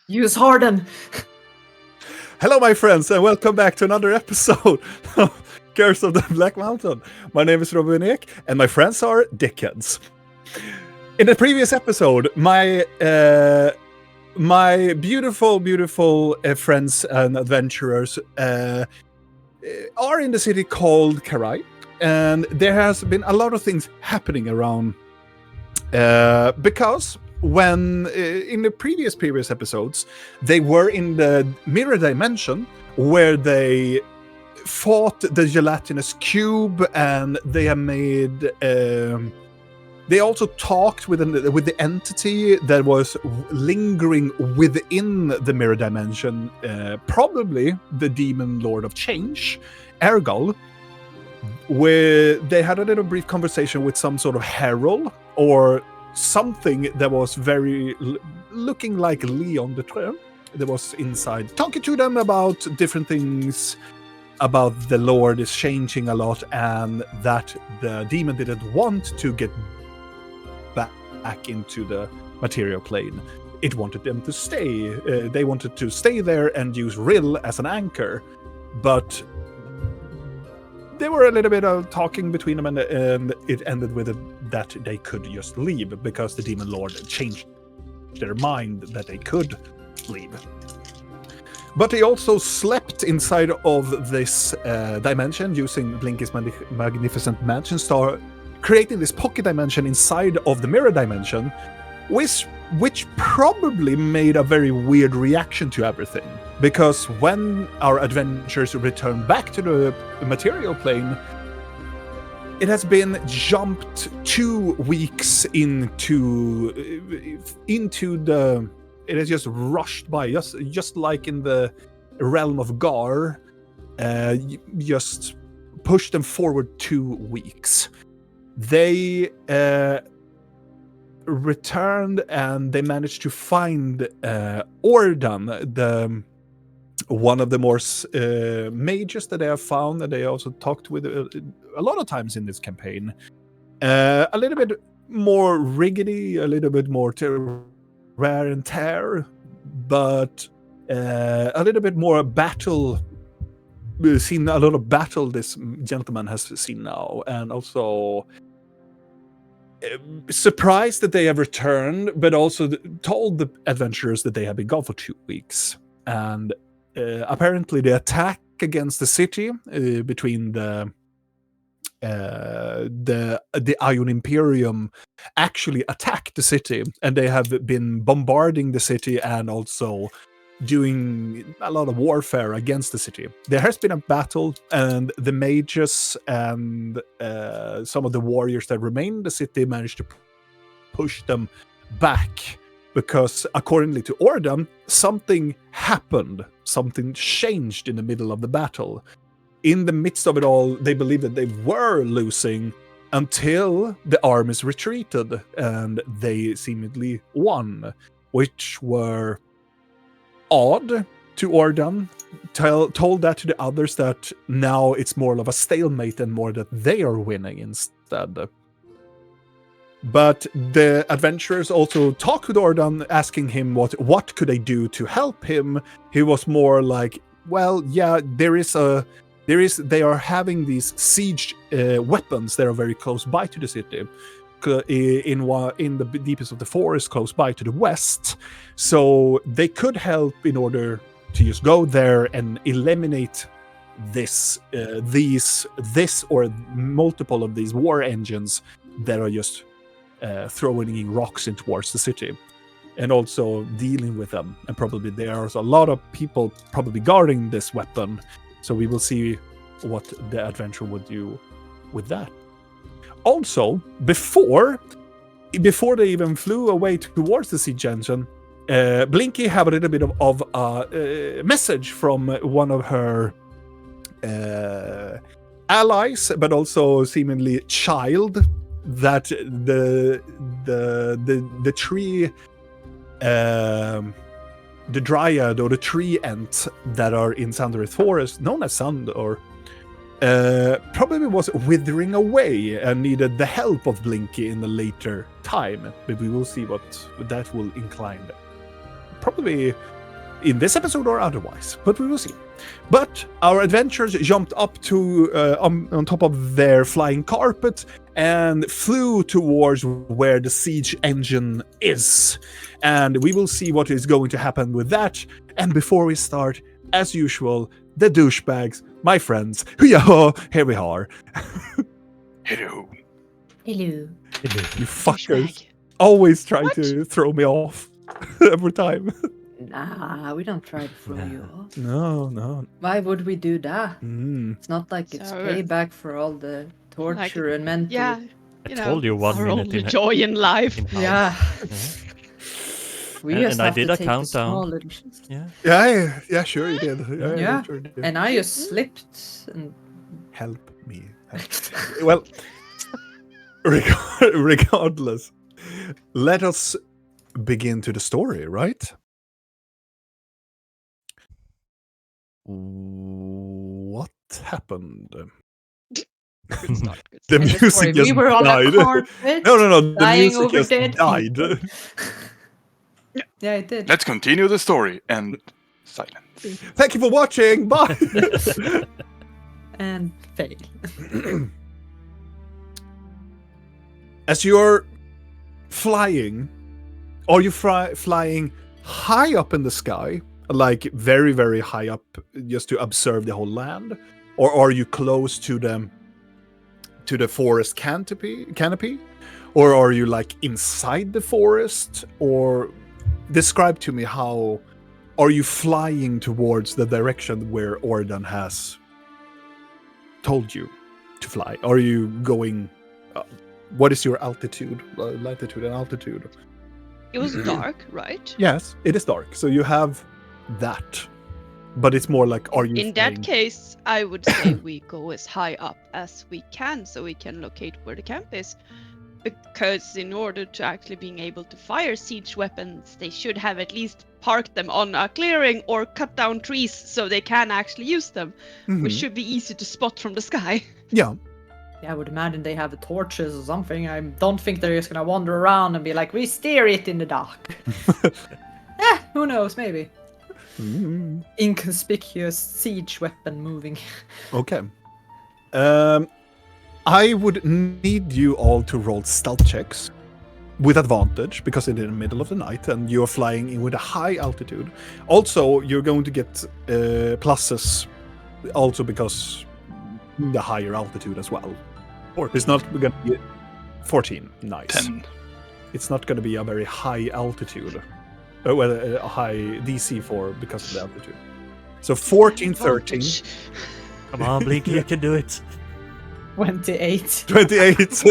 Use Harden. Hello, my friends, and welcome back to another episode of Curse of the Black Mountain. My name is Robin Ek, and my friends are dickheads. In the previous episode, my beautiful friends and adventurers are in the city called Karai, and there has been a lot of things happening around because when in the previous episodes they were in the mirror dimension where they fought the gelatinous cube, and they have made they also talked with the entity that was lingering within the mirror dimension, probably the demon lord of change, Ergol, where they had a little brief conversation with some sort of herald or something that was very looking like Leon the Treur that was inside, talking to them about different things, about the Lord is changing a lot, and that the demon didn't want to get back into the material plane. It wanted them to stay. They wanted to stay there and use Rill as an anchor, but there were a little bit of talking between them, and it ended with that they could just leave because the demon lord changed their mind that they could leave. But they also slept inside of this dimension using Blinky's magnificent mansion star, creating this pocket dimension inside of the mirror dimension, which probably made a very weird reaction to everything. Because when our adventurers return back to the material plane, it has been jumped 2 weeks into the. It has just rushed by, just like in the realm of Gar, just pushed them forward 2 weeks. They returned and they managed to find Ordan, one of the more mages that they have found, that they also talked with a lot of times in this campaign. A little bit more riggedy, a little bit more wear and tear, but a little bit more battle. We've seen a lot of battle this gentleman has seen now, and also surprised that they have returned, but also told the adventurers that they have been gone for 2 weeks. And apparently the attack against the city between the Ion Imperium actually attacked the city, and they have been bombarding the city and also doing a lot of warfare against the city. There has been a battle, and the mages and some of the warriors that remain in the city managed to push them back, because accordingly to Ordan, something happened, something changed in the middle of the battle. In the midst of it all, they believed that they were losing until the armies retreated and they seemingly won, which were odd to Ordan. Told that to the others, that now it's more of a stalemate and more that they are winning instead. But the adventurers also talked with Ordan, asking him what could they do to help him. He was more like, well, yeah, they are having these siege weapons that are very close by to the city, in the deepest of the forest close by to the west. So they could help in order to just go there and eliminate this or multiple of these war engines that are just throwing in rocks in towards the city, and also dealing with them. And probably there are a lot of people probably guarding this weapon. So we will see what the adventure would do with that. Also, before they even flew away towards the siege engine, Blinky had a little bit of a message from one of her allies, but also seemingly child, that the tree, the dryad or the tree ant that are in Sandorith Forest, known as Sandor, probably was withering away and needed the help of Blinky in a later time. But we will see what that will incline. Probably in this episode or otherwise, but we will see. But our adventurers jumped up to on top of their flying carpet and flew towards where the siege engine is. And we will see what is going to happen with that. And before we start, as usual, the douchebags, my friends, here we are. Hello. Hello. You fuckers. Always try to throw me off every time. Nah, we don't try to throw you off. No. Why would we do that? It's not like it's So- payback for all the torture and mental. Yeah, I told you 1 our minute only in joy in life. in house. Yeah. We And- just and I have did to a take the countdown. small little shit. Yeah. Yeah, sure you did. Yeah. Sure did. And I just slipped and Help me. Well, regardless, let us begin to the story, right? What happened? Good start, good The and music story, just we were on died. a carpet. No. The dying music over just dead died. people. Yeah, it did. Let's continue the story and silence. Thank you for watching. Bye. And fail. As you're flying, are you flying high up in the sky, like very, very high up, just to observe the whole land, or are you close to the forest canopy, or are you like inside the forest? Or describe to me, how are you flying towards the direction where Ordan has told you to fly? Are you going? What is your altitude, latitude, and altitude? It was dark, right? Yes, it is dark, so you have that. But it's more like, are you In flying? that case, I would say we go as high up as we can so we can locate where the camp is. Because in order to actually being able to fire siege weapons, they should have at least parked them on a clearing or cut down trees so they can actually use them, which Mhm. should be easy to spot from the sky. Yeah. Yeah, I would imagine they have torches or something. I don't think they're just gonna wander around and be like, we steer it in the dark. Who knows, maybe. Mm. Inconspicuous siege weapon moving. Okay. I would need you all to roll stealth checks with advantage, because it's in the middle of the night and you're flying in with a high altitude. Also, you're going to get pluses, also because the higher altitude as well. It's not going to be 14. Nice. 10. It's not going to be a very high altitude. Well, a high DC for because of the altitude. So 14, 13. Come on, Blinky, you can do it. 28. 28.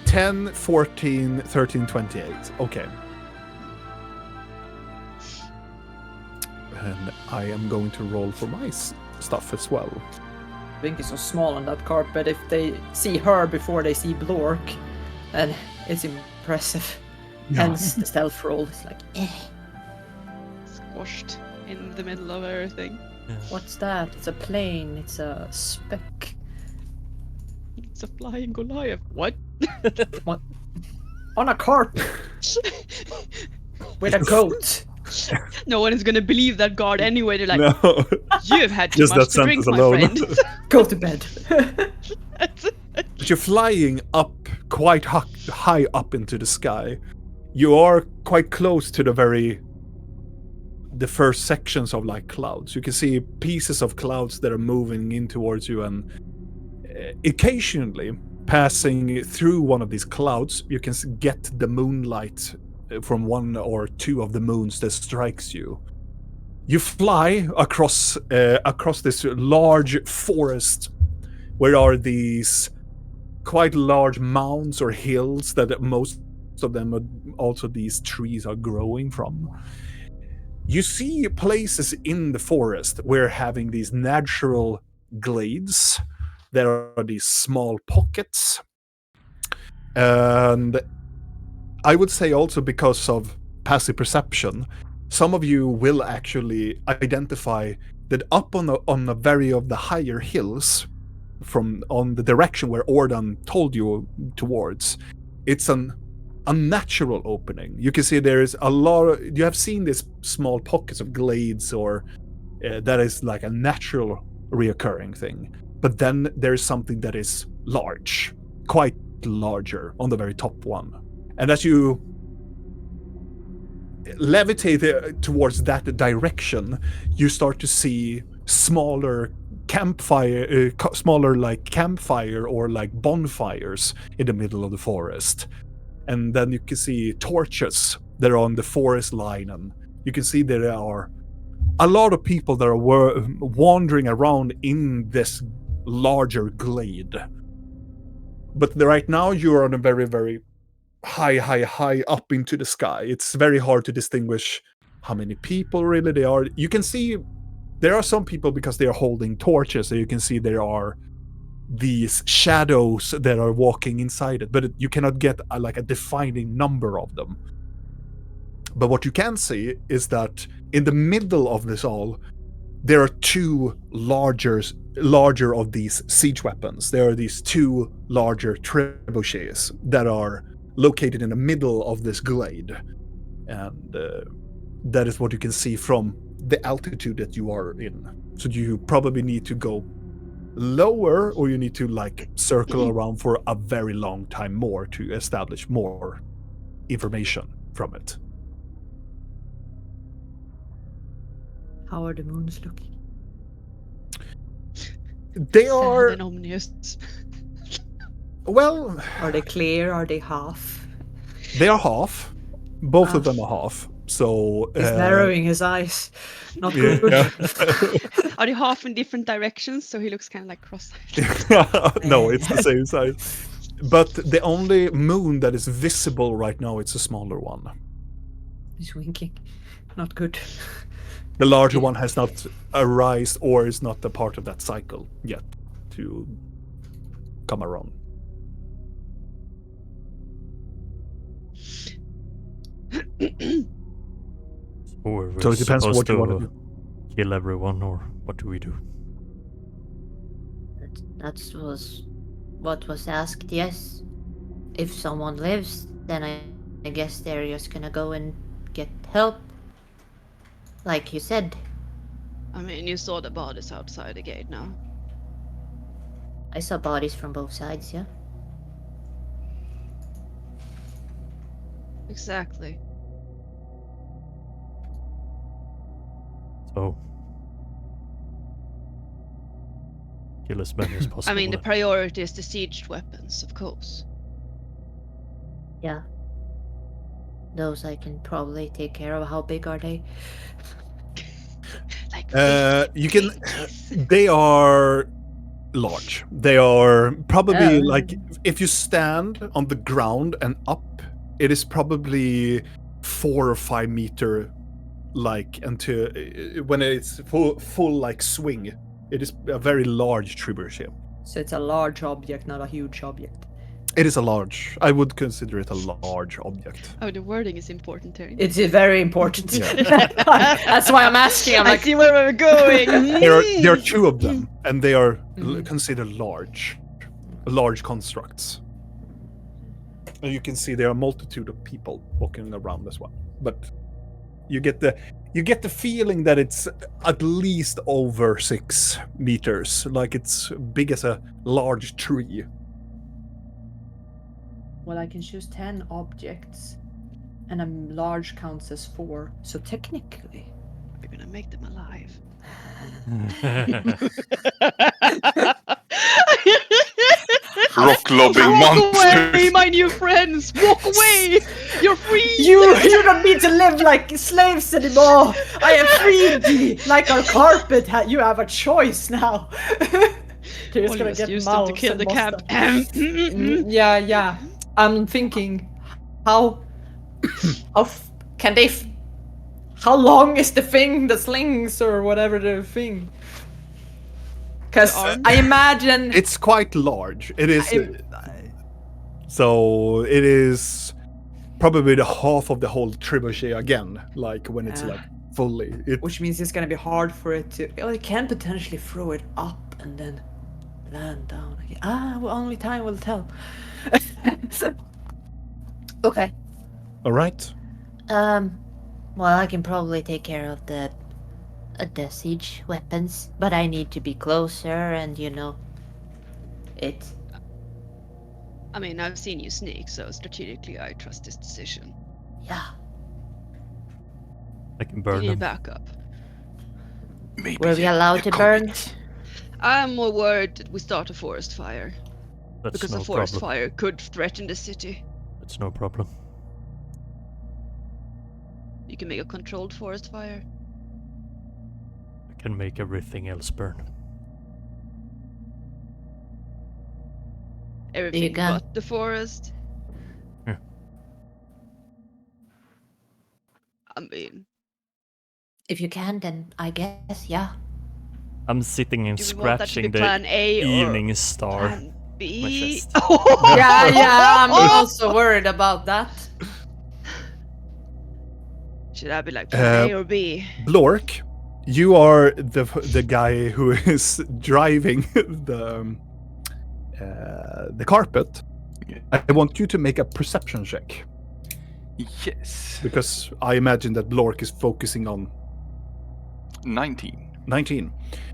10, 14, 13, 28. Okay. And I am going to roll for my stuff as well. Blink is so small on that carpet. If they see her before they see Blork, then it's impressive. Hence the stealth roll. It's like, Squashed in the middle of everything. Yeah. what's that? It's a plane. It's a speck. It's a flying Goliath. What? What? On a carpet with a goat. No one is gonna believe that guard anyway. They're like, No. you've had too Just much that to drink, sentence my alone. friend. Go to bed. That's it. But you're flying up quite high up into the sky. You are quite close to the first sections of like clouds. You can see pieces of clouds that are moving in towards you, and occasionally passing through one of these clouds, you can get the moonlight from one or two of the moons that strikes you. You fly across this large forest where are these quite large mounds or hills that most of them are also these trees are growing from. You see places in the forest where having these natural glades. There are these small pockets. And I would say also because of passive perception, some of you will actually identify that up on the very of the higher hills on the direction where Ordan told you towards, it's an unnatural opening. You can see there is a lot you have seen these small pockets of glades or that is like a natural reoccurring thing. But then there is something that is large, quite larger on the very top one. And as you levitate towards that direction, you start to see smaller like campfire or like bonfires in the middle of the forest. And then you can see torches that are on the forest line, and you can see there are a lot of people that are wandering around in this larger glade. But right now you're on a very, very high up into the sky. It's very hard to distinguish how many people really there are. You can see there are some people because they are holding torches, so you can see there are these shadows that are walking inside it, but you cannot get a defining number of them. But what you can see is that in the middle of this all, there are two larger of these siege weapons. There are these two larger trebuchets that are located in the middle of this glade. And that is what you can see from the altitude that you are in. So you probably need to go lower, or you need to circle around for a very long time more to establish more information from it. How are the moons looking? They Sad are and ominous. well. Are they clear? Are they half? They are half. Both of Half. them are half. So He's narrowing his eyes. Not yeah. good. Are they half in different directions, so he looks kind of like cross-eyed? No, it's the same size. But the only moon that is visible right now, it's a smaller one. He's winking. Not good. The larger one has not arisen or is not a part of that cycle yet to come around. So it depends on what you want to do. Kill everyone, or what do we do? That was what was asked, yes. If someone lives, then I guess they're just gonna go and get help. Like you said. I mean, you saw the bodies outside the gate now. I saw bodies from both sides, yeah? Exactly. So, kill as many as possible. I mean, the then. priority is the sieged weapons, of course. Yeah. Those I can probably take care of. How big are they? Like You can. They are large. They are probably if you stand on the ground and up, it is probably 4 or 5 meter. Until when it's full swing, it is a very large trebuchet. So it's a large object, not a huge object. It is a large. I would consider it a large object. Oh, the wording is important here. It's very important. That's why I'm asking. I'm I like, see where we're going. There are 2 of them, and they are considered large constructs. And you can see there are a multitude of people walking around as well. But you get the feeling that it's at least over 6 meters, like it's big as a large tree. well, I can choose 10 objects, and a large counts as 4. So technically, We're gonna make them alive. Rock lobbing Walk away, monsters. my new friends! Walk away! You're free! You don't need to live like slaves anymore. I have freed thee, like our carpet. You have a choice now. You're just Well, gonna you get used them to mouths kill and the camp. mustache. Yeah. I'm thinking, how can they? How long is the thing, the slings or whatever the thing? Because arm? I imagine It's quite large. It is. So it is probably the half of the whole trebuchet again. Like when it's like fully. which means it's gonna be hard for it to. Oh, it can potentially throw it up and then land down again. Well, only time will tell. Okay. All right. Well, I can probably take care of the siege weapons, but I need to be closer, and it. I mean, I've seen you sneak, so strategically I trust this decision. Yeah. I can You burn need them. backup. Maybe Were we allowed to burn? I'm more worried that we start a forest fire. That's Because no a forest problem. fire could threaten the city. That's no problem. You can make a controlled forest fire. I can make everything else burn. Everything go. but the forest. Yeah. I mean, If you can, then I guess, yeah. I'm sitting and do we want that to be scratching the plan A or evening star. plan my B? chest. Yeah, I'm also worried about that. Should I be like plan A or B? Blork, you are the guy who is driving the carpet. Yeah. I want you to make a perception check Yes. because I imagine that Blork is focusing on 19. 19.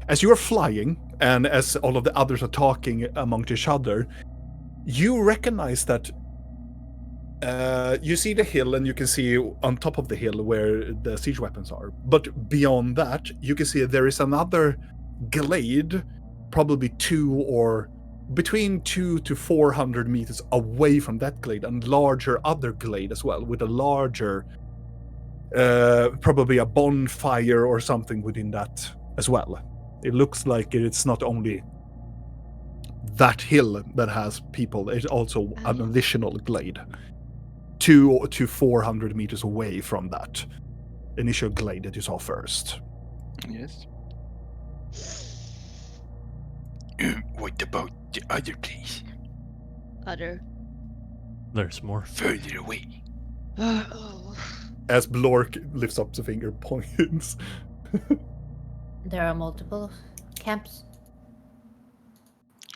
As you are flying, and as all of the others are talking among each other, you recognize that you see the hill, and you can see on top of the hill where the siege weapons are. But beyond that, you can see there is another glade, probably between 200 to 400 meters away from that glade, and larger other glade as well, with a larger, probably a bonfire or something within that as well. It looks like it's not only that hill that has people, it's also an additional glade 200 to 400 meters away from that initial glade that you saw first. Yes. What about the other place? Other. There's more. Further away. Oh. As Blork lifts up the finger points. There are multiple camps.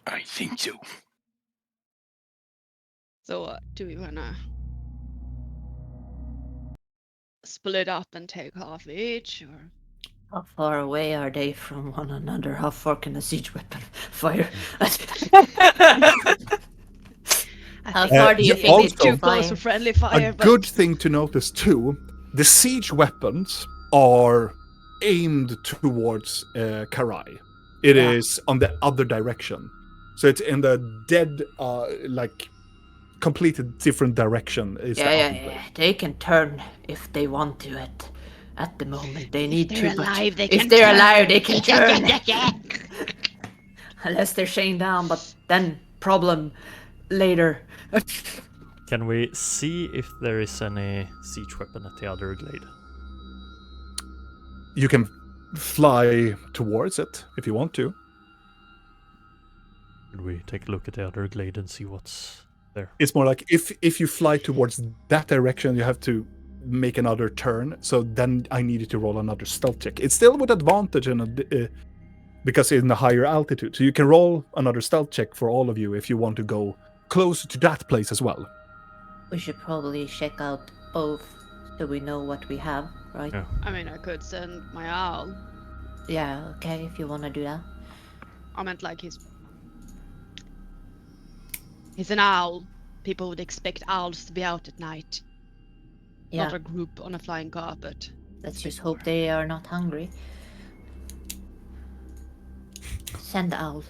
I think so. So, do we wanna split up and take half each, or? How far away are they from one another? How far can a siege weapon fire? How far do you you think also- it Too can close fire? for friendly fire, A but good thing to notice too, the siege weapons are aimed towards Karai. It is on the other direction. So it's in the dead, completely different direction. Is the other blade. They can turn if they want to at the moment. They need they're to, but alive, they if can they're turn. alive, they can turn. Unless they're chained down, but then problem later. Can we see if there is any siege weapon at the other glade? You can fly towards it if you want to. Could we take a look at the other glade and see what's there? It's more like if you fly towards that direction, you have to make another turn. So then I needed to roll another stealth check. It's still with advantage because it's in a higher altitude. So you can roll another stealth check for all of you if you want to go closer to that place as well. We should probably check out both so we know what we have, right? Yeah. I mean, I could send my owl. Yeah, okay, if you want to do that. I meant like he's an owl. People would expect owls to be out at night, Yeah, not a group on a flying carpet. let's just hope they are not hungry. Send the owl.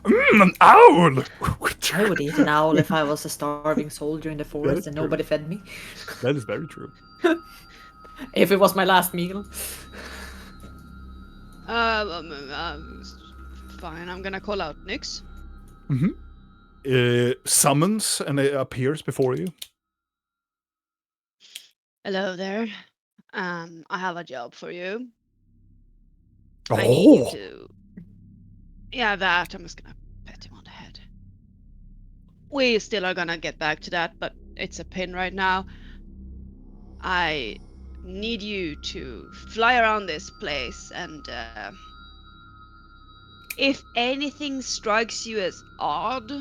An owl! I would eat an owl if I was a starving soldier in the forest is and true. nobody fed me. That is very true. If it was my last meal. Fine, I'm gonna call out Nyx. Summons and it appears before you. Hello there. I have a job for you. I need you Oh, to. Yeah, that. I'm just gonna pat him on the head. We still are gonna get back to that, but it's a pin right now. I need you to fly around this place, and if anything strikes you as odd,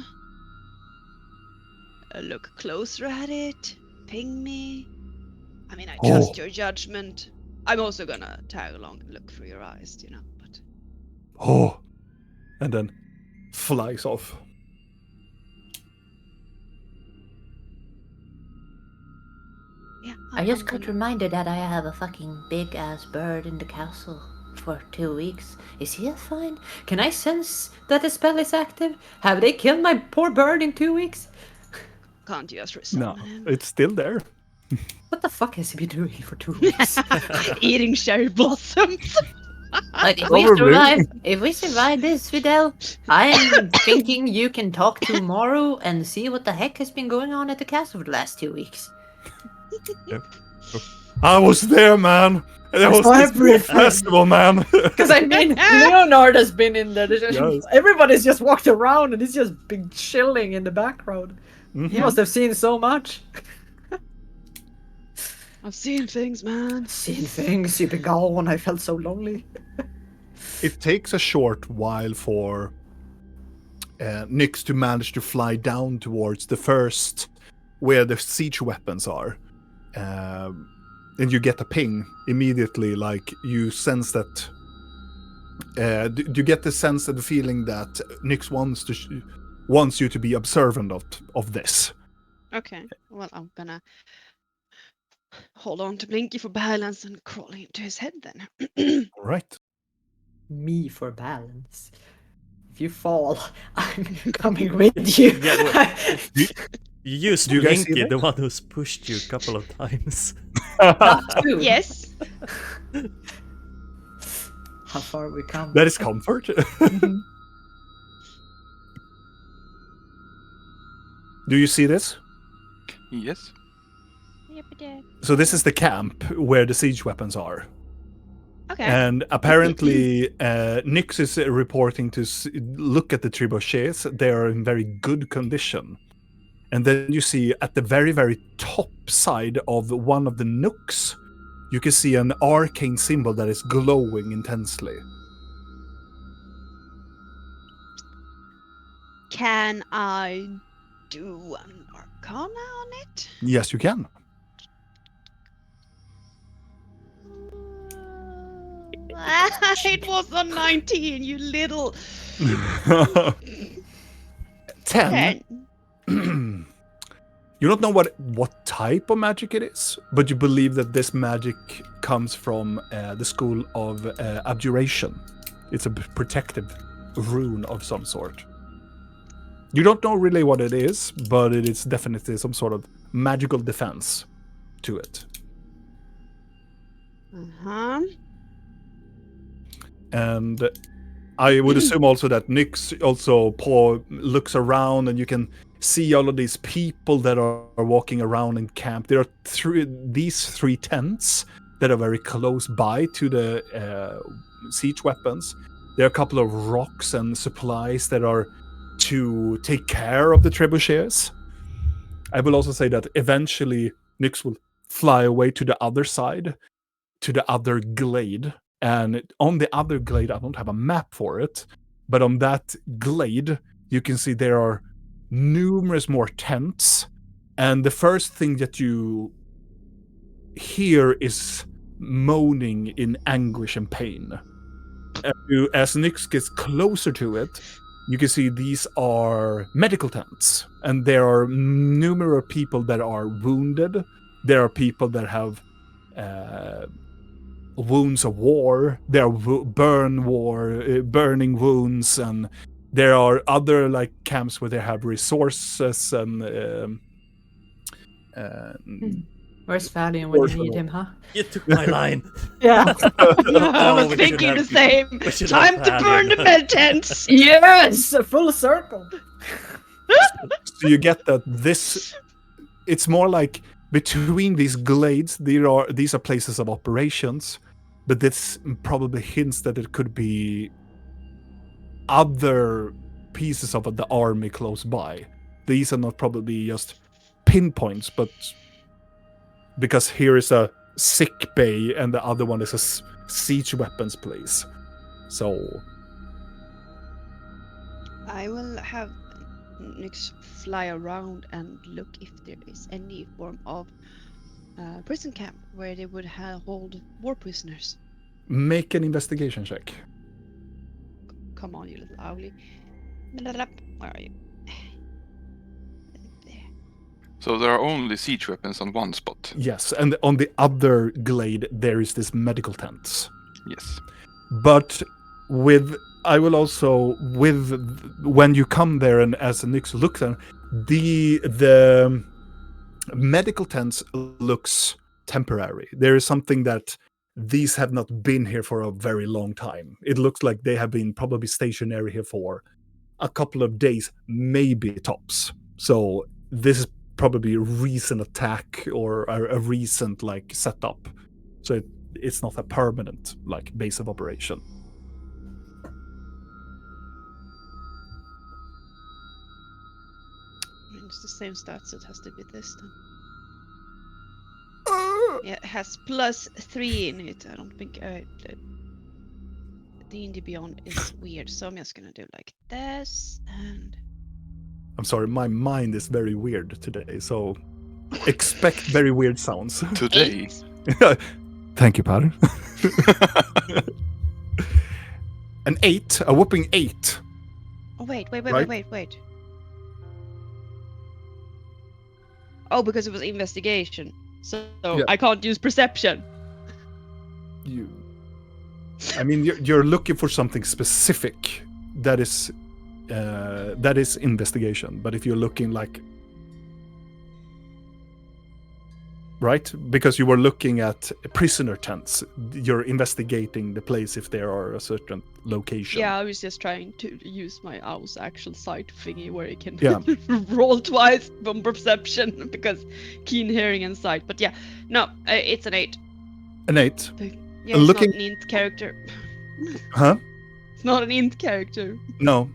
look closer at it. Ping me. I mean, I trust your judgment. I'm also gonna tag along and look through your eyes, you know. But and then flies off. yeah, I just I'm got gonna- reminded that I have a fucking big ass bird in the castle for 2 weeks. Is he fine? Can I sense that the spell is active? Have they killed my poor bird in 2 weeks? Can't you just No, resummon him? it's still there. What the fuck has he been doing for 2 weeks? Eating cherry blossoms. Like, Probably. if we survive this, Fidel, I'm thinking you can talk tomorrow and see what the heck has been going on at the castle for the last 2 weeks. I was there, man. There was saw this big everything. festival, man. Because I mean, Leonard has been in there. Yes. Everybody's just walked around and he's just been chilling in the background. He must have seen so much. I've seen things, man. Seen things. You've been gone. I felt so lonely. It takes a short while for Nyx to manage to fly down towards the first where the siege weapons are. And you get a ping immediately, like you sense that. Do you get the sense and the feeling that Nyx wants you to be observant of this? Okay, well, I'm gonna hold on to Blinky for balance and crawl into his head then. All right. Me for balance. If you fall, I'm coming with you. Yeah, You used Do you guys see Blinky, that? the one who's pushed you a couple of times. Dude, Yes. How far we come. That is comfort. Do you see this? Yes. So this is the camp where the siege weapons are. Okay. And apparently, Nyx is reporting to look at the trebuchets. They are in very good condition. And then you see at the very, very top side of one of the nooks, you can see an arcane symbol that is glowing intensely. Can I do an arcana on it? Yes, you can. It was a 19, you little 10. 10. You don't know what type of magic it is, but you believe that this magic comes from the school of abjuration. It's a protective rune of some sort. You don't know really what it is, but it is definitely some sort of magical defense to it. Uh-huh. And I would assume also that Nyx also looks around, and you can see all of these people that are walking around in camp. There are these three tents that are very close by to the siege weapons. There are a couple of rocks and supplies that are to take care of the trebuchets. I will also say that eventually Nyx will fly away to the other side, to the other glade. And on the other glade, I don't have a map for it, but on that glade, you can see there are numerous more tents. And the first thing that you hear is moaning in anguish and pain. As Nyx gets closer to it, you can see these are medical tents, and there are numerous people that are wounded. There are people that have wounds of war. There are burning wounds, and There are other like camps where they have resources and Where's Valiant when you need him, huh? You took my line. Yeah. I was we should thinking have- the same. we should Time have to burn Valiant. the med tents. Yes, a full circle. So you get that this, it's more like between these glades, these are places of operations, but this probably hints that it could be other pieces of the army close by. These are not probably just pinpoints, but because here is a sick bay and the other one is a siege weapons place. So I will have Nyx fly around and look if there is any form of prison camp where they would hold war prisoners. make an investigation check. Come on, you little owlie. Where are you? There. So there are only siege weapons on one spot. Yes, and on the other glade there is this medical tents. Yes. But I will also when you come there and as Nyx looks at the medical tents looks temporary. There is something that these have not been here for a very long time. It looks like they have been probably stationary here for a couple of days, maybe tops. So this is probably a recent attack or a recent like setup. So it's not a permanent like base of operation. I mean, it's the same stats, it has to be this then. Yeah, it has +3 in it. I don't think the D&D Beyond is weird, so I'm just gonna do like this and I'm sorry, my mind is very weird today, so expect very weird sounds. Today. 8. Thank you, Padre. An 8, a whooping 8. Oh wait. Right? Oh, because it was investigation. So Yeah. I can't use perception. I mean, you're looking for something specific that is investigation. But if you're looking like, right, because you were looking at prisoner tents, you're investigating the place if there are a certain location. Yeah, I was just trying to use my owl's actual sight thingy where it can Yeah. roll twice from perception because keen hearing and sight. But yeah, no, it's an 8. An 8, Yeah, Looking- it's not an int character. huh? It's not an int character. No.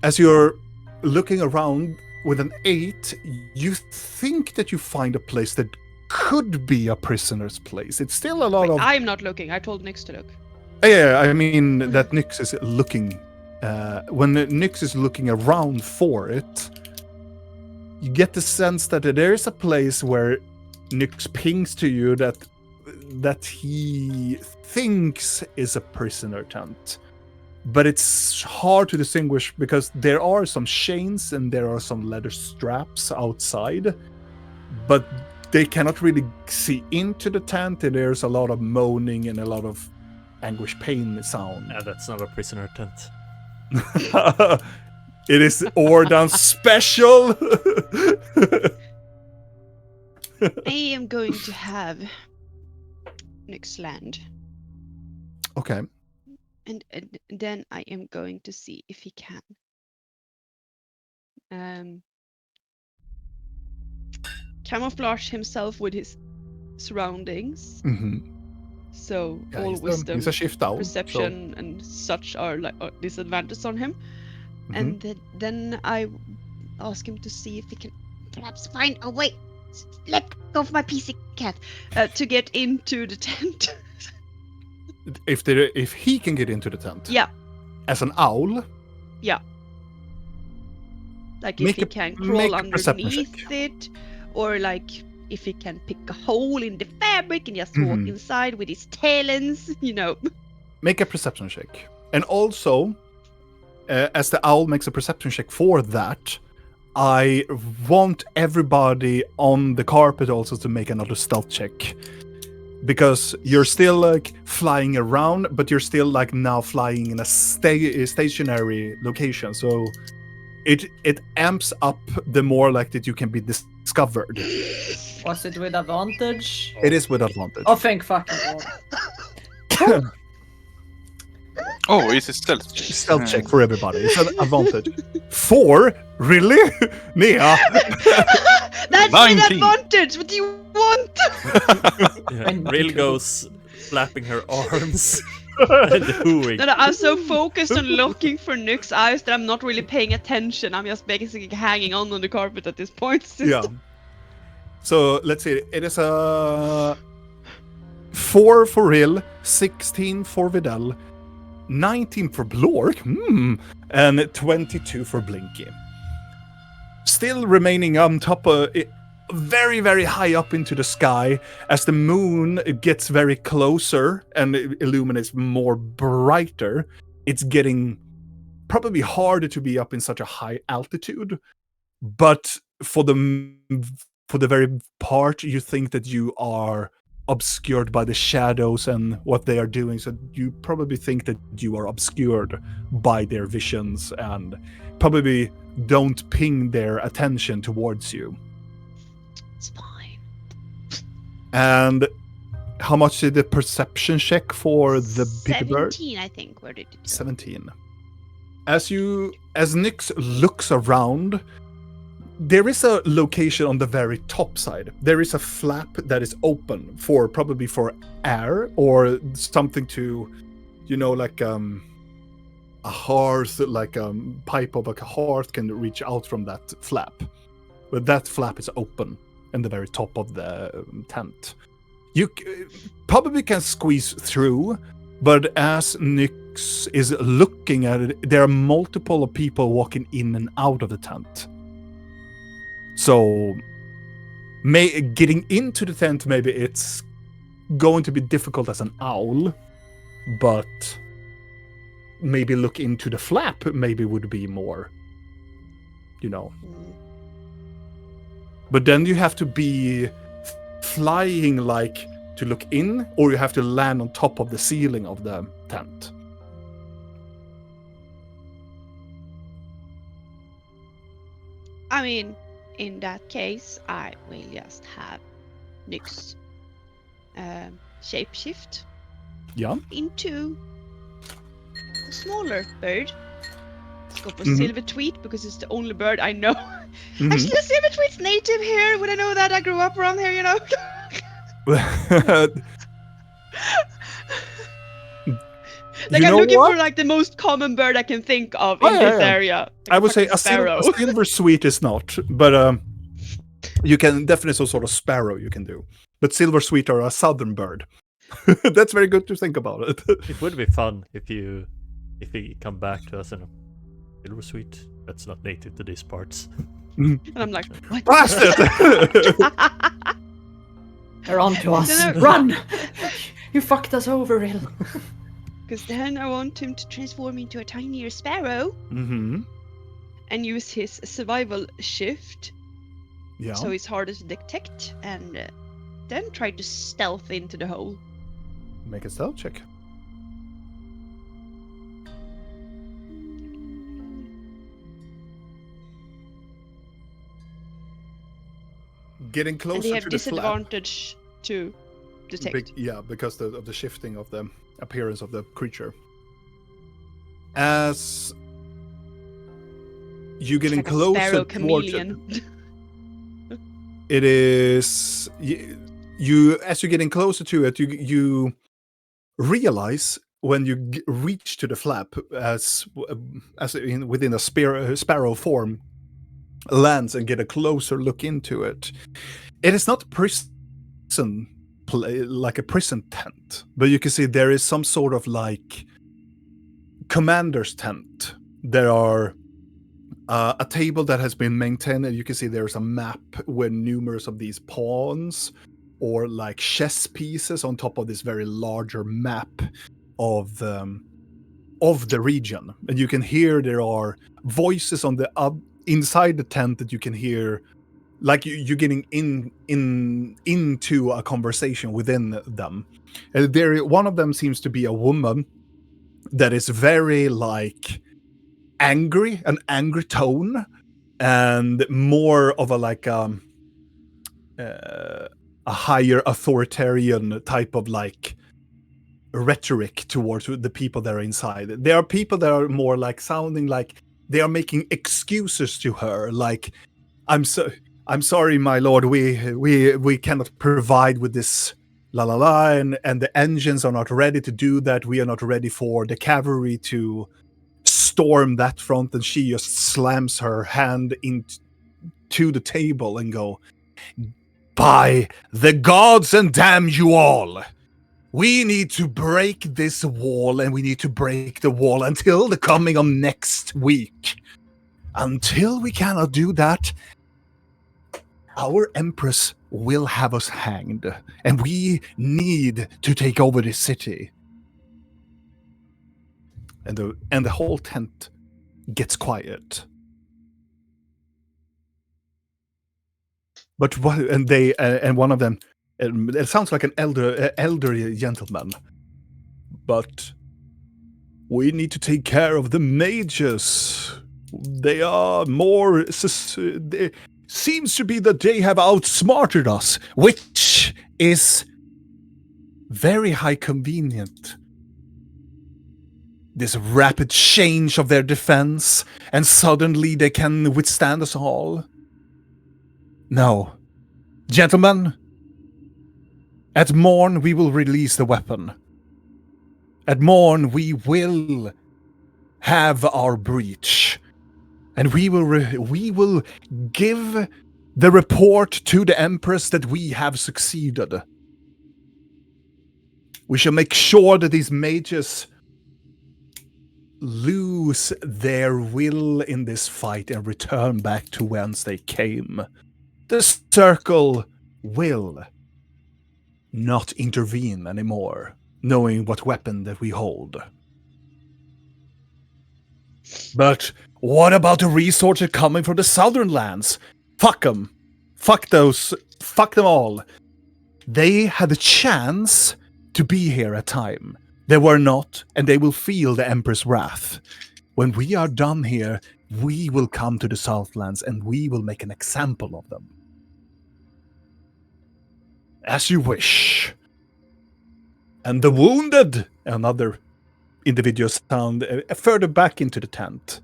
As you're looking around with an 8, you think that you find a place that could be a prisoner's place. It's still a lot Wait, of. I'm not looking. I told Nyx to look. Yeah, I mean that Nyx is looking. When Nyx is looking around for it, you get the sense that there is a place where Nyx pings to you that he thinks is a prisoner tent. But it's hard to distinguish because there are some chains and there are some leather straps outside, but they cannot really see into the tent, and there's a lot of moaning and a lot of anguish pain sound. Yeah, that's not a prisoner tent. It is Ordan special. I am going to have Nyx land. Okay. And then I am going to see if he can camouflage himself with his surroundings. Mm-hmm. So Yeah, all wisdom, he's a shift owl. perception, and such are like disadvantages on him. So, And then I ask him to see if he can perhaps find a way. Let go of my PC cat to get into the tent. if he can get into the tent, Yeah. as an owl, Like Make if he a- can make crawl a perception underneath it, or like if he can pick a hole in the fabric and just walk Mhm. inside with his talons, you know. make a perception check. And also, as the owl makes a perception check for that, I want everybody on the carpet also to make another stealth check. Because you're still like flying around, but you're still like now flying in a stationary location. So it amps up the more like that you can be discovered. Was it with advantage? It is with advantage. Oh, thank fucking god. Oh, it's a stealth check. Stealth check for everybody. It's an advantage. 4? Really? Nia? That's 19. an advantage. What do you want? Yeah, And- Rill goes flapping her arms and hooing. No, I'm so focused on looking for Nyx's eyes that I'm not really paying attention. I'm just basically hanging on the carpet at this point. Yeah. So let's see. It is a 4 for Rill, 16 for Vidal, 19 for Blork, and 22 for Blinky. Still remaining on top of it, very, very high up into the sky, as the moon gets very closer and it illuminates more brighter. It's getting probably harder to be up in such a high altitude, but for the very part you think that you are obscured by the shadows and what they are doing, so you probably think that you are obscured by their visions and probably don't ping their attention towards you. It's fine. And how much did the perception check for the big bird? 17, I think. Where did it go? 17. As Nyx looks around, there is a location on the very top side. There is a flap that is open for probably for air or something to, like a hearth, like a pipe of a hearth can reach out from that flap. But that flap is open in the very top of the tent. You probably can squeeze through, but as Nyx is looking at it, there are multiple people walking in and out of the tent. So, getting into the tent, maybe it's going to be difficult as an owl, but maybe look into the flap maybe would be more, But then you have to be flying like to look in, or you have to land on top of the ceiling of the tent. I mean, in that case, I will just have Nyx shapeshift Yeah. into a smaller bird. Let's go for Mhm. silver tweet because it's the only bird I know. Mhm. Actually, silver tweet's native here. Would I know that? I grew up around here, Like, You I'm know looking what? for like the most common bird I can think of Oh, in yeah, this yeah. area. Like I would say fucking sparrow. a silver sweet is not, but you can definitely some sort of sparrow you can do. But silver sweet are a southern bird. That's very good to think about it. It would be fun if you come back to us in a silver sweet that's not native to these parts. And I'm like, what? Bastard! They're on to us. No, no. Run! You fucked us over, Rill. Because then I want him to transform into a tinier sparrow Mm-hmm. and use his survival shift, Yeah. so it's harder to detect, and then try to stealth into the hole. Make a stealth check. Getting And closer they have to the flap. disadvantage to detect. Because of the shifting of the appearance of the creature. As you getting Like a closer sparrow towards it, chameleon. it is you as you're getting closer to it, you realize when you reach to the flap within a sparrow form lands and get a closer look into it. It is not like a prison tent, but you can see there is some sort of like commander's tent. There are a table that has been maintained, and you can see there's a map with numerous of these pawns or like chess pieces on top of this very larger map of the region. And you can hear there are voices on the inside the tent that you can hear like you're getting into a conversation within them. One of them seems to be a woman that is very like angry, an angry tone, and more of a like a higher authoritarian type of like rhetoric towards the people that are inside. There are people that are more like sounding like they are making excuses to her, like I'm sorry, my lord, we cannot provide with this la la la, and the engines are not ready to do that. We are not ready for the cavalry to storm that front. And she just slams her hand into the table and go, by the gods and damn you all, we need to break this wall, and we need to break the wall until the coming of next week. Until we cannot do that, our empress will have us hanged, and we need to take over this city. And the whole tent gets quiet. But what? And they and one of them, it sounds like an elderly gentleman. But we need to take care of the mages. They are more. Seems to be that they have outsmarted us, which is very high convenient. This rapid change of their defense, and suddenly they can withstand us all. No. Gentlemen, at morn we will release the weapon. At morn we will have our breach. And we will give the report to the Empress that we have succeeded. We shall make sure that these mages lose their will in this fight and return back to whence they came. The circle will not intervene anymore, knowing what weapon that we hold. But what about the resources coming from the southern lands? Fuck them. Fuck those. Fuck them all. They had a chance to be here at time. They were not, and they will feel the Emperor's wrath. When we are done here, we will come to the Southlands and we will make an example of them. As you wish. And the wounded, another individual sound further back into the tent.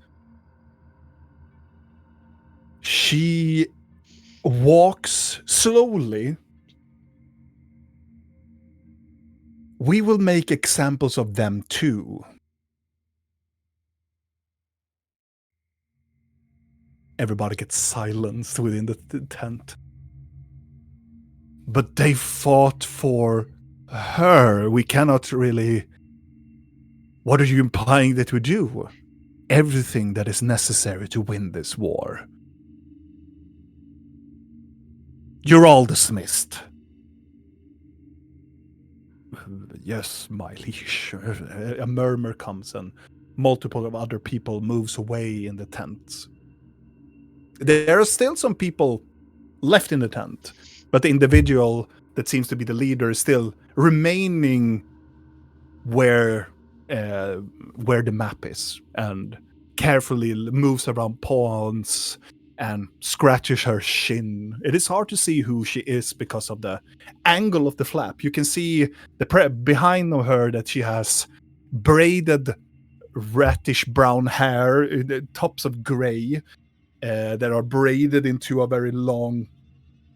She walks slowly. We will make examples of them too. Everybody gets silenced within the tent. But they fought for her. We cannot really... What are you implying that we do? Everything that is necessary to win this war. You're all dismissed. Yes, my liege. A murmur comes and multiple of other people moves away in the tent. There are still some people left in the tent, but the individual that seems to be the leader is still remaining where the map is, and carefully moves around pawns and scratches her shin. It is hard to see who she is because of the angle of the flap. You can see behind her that she has braided rattish brown hair, tops of gray, that are braided into a very long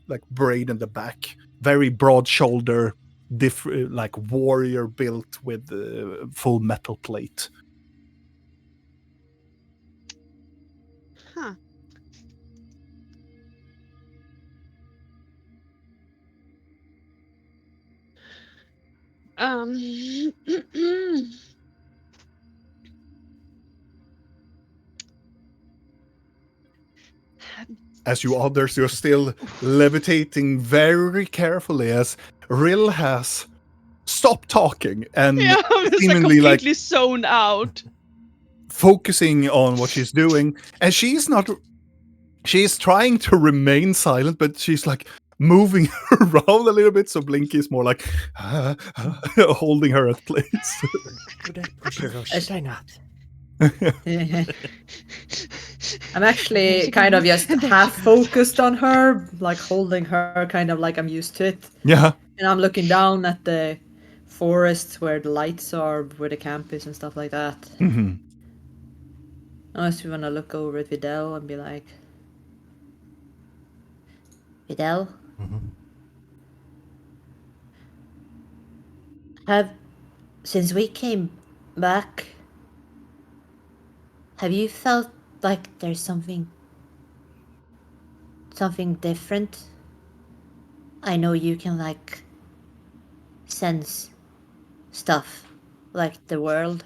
like braid in the back. Very broad shoulder, like warrior built with full metal plate. Huh. As you others, you're still levitating very carefully as Rill has stopped talking and Yeah, I'm just seemingly completely zoned out. focusing on what she's doing. And she's not she's trying to remain silent, but she's like moving around a little bit. So Blinky is more like holding her at place. Should I push her or should I not? I'm actually kind of just half focused on her, like holding her kind of like I'm used to it. Yeah. And I'm looking down at the forests where the lights are, where the camp is and stuff like that. Mhm. I just want to look over at Videl and be like, Videl, Mm-hmm. since we came back, have you felt like there's something different? I know you can like sense stuff, like the world,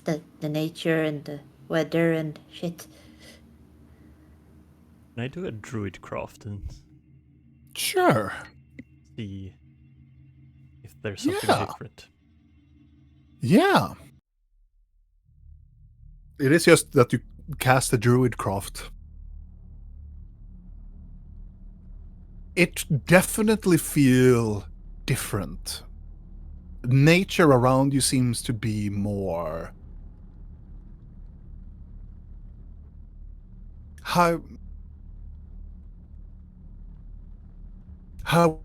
the nature and the weather and shit. Can I do a druid craft and Sure. see if there's something Yeah. different? Yeah. It is just that you cast a druid craft. It definitely feel different. Nature around you seems to be more. How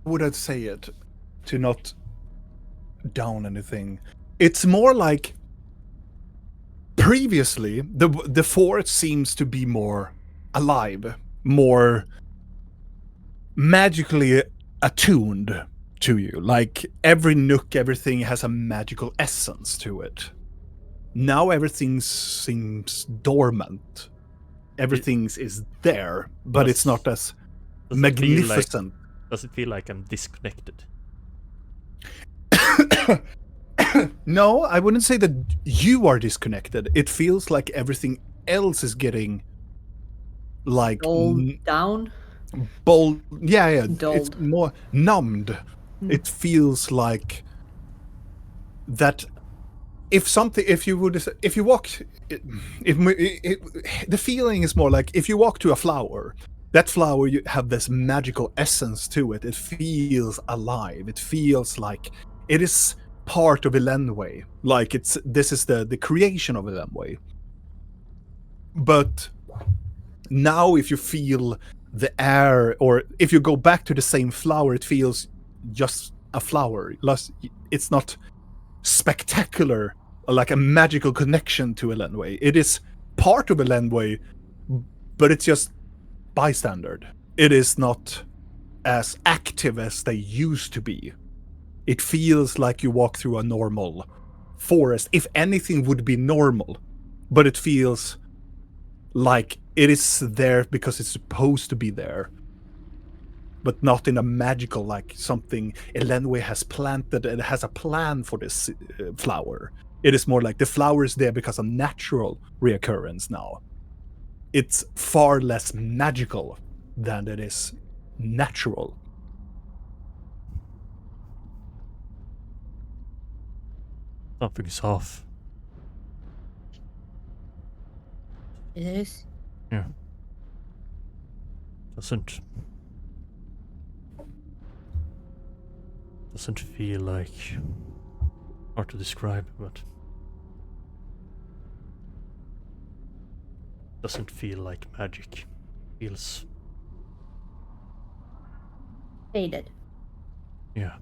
would I say it to not down anything? It's more like previously the forest seems to be more alive, more magically attuned to you. Like every nook, everything has a magical essence to it. Now everything seems dormant. Everything is there, but it's not as Does it feel like- magnificent. Does it feel like I'm disconnected? No, I wouldn't say that you are disconnected. It feels like everything else is getting like all down. bold. Yeah. It's Dulled. more numbed. It feels like that. If you walk, the feeling is more like if you walk to a flower, that flower you have this magical essence to it. It feels alive. It feels like it is part of Elenway. Like this is the creation of Elenway. But now if you feel the air, or if you go back to the same flower, it feels just a flower. It's not spectacular, like a magical connection to Elenway. It is part of Elenway, but it's just bystander. It is not as active as they used to be. It feels like you walk through a normal forest. If anything would be normal, but it feels like it is there because it's supposed to be there, but not in a magical, like something Elenway has planted and has a plan for this flower. It is more like the flower is there because of natural reoccurrence now. It's far less magical than it is natural. Something's off. It is. Yeah. Doesn't feel like, hard to describe, but doesn't feel like magic. Feels, Faded. yeah.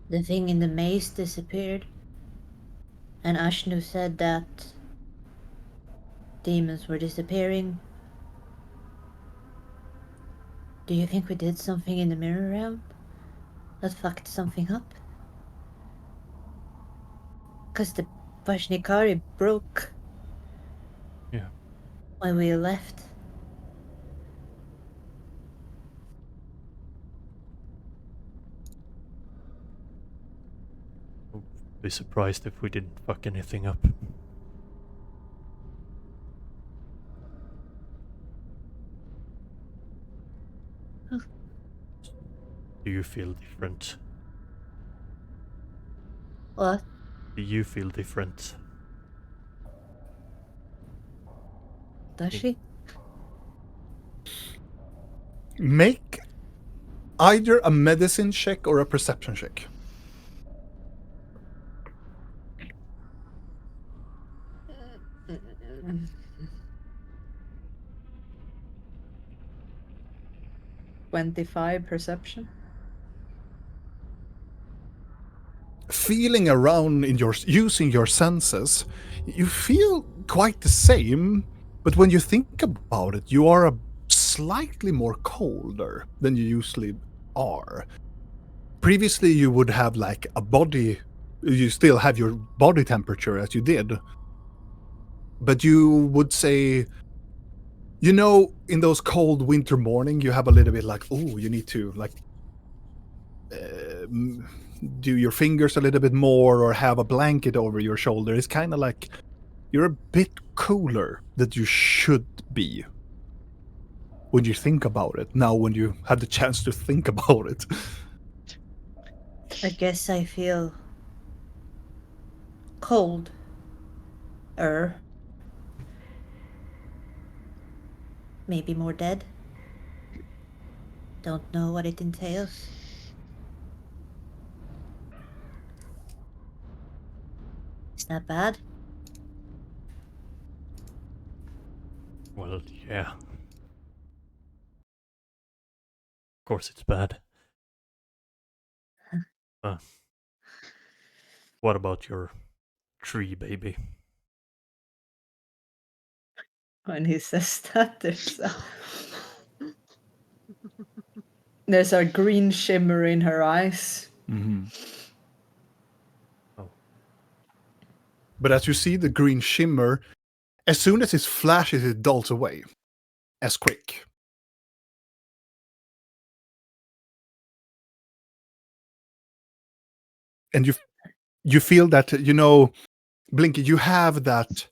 The thing in the maze disappeared, and Ashnu said that demons were disappearing. Do you think we did something in the mirror realm that fucked something up? Cause the Vashnikari broke Yeah. when we left. Be surprised if we didn't fuck anything up. Do you feel different? What? Do you feel different? Does she? Make either a medicine check or a perception check. Mm. 25 perception. Feeling around in using your senses, you feel quite the same, but when you think about it, you are slightly more colder than you usually are. Previously, you would have like a body, you still have your body temperature as you did, but you would say, you know, in those cold winter morning, you have a little bit like, oh, you need to like do your fingers a little bit more or have a blanket over your shoulder. It's kind of like you're a bit cooler than you should be when you think about it. Now, when you have the chance to think about it. I guess I feel cold. Maybe more dead. Don't know what it entails. Is that bad? Well, yeah. Of course it's bad. What about your tree baby? When he says that, there's a green shimmer in her eyes. Mm-hmm. Oh. But as you see the green shimmer, as soon as it flashes, it dulls away. As quick. And you feel that, you know, Blinky, you have that,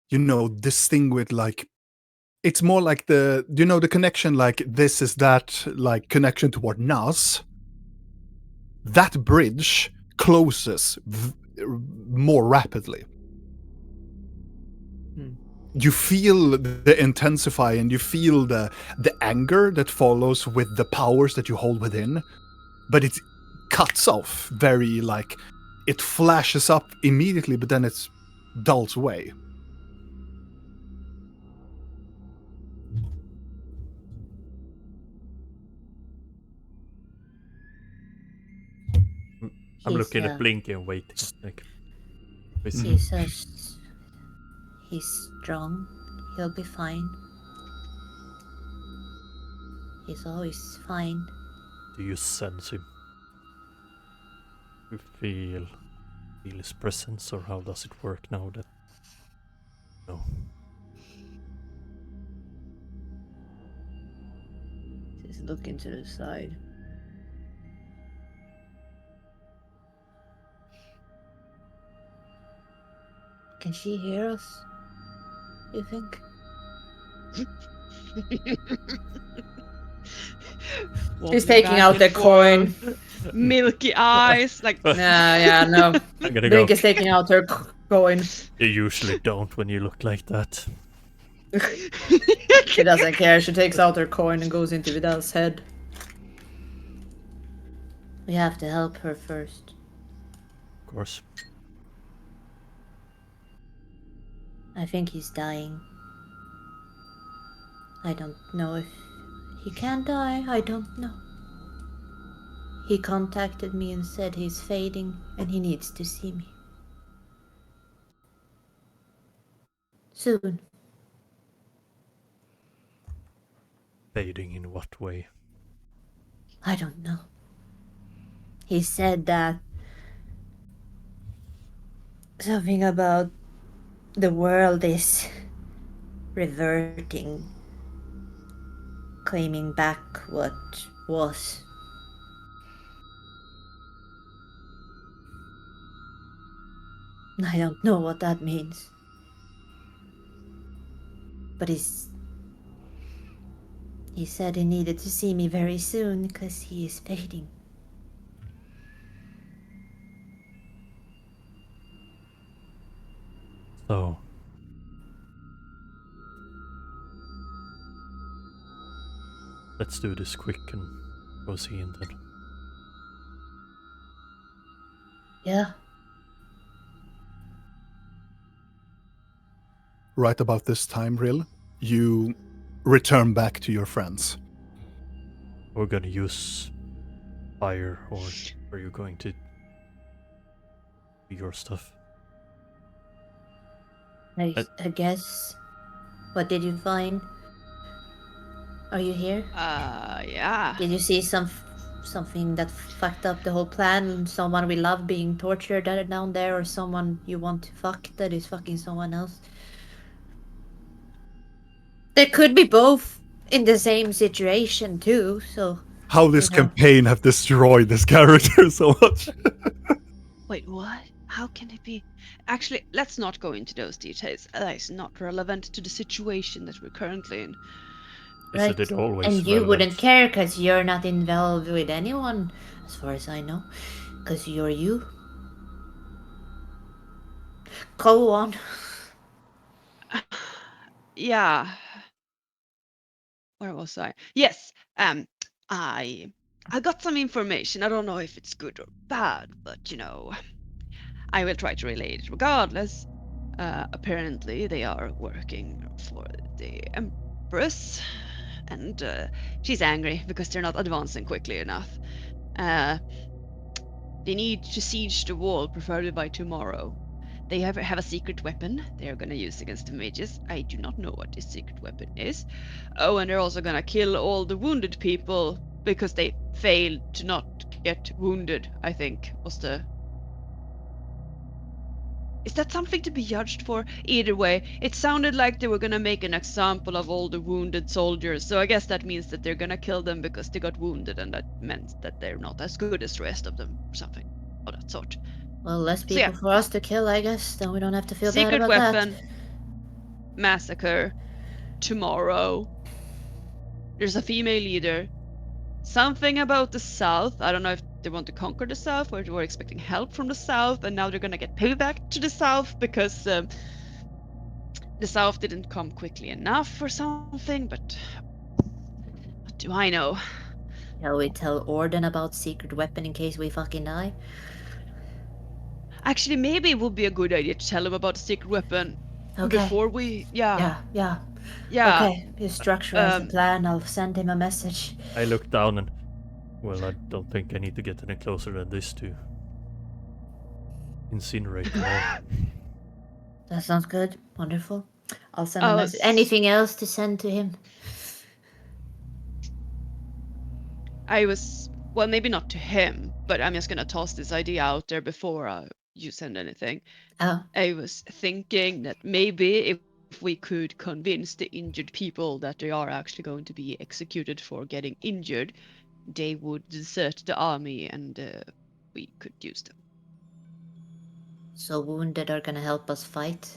you know, distinguished, like, it's more like the, you know, the connection, like, this is that, like, connection toward Nas. That bridge closes more rapidly. You feel the intensify and you feel the anger that follows with the powers that you hold within, but it cuts off very, like, it flashes up immediately, but then it's dulls away. I'm He's, looking at Blinky and waiting. Like, he says he's strong. He'll be fine. He's always fine. do you sense him? You feel his presence, or how does it work now that? No. She's looking to the side. Can she hear us? You think? She's taking out the coin. Milky eyes, like. Yeah, no. I'm gonna Blink go. is taking out her coin. You usually don't when you look like that. She doesn't care. She takes out her coin and goes into Vidal's head. We have to help her first. Of course. I think he's dying. I don't know if he can die. I don't know. He contacted me and said he's fading and he needs to see me. Soon. Fading in what way? I don't know. He said that something about the world is reverting, claiming back what was. I don't know what that means. But he said he needed to see me very soon because he is fading. So, let's do this quick and go see him then. Yeah. Right about this time, Rill, you return back to your friends. We're gonna use fire, or are you going to do your stuff? I guess. What did you find? Are you here? Yeah. Did you see something that fucked up the whole plan? Someone we love being tortured down there, or someone you want to fuck that is fucking someone else? There could be both in the same situation too. So How this You know. campaign have destroyed this character so much. Wait, what? How can it be? Actually, let's not go into those details. That is not relevant to the situation that we're currently in. Isn't right, it always and you relevant? wouldn't care because you're not involved with anyone, as far as I know, because you're you. Go on. Yeah. Where was I? Yes. I got some information. I don't know if it's good or bad, but I will try to relay it regardless. Apparently, they are working for the Empress, and she's angry because they're not advancing quickly enough. Uh, they need to siege the wall, preferably by tomorrow. They have a secret weapon they are going to use against the mages. I do not know what this secret weapon is. Oh, and they're also going to kill all the wounded people because they failed to not get wounded, I think, was the... Is that something to be judged for? Either way, it sounded like they were gonna make an example of all the wounded soldiers, so I guess that means that they're gonna kill them because they got wounded, and that meant that they're not as good as the rest of them, or something of that sort. Well, less So yeah, people for us to kill, I guess. Then we don't have to feel bad secret about that. weapon, massacre, tomorrow. There's a female leader. Something about the South. I don't know if they want to conquer the South or they were expecting help from the South, and now they're gonna get payback to the South because the South didn't come quickly enough or something, but what do I know? Shall we tell Orden about secret weapon in case we fucking die? Actually, maybe it would be a good idea to tell him about the secret weapon Okay. before we... Yeah. Yeah. Yeah. Okay, you structureize the Um, plan. I'll send him a message. I look down and, well, I don't think I need to get any closer than this to incinerate them all. That sounds good. Wonderful. I'll send a Oh, message. Anything else to send to him? well, maybe not to him, but I'm just gonna toss this idea out there before you send anything. Oh, I was thinking that maybe if we could convince the injured people that they are actually going to be executed for getting injured, they would desert the army and we could use them. so wounded are gonna help us fight?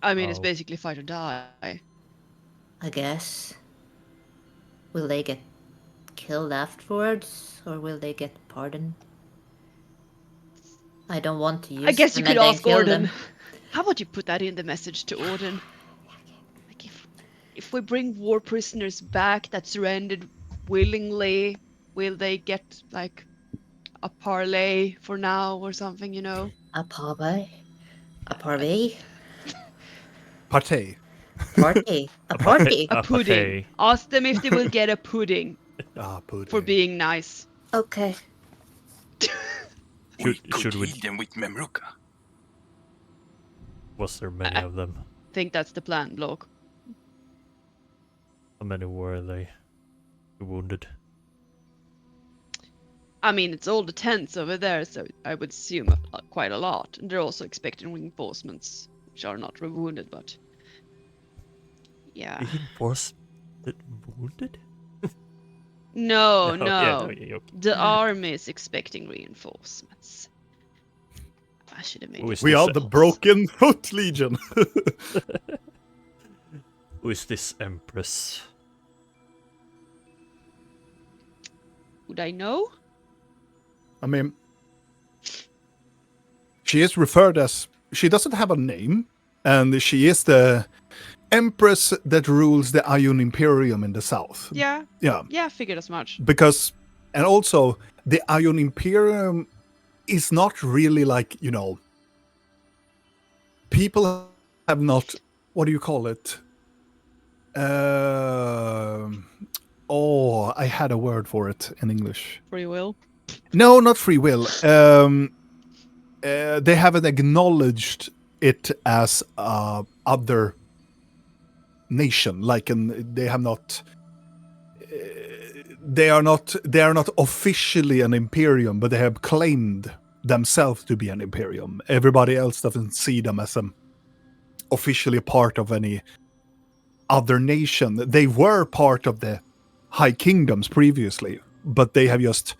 I mean, it's Oh. basically fight or die. I guess. Will they get killed afterwards, or will they get pardoned? I don't want to use I guess you them could and then ask kill Orden. them. How about you put that in the message to Orden? Like if we bring war prisoners back that surrendered willingly, will they get like a parlay for now or something, A party? A party? Partey. Party? A party? A pudding. pate. Ask them if they will get a pudding Pudding. for being nice. Okay. We Should could we- heal them with Memruka. Was there many I- of them? Think that's the plan, bloke. How many were they wounded? I mean, it's all the tents over there, so I would assume quite a lot. And they're also expecting reinforcements, which are not wounded, but yeah. Reinforced wounded? No, Yeah, no. yeah, okay. The army is expecting reinforcements. I should have made Who it. is We this? are the Broken Foot Legion. Who is this Empress? Would I know? I mean, she is referred as she doesn't have a name, and she is the empress that rules the Ion Imperium in the south. Yeah. Yeah, Yeah, figured as much. because, and also the Ion Imperium is not really like, people have not, what do you call it? I had a word for it in English. Free will. No, not free will. They haven't acknowledged it as other nation. Like, they have not. They are not. They are not officially an imperium, but they have claimed themselves to be an imperium. Everybody else doesn't see them as officially part of any other nation. They were part of the High Kingdoms previously, but they have just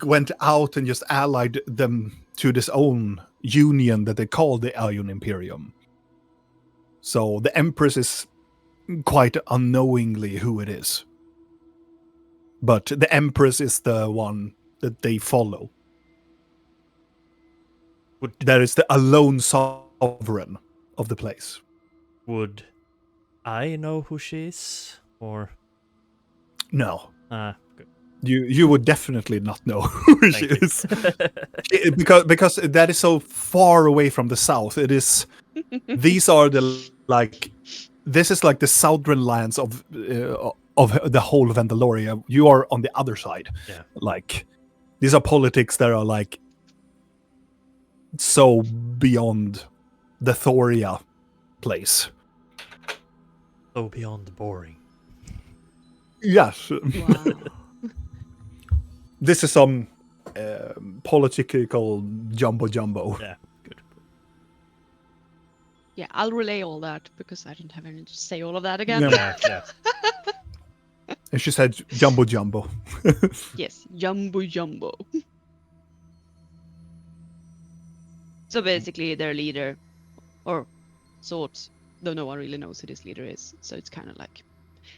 went out and just allied them to this own union that they call the Ion Imperium. So the Empress is quite unknowingly who it is. But the Empress is the one that they follow. That is the alone sovereign of the place. Would I know who she is? Or No. good. You would definitely not know who she Thank you. is. because that is so far away from the south. It is these are this is like the southern lands of the whole of Vandaloria. You are on the other side. Yeah. Like, these are politics that are like so beyond the Thoria place. So beyond boring. Yes. Wow. This is some political jumbo. Yeah, good. Yeah, I'll relay all that because I didn't have any to say all of that again. Yeah. And she said jumbo. Yes, jumbo. So basically, their leader, or sorts, though no one really knows who this leader is. So it's kind of like,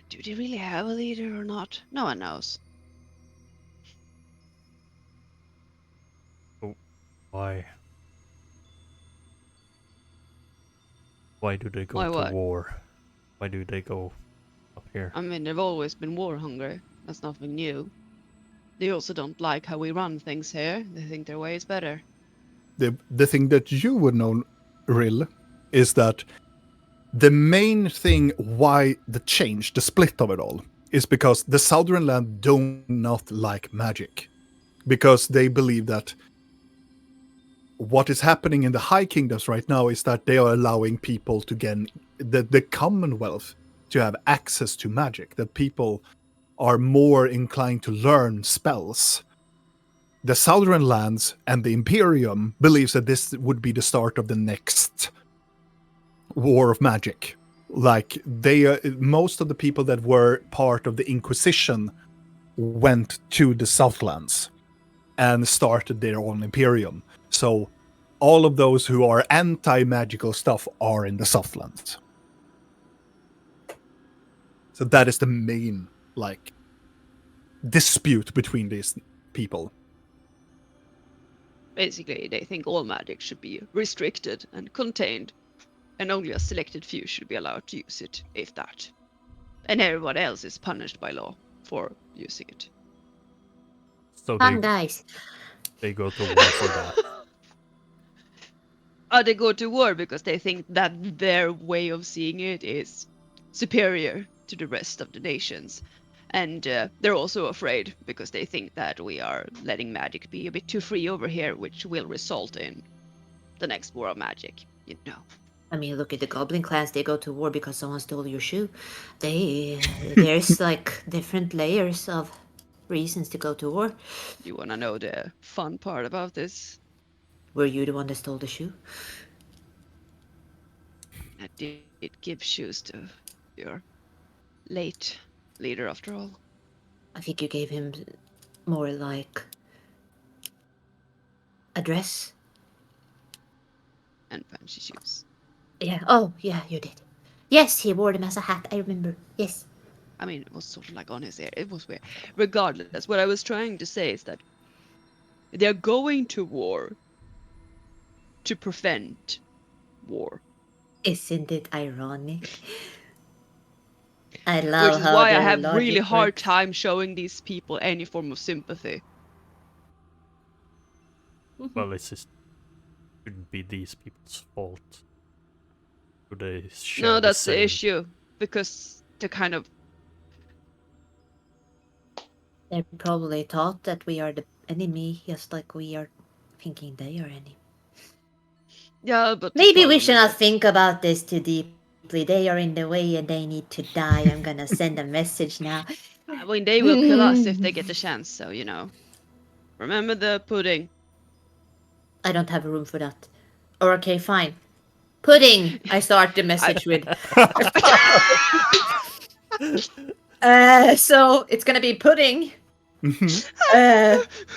do they really have a leader or not? No one knows. Why? Why do they go Why to what? war? Why do they go up here? I mean, they've always been war hungry. That's nothing new. They also don't like how we run things here. They think their way is better. The thing that you would know, Rill, is that the main thing why the change, the split of it all, is because the Southern Land do not like magic. Because they believe that what is happening in the High Kingdoms right now is that they are allowing people to get the Commonwealth to have access to magic, that people are more inclined to learn spells. The Southern Lands and the Imperium believes that this would be the start of the next war of magic. Like, most of the people that were part of the Inquisition went to the Southlands and started their own Imperium. So all of those who are anti-magical stuff are in the Southlands. So that is the main, dispute between these people. Basically, they think all magic should be restricted and contained, and only a selected few should be allowed to use it, if that. And everyone else is punished by law for using it. So Fun, guys. they go to war for that. They go to war because they think that their way of seeing it is superior to the rest of the nations. And they're also afraid because they think that we are letting magic be a bit too free over here, which will result in the next war of magic, you know. I mean, look at the Goblin clans. They go to war because someone stole your shoe. There's different layers of reasons to go to war. You wanna know the fun part about this? Were you the one that stole the shoe? I did give shoes to your late leader, after all. I think you gave him more like a dress. And fancy shoes. Yeah. Oh, yeah, you did. Yes, he wore them as a hat. I remember. Yes. I mean, it was sort of like on his ear. It was weird. Regardless, what I was trying to say is that they're going to war to prevent war. Isn't it ironic? I love Which is how why I their have really logic hard works. time showing these people any form of sympathy. Well, it's just shouldn't be these people's fault. Do they share No, the that's the same? issue. Because the kind of They probably thought that we are the enemy, just like we are thinking they are enemy. yeah, but the Maybe we problem should is not that- think about this too deeply. They are in the way and they need to die. I'm gonna send a message now. I mean, they will kill us if they get the chance. So remember the pudding. I don't have room for that. Or okay, fine. Pudding. I start the message with. So it's gonna be pudding.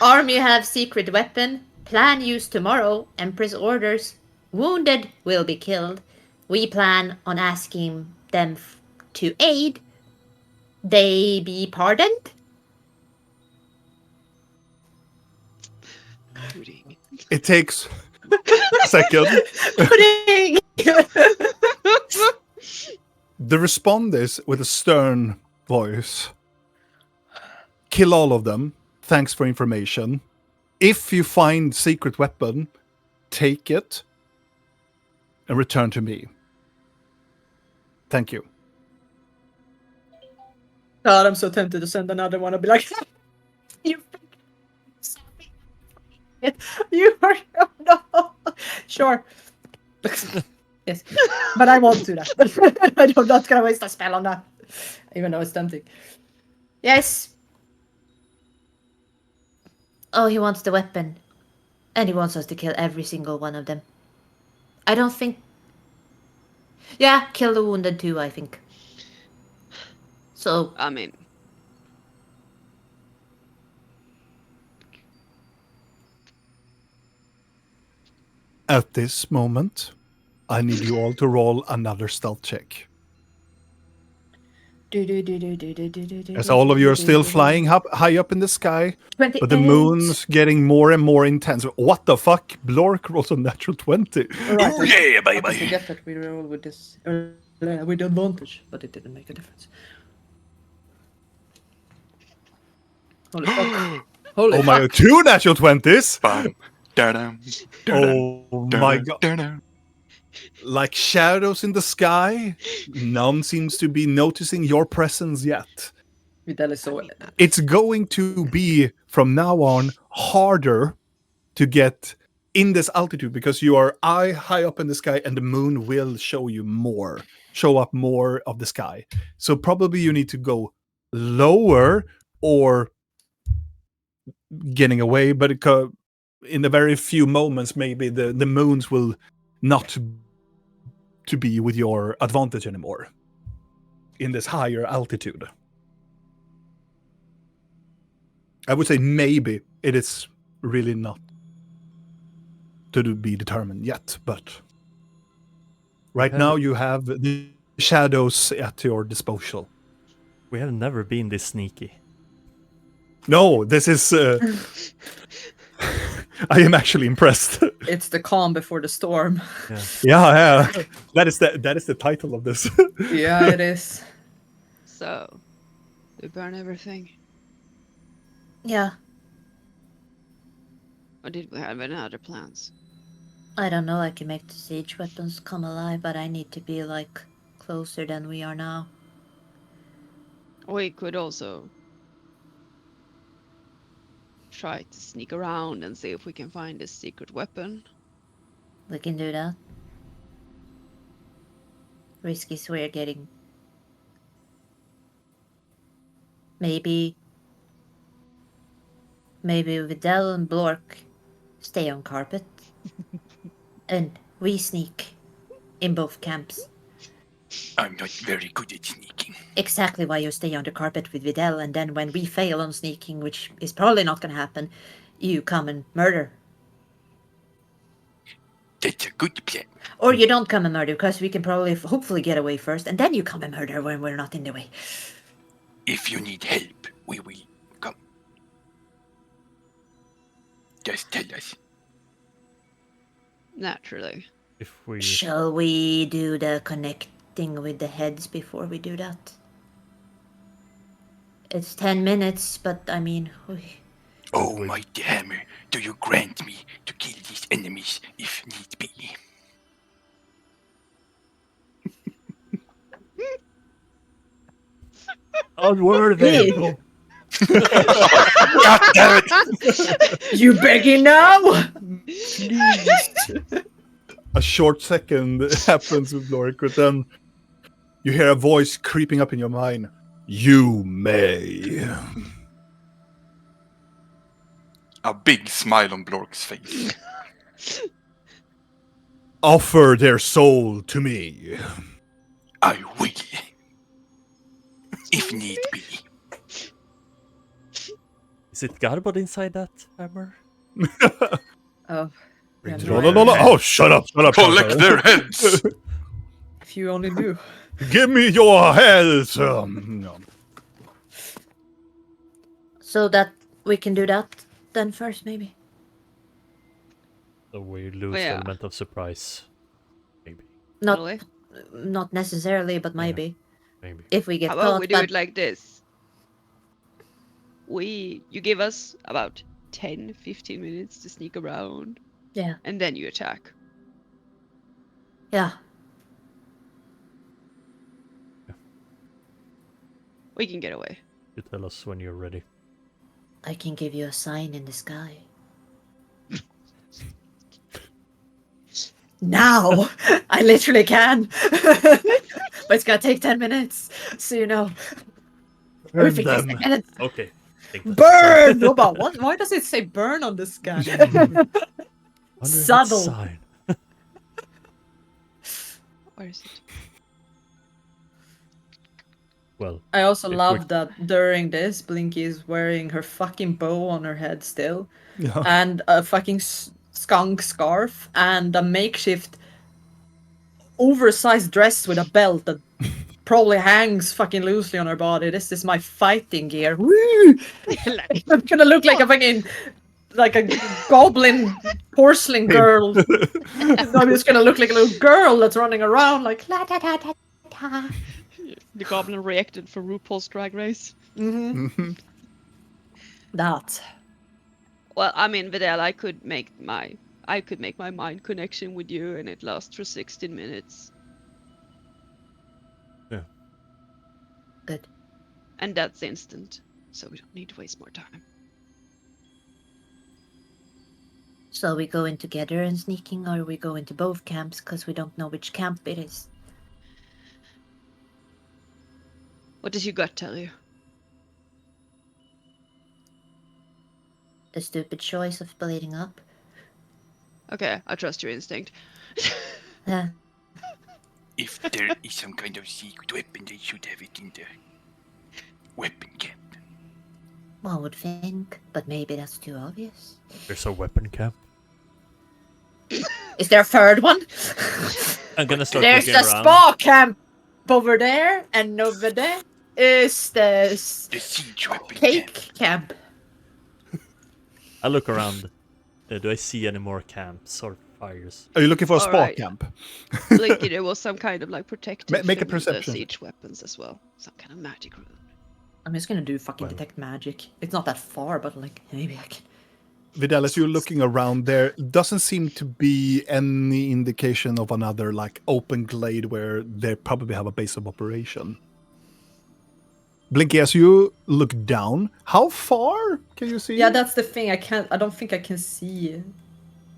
Army have secret weapon. Plan use tomorrow. Empress orders. Wounded will be killed. We plan on asking them to aid. They be pardoned. Pudding. It takes a second. Pudding. The respond is with a stern voice. Kill all of them. Thanks for information. If you find secret weapon, take it and return to me. Thank you. God, I'm so tempted to send another one. I'll be like, you, you are no. Sure. Yes, but I won't do that. I'm not gonna waste a spell on that, even though it's tempting. Yes. Oh, he wants the weapon. And he wants us to kill every single one of them. I don't think. Yeah, kill the wounded too, I think. So, I mean, At this moment, I need you all to roll another stealth check. As all of you are still flying up, high up in the sky, but the moon's getting more and more intense. What the fuck? Blork rolls a natural 20. Right. Oh yeah, I baby. forget that we roll with this with advantage, but it didn't make a difference. Holy fuck! Holy Oh my fuck! god, 2 natural 20s? Bam. Da-dum. Oh my god. Da-dum. Like shadows in the sky, none seems to be noticing your presence yet. Vidal is so. It's going to be, from now on, harder to get in this altitude because you are high up in the sky and the moon will show up more of the sky. So probably you need to go lower or getting away, but in the very few moments, maybe the moons will not to be with your advantage anymore in this higher altitude. I would say maybe it is really not to be determined yet, but right now you have the shadows at your disposal. We have never been this sneaky. No, this is. I am actually impressed. It's the calm before the storm. Yeah. That is the title of this. Yeah, it is. so we burn everything. yeah. Or did we have any other plans? I don't know, I can make the siege weapons come alive, but I need to be, like, closer than we are now. We could also try to sneak around and see if we can find this secret weapon. We can do that. Risk is we're getting. Maybe Vidal and Blork stay on carpet. And we sneak in both camps. I'm not very good at sneaking. Exactly why you stay on the carpet with Vidal, and then when we fail on sneaking, which is probably not gonna happen, you come and murder. That's a good plan. Or you don't come and murder, because we can probably hopefully get away first, and then you come and murder when we're not in the way. If you need help, we will come. Just tell us. Naturally. If we Shall we do the connecting with the heads before we do that? It's 10 minutes, but I mean, Oh, we- mighty hammer, do you grant me to kill these enemies if need be? unworthy. Hey, God damn it! you begging now? Please. A short second happens with Lorik, but then you hear a voice creeping up in your mind. You may. A big smile on Blork's face. Offer their soul to me. I will. If need be. Is it Garbod inside that hammer? Oh, Bring yeah, it no, on. No. Oh, shut up. Collect their heads! if you only knew. Give me your heads. No. so that we can do that then first, maybe. So we lose yeah. the element of surprise. Maybe. Not Really? not necessarily, but maybe. Maybe. If we get How caught. about we do but it like this? You give us about 10-15 minutes to sneak around, yeah, and then you attack. yeah. We can get away. You tell us when you're ready. I can give you a sign in the sky. Now! I literally can! But it's gonna take 10 minutes, so you know. Burn If it takes them. 10 minutes. Okay. Take that. Burn! Robot, what? Why does it say burn on the scan? Wonder if it's Subtle. sign. Where is it? Well, I also If we- love that during this, Blinky is wearing her fucking bow on her head still, Yeah. and a fucking skunk scarf, and a makeshift oversized dress with a belt that probably hangs fucking loosely on her body. This is my fighting gear. Woo! I'm gonna look like a fucking like a goblin porcelain girl. I'm just gonna look like a little girl that's running around like la da da da da. The goblin reacted for RuPaul's Drag Race. Mm-hmm. That. Well, I mean, Vidal, I could make my mind connection with you, and it lasts for 16 minutes. Yeah. Good. And that's instant, so we don't need to waste more time. So we go in together and sneaking, or we go into both camps because we don't know which camp it is. What does your gut tell you? The stupid choice of splitting up. Okay, I trust your instinct. Yeah. If there is some kind of secret weapon, they should have it in the weapon camp. One would think, but maybe that's too obvious. there's a weapon camp. Is there a third one? I'm gonna start There's looking the around. spa camp over there, and over there is the The siege weapon camp. cake camp. I look around. Do I see any more camps or fires? Are you looking for a spa Alright. camp? Like there was some kind of like protective Make a thing with perception. the siege weapons as well. Some kind of magic rune. I'm just gonna do fucking Well. detect magic. It's not that far, but like maybe I can. Vidal, as you're looking around, there doesn't seem to be any indication of another like open glade where they probably have a base of operation. Blinky, as you look down, how far can you see? Yeah, that's the thing. I don't think I can see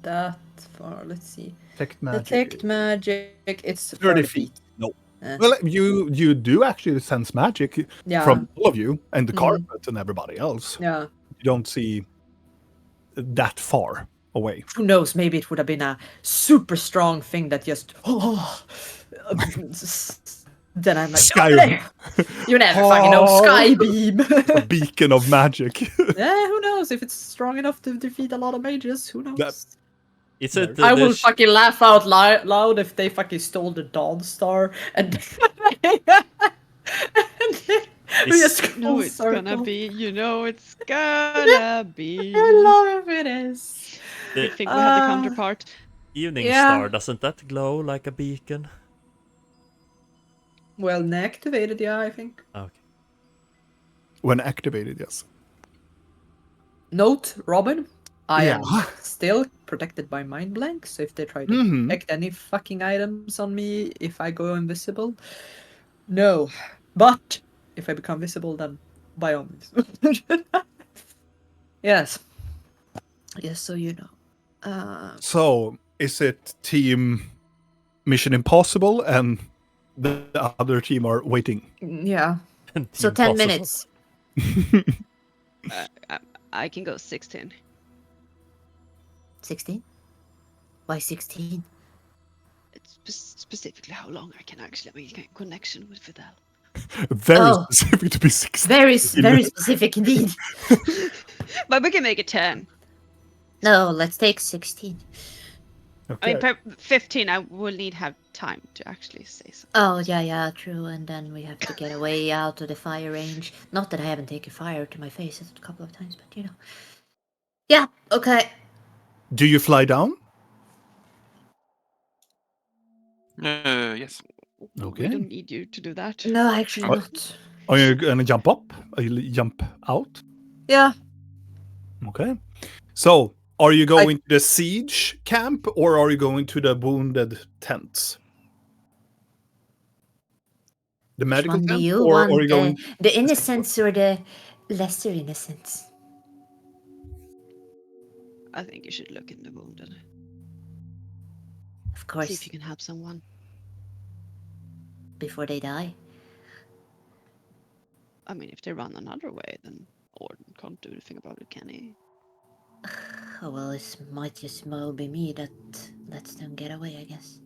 that far. Let's see. Detect magic. Detect magic. It's 30 feet. feet. No. Eh. Well, you do actually sense magic Yeah. from all of you and the Mhm. carpet and everybody else. Yeah. You don't see that far away. Who knows? Maybe it would have been a super strong thing that just. Then I'm like, Skyrim. You never fucking know. Oh. Sky beam. A beacon of magic. Yeah, who knows? If it's strong enough to defeat a lot of mages, who knows? That- Is it I will the fucking laugh out loud if they fucking stole the Dawn Star and. We Is- just You go know it's gonna circle. be. You know it's gonna be. I love if it is. the- I think we have the Ah. counterpart. Evening Yeah. star, doesn't that glow like a beacon? Well, activated, yeah, I think. Okay. When activated, yes. Note, Robin, I Yeah. am still protected by mind blank, so if they try to Mhm. detect any fucking items on me if I go invisible, no. But if I become visible, then by all means. Yes. Yes, so you know. So, is it team Mission Impossible and the other team are waiting? Yeah. So Team 10 Possible. minutes. I can go 16. 16? Why 16? It's specifically how long I can actually make a connection with Fidel. Very Oh. specific to be 6. Very specific indeed. But we can make it 10. No, let's take 16. I Okay. mean, 15, I will need have time to actually say something. Oh, yeah, true. And then we have to get away out of the fire range. Not that I haven't taken fire to my face a couple of times, but you know. Yeah, okay. Do you fly down? Yes. Okay. We don't need you to do that. No, actually not. Are you gonna jump up? Are you jump out? Yeah. Okay. So, are you going to the siege camp or are you going to the wounded tents? The Which medical one do tent, you or want? are you going? The innocence or the lesser innocence? I think you should look in the wounded. Of See course, if you can help someone. before they die. I mean, if they run another way, then Orden can't do anything about it, can he? Oh, well, it might just well be me that lets them get away, I guess.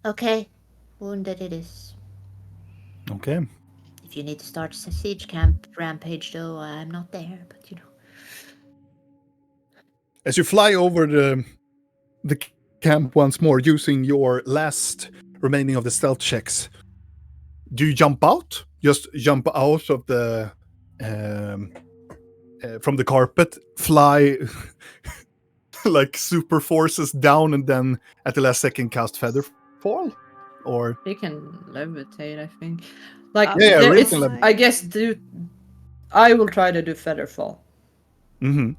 Okay, wounded it is. Okay. If you need to start a siege camp rampage, though, I'm not there, but you know. As you fly over the camp once more, using your last remaining of the stealth checks, do you jump out? Just jump out of the from the carpet, fly like super forces down, and then at the last second cast feather fall, or You can levitate, I think. Like, Yeah, there- Rick it's, can levitate. I guess, I will try to do feather fall. mm-hmm.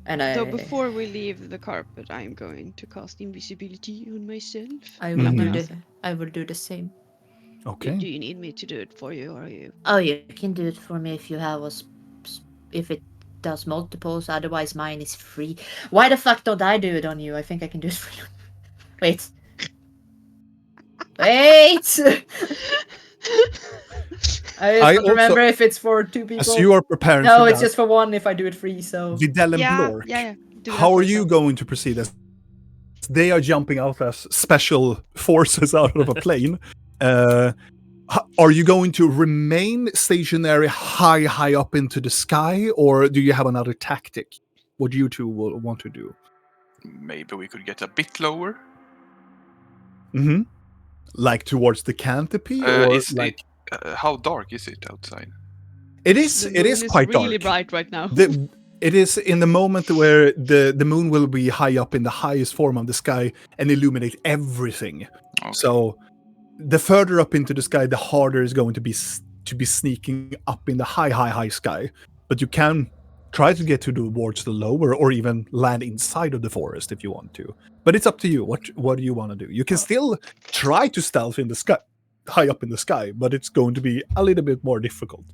And Though before we leave the carpet, I'm going to cast invisibility on myself. I will Mhm. do the same. Okay. Do you need me to do it for you, or are you? Oh, you can do it for me if you have if it does multiples. Otherwise, mine is free. Why the fuck don't I do it on you? I think I can do it for you. Wait. Wait. I I don't remember also- if it's for 2 people. As you are preparing No, for it's that, just for 1 if I do it free. So Videl and Yeah, Blork, yeah. Do that how for are you yourself. going to proceed? As they are jumping out as special forces out of a plane. Are you going to remain stationary high up into the sky, or do you have another tactic? What do you two will want to do? Maybe we could get a bit lower. Mm-hmm. Like towards the canopy, or Is like how dark is it outside? it is. The It moon is quite really dark. bright right now. It is in the moment where the moon will be high up in the highest form of the sky and illuminate everything. Okay. So the further up into the sky, the harder it's going to be sneaking up in the high sky. But you can try to get towards the lower, or even land inside of the forest if you want to. But it's up to you. What do you want to do? You can still try to stealth in the sky, high up in the sky, but it's going to be a little bit more difficult.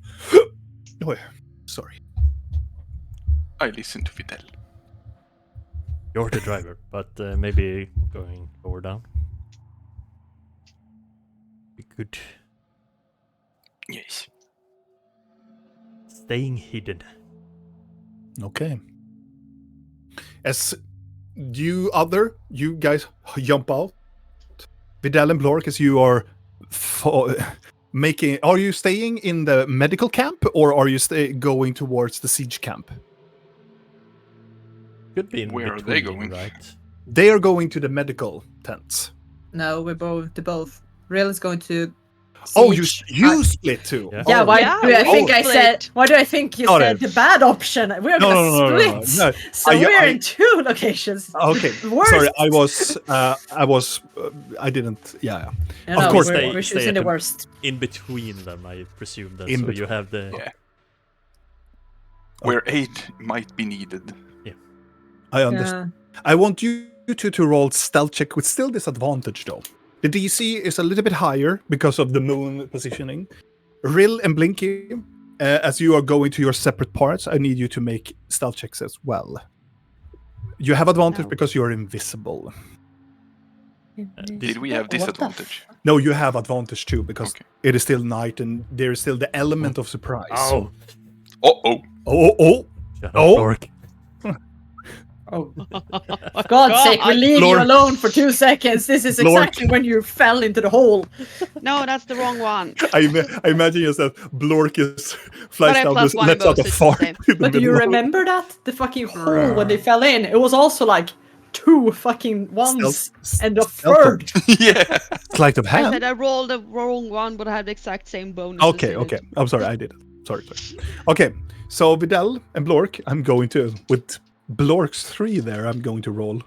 Oh, sorry. I listen to Fidel. You're the driver, but maybe going lower down. We could Yes. staying hidden. Okay. As you guys jump out, Vidal and Blork, as you are are you staying in the medical camp, or are you going towards the siege camp? Could be in Where are between, they going? right? They are going to the medical tents. no, we're both. Real is going to Oh, you siege. you split too. Yeah. Yeah, Oh. why Yeah, do I we think I split. said? Why do I think you Got said it. the bad option? We're No, gonna no. split. So we're in 2 locations. Okay, Worst. sorry. I didn't. Yeah. No, Of no, course, we're stay choosing at the the- worst. In between them, I presume then. In So you between. have the. Yeah. Where aid might be needed. I understand. I want you two to roll stealth check with still disadvantage though. The DC is a little bit higher because of the moon positioning. Rill and Blinky, as you are going to your separate parts, I need you to make stealth checks as well. You have advantage No. because you're invisible. Did we have What the disadvantage? No, you have advantage too because Okay. it is still night and there is still the element of surprise. Ow! Uh-oh. Oh! Shut up, Oh. Lork. Oh, for God's sake, we leave you Lord. alone for 2 seconds. This is Lord. exactly when you fell into the hole. No, that's the wrong one. I imagine yourself, Blork is But flies I down, plus one in lets out both, a it's the fart. same. in the But do you middle of- remember that? The fucking hole when they fell in? It was also like 2 fucking ones Stealth- and a stealth third. Yeah. Sleight of I hand? said I rolled the wrong one, but I had the exact same bonuses. Okay. in it. I'm sorry, I did it. Sorry. Okay, so Vidal and Blork, I'm going to, with Blork's 3 there, I'm going to roll.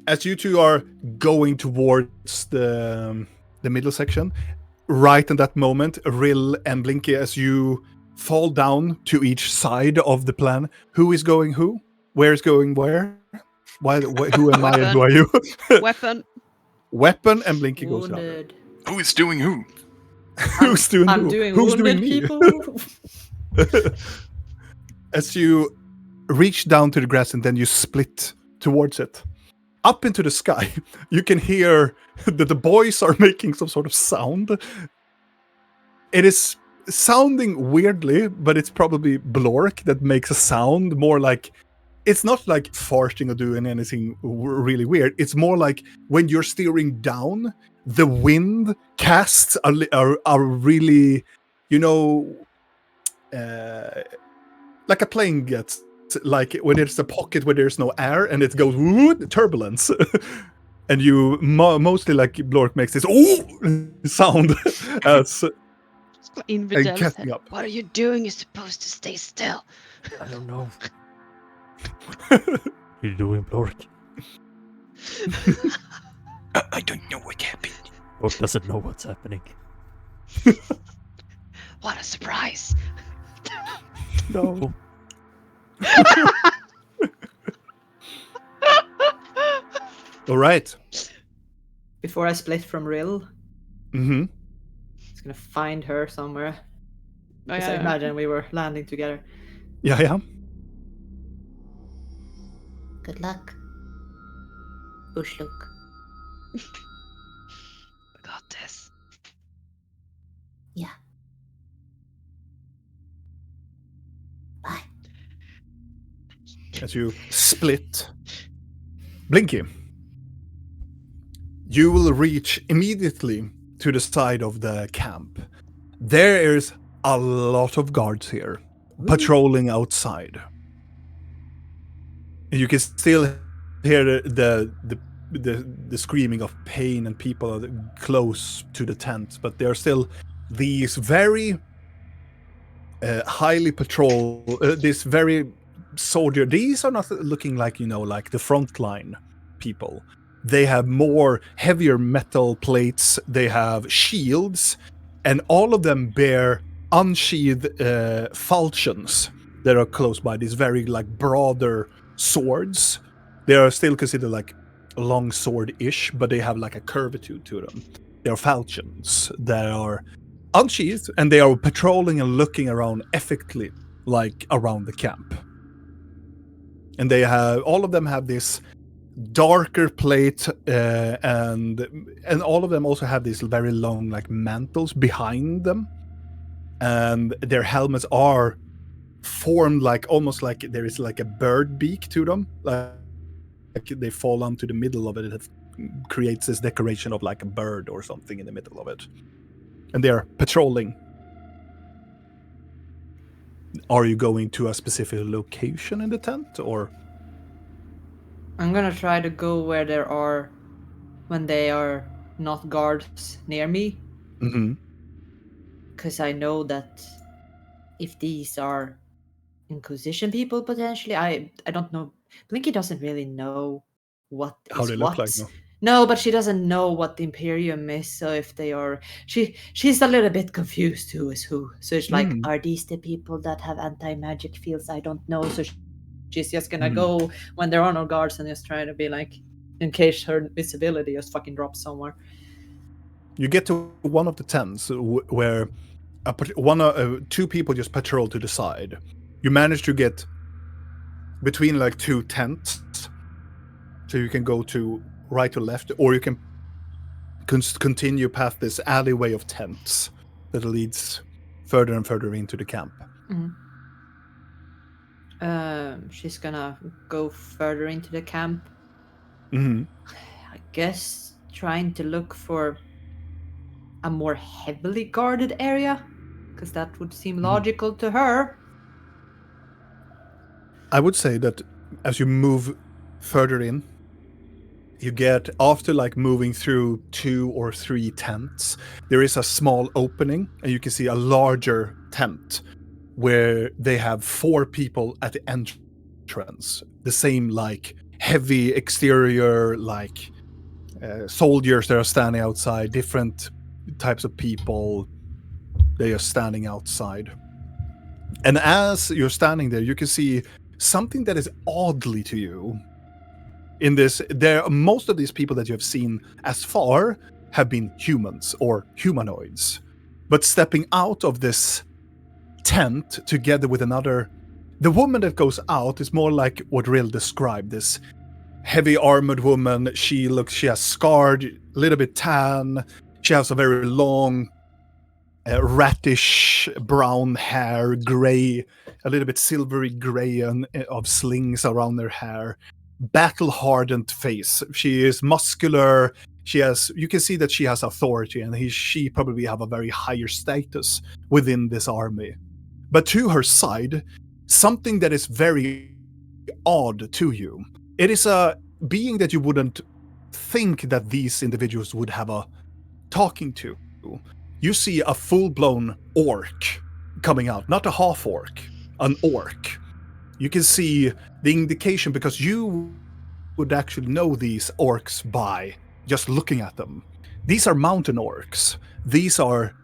As you two are going towards the middle section, right in that moment, Rill and Blinky, as you fall down to each side of the plan, who is going who? Where is going where? Who am I and who are you? Weapon. Weapon and Blinky goes down. Wounded. Who is doing who? Who's doing I'm who? doing Who's wounded doing me? people. As you reach down to the grass and then you split towards it, up into the sky, you can hear that the boys are making some sort of sound. It is sounding weirdly, but it's probably Blork that makes a sound more like, it's not like farting or doing anything really weird. It's more like when you're steering down, the wind casts are really, like a plane gets, like when there's a pocket where there's no air and it goes turbulence. And you mostly like Blork makes this sound as Invigel catching said, up. "What are you doing? You're supposed to stay still." I don't know. You're doing Lork. I don't know what happened. Lork doesn't know what's happening. What a surprise! No. All right. Before I split from Rill, Mm-hmm. I was gonna find her somewhere. Oh, Because I yeah. imagine we were landing together. Yeah. Good luck. Bush look. We got this. Yeah. Bye. As you split, Blinky, you will reach immediately to the side of the camp. There is a lot of guards here patrolling outside. You can still hear the screaming of pain, and people are close to the tent, but there are still these very highly patrol, this very soldier. These are not looking like, like the frontline people. They have more heavier metal plates, they have shields, and all of them bear unsheathed falchions that are close by, these very like broader swords. They are still considered like long sword-ish, but they have like a curvature to them. They are falchions that are unsheathed, and they are patrolling and looking around ethically, like around the camp. And they have, all of them have this darker plate, and all of them also have these very long like mantles behind them, and their helmets are formed like almost like there is like a bird beak to them, like they fall onto the middle of it. It creates this decoration of like a bird or something in the middle of it, and they're patrolling. Are you going to a specific location in the tent, or? I'm gonna try to go where there are when they are not guards near me. Mm-hmm. Because I know that if these are Inquisition people potentially, I don't know. Blinky doesn't really know what How is they look what. like, no? No, but she doesn't know what the Imperium is. So if they are, she's a little bit confused who is who. So it's like, Mm. are these the people that have anti-magic fields? I don't know. So she's just gonna Mm. go when there are no guards and just try to be like, in case her visibility just fucking drops somewhere. You get to one of the tents where two people just patrol to the side. You manage to get between like two tents, so you can go to right or left, or you can continue past this alleyway of tents that leads further and further into the camp. She's gonna go further into the camp. Mm-hmm. I guess trying to look for a more heavily guarded area, because that would seem logical to her. I would say that as you move further in, you get, after like moving through 2 or 3 tents, there is a small opening and you can see a larger tent where they have 4 people at the entrance. The same like heavy exterior, like soldiers that are standing outside, different types of people. They are standing outside. And as you're standing there, you can see something that is oddly to you. In this, most of these people that you have seen as far have been humans or humanoids. But stepping out of this tent together with another, the woman that goes out is more like what Rill described, this heavy armored woman. She has scarred, a little bit tan. She has a very long, rattish brown hair, gray, a little bit silvery gray of slings around her hair. Battle hardened face. She is muscular. You can see that she has authority, and she probably have a very higher status within this army. But to her side, something that is very odd to you. It is a being that you wouldn't think that these individuals would have a talking to. You see a full-blown orc coming out, not a half-orc, an orc. You can see the indication, because you would actually know these orcs by just looking at them. These are mountain orcs. These are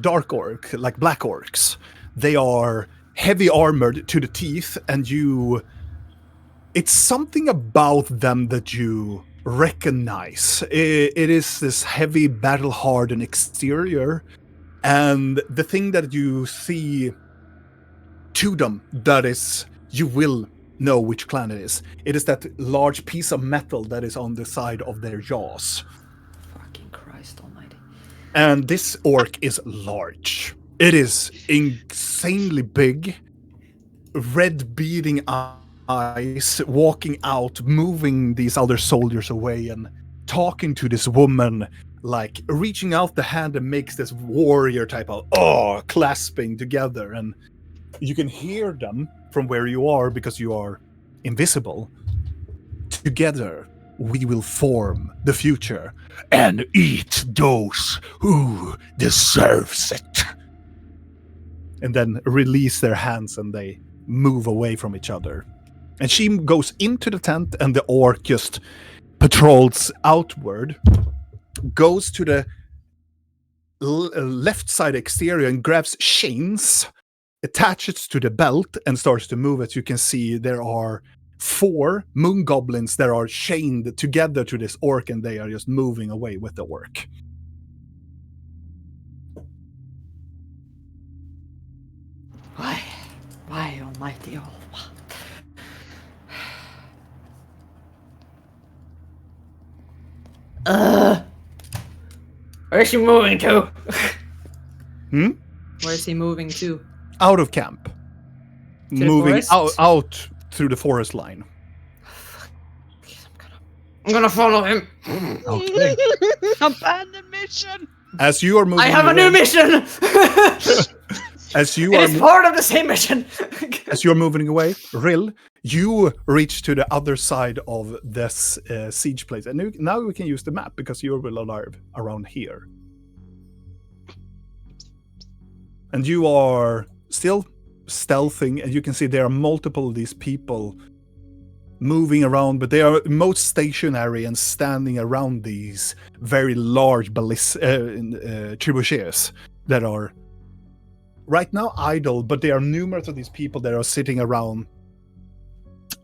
dark orc, like black orcs. They are heavy armored to the teeth, and it's something about them that you recognize. It is this heavy battle-hardened exterior, and the thing that you see to them, that is, you will know which clan it is. It is that large piece of metal that is on the side of their jaws. Fucking Christ almighty. And this orc is large. It is insanely big, red beating eyes, walking out, moving these other soldiers away and talking to this woman, like reaching out the hand and makes this warrior type of clasping together. And you can hear them from where you are because you are invisible. Together, we will form the future and eat those who deserves it. And then release their hands and they move away from each other. And she goes into the tent and the orc just patrols outward, goes to the left side exterior and grabs chains, attaches to the belt and starts to move. As you can see, there are 4 moon goblins that are chained together to this orc, and they are just moving away with the orc. Why, almighty all? Where's she moving to? Where's he moving to? Out of camp. the Moving forest? out through the forest line. I'm gonna follow him. Okay. Abandon mission. As you are moving I have a new away- mission. As you It are is part of the same mission. as you're moving away, Rill, you reach to the other side of this siege place. And now we can use the map because you're well alive around here. And you are still stealthing, and you can see there are multiple of these people moving around, but they are most stationary and standing around these very large trebuchets that are right now idle, but there are numerous of these people that are sitting around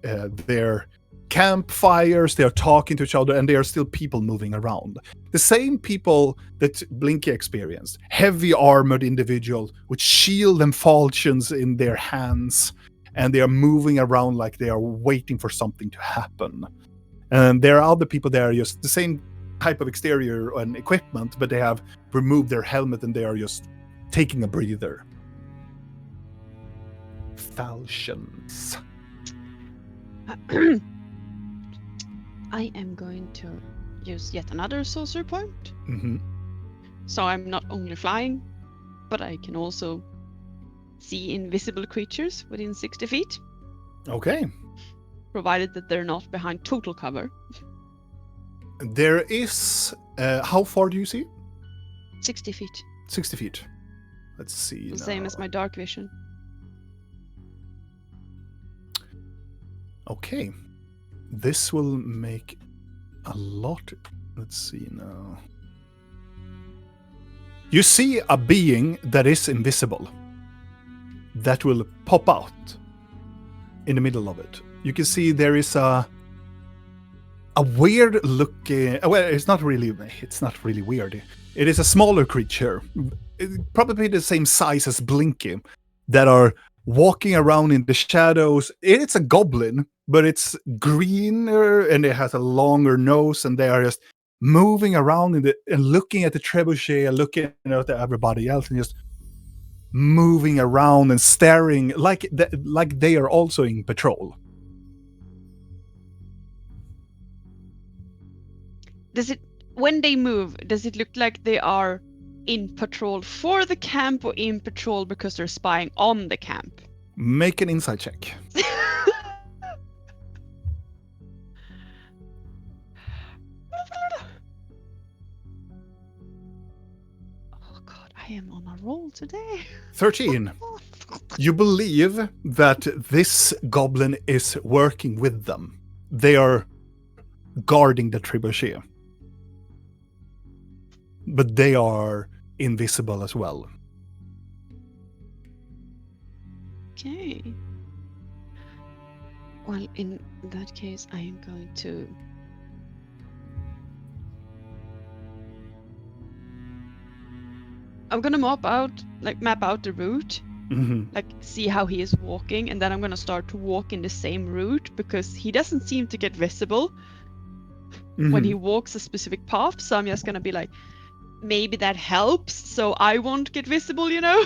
their campfires. They are talking to each other, and there are still people moving around. The same people that Blinky experienced. Heavy armored individuals with shield and falchions in their hands, and they are moving around like they are waiting for something to happen. And there are other people that are just the same type of exterior and equipment, but they have removed their helmet and they are just taking a breather. Falchions. I am going to use yet another sorcery point. Mm-hmm. So I'm not only flying, but I can also see invisible creatures within 60 feet, Okay. provided that they're not behind total cover. There is... how far do you see? 60 feet. 60 feet. Let's see. The same as my dark vision. Okay. This will make a lot... Let's see now. You see a being that is invisible. That will pop out in the middle of it. You can see there is a weird looking... Well, it's not really weird. It is a smaller creature, probably the same size as Blinky, that are walking around in the shadows. It's a goblin, but it's greener and it has a longer nose, and they are just moving around and looking at the trebuchet and looking at everybody else and just moving around and staring like they are also in patrol. When they move, does it look like they are in patrol for the camp or in patrol because they're spying on the camp? Make an insight check. Oh god, I am on a roll today. 13. You believe that this goblin is working with them. They are guarding the trebuchet. But they are invisible as well. Okay. Well, in that case, I am going to... I'm gonna map out the route, like see how he is walking, and then I'm gonna start to walk in the same route because he doesn't seem to get visible when he walks a specific path. So I'm just gonna be like, maybe that helps, so I won't get visible, you know?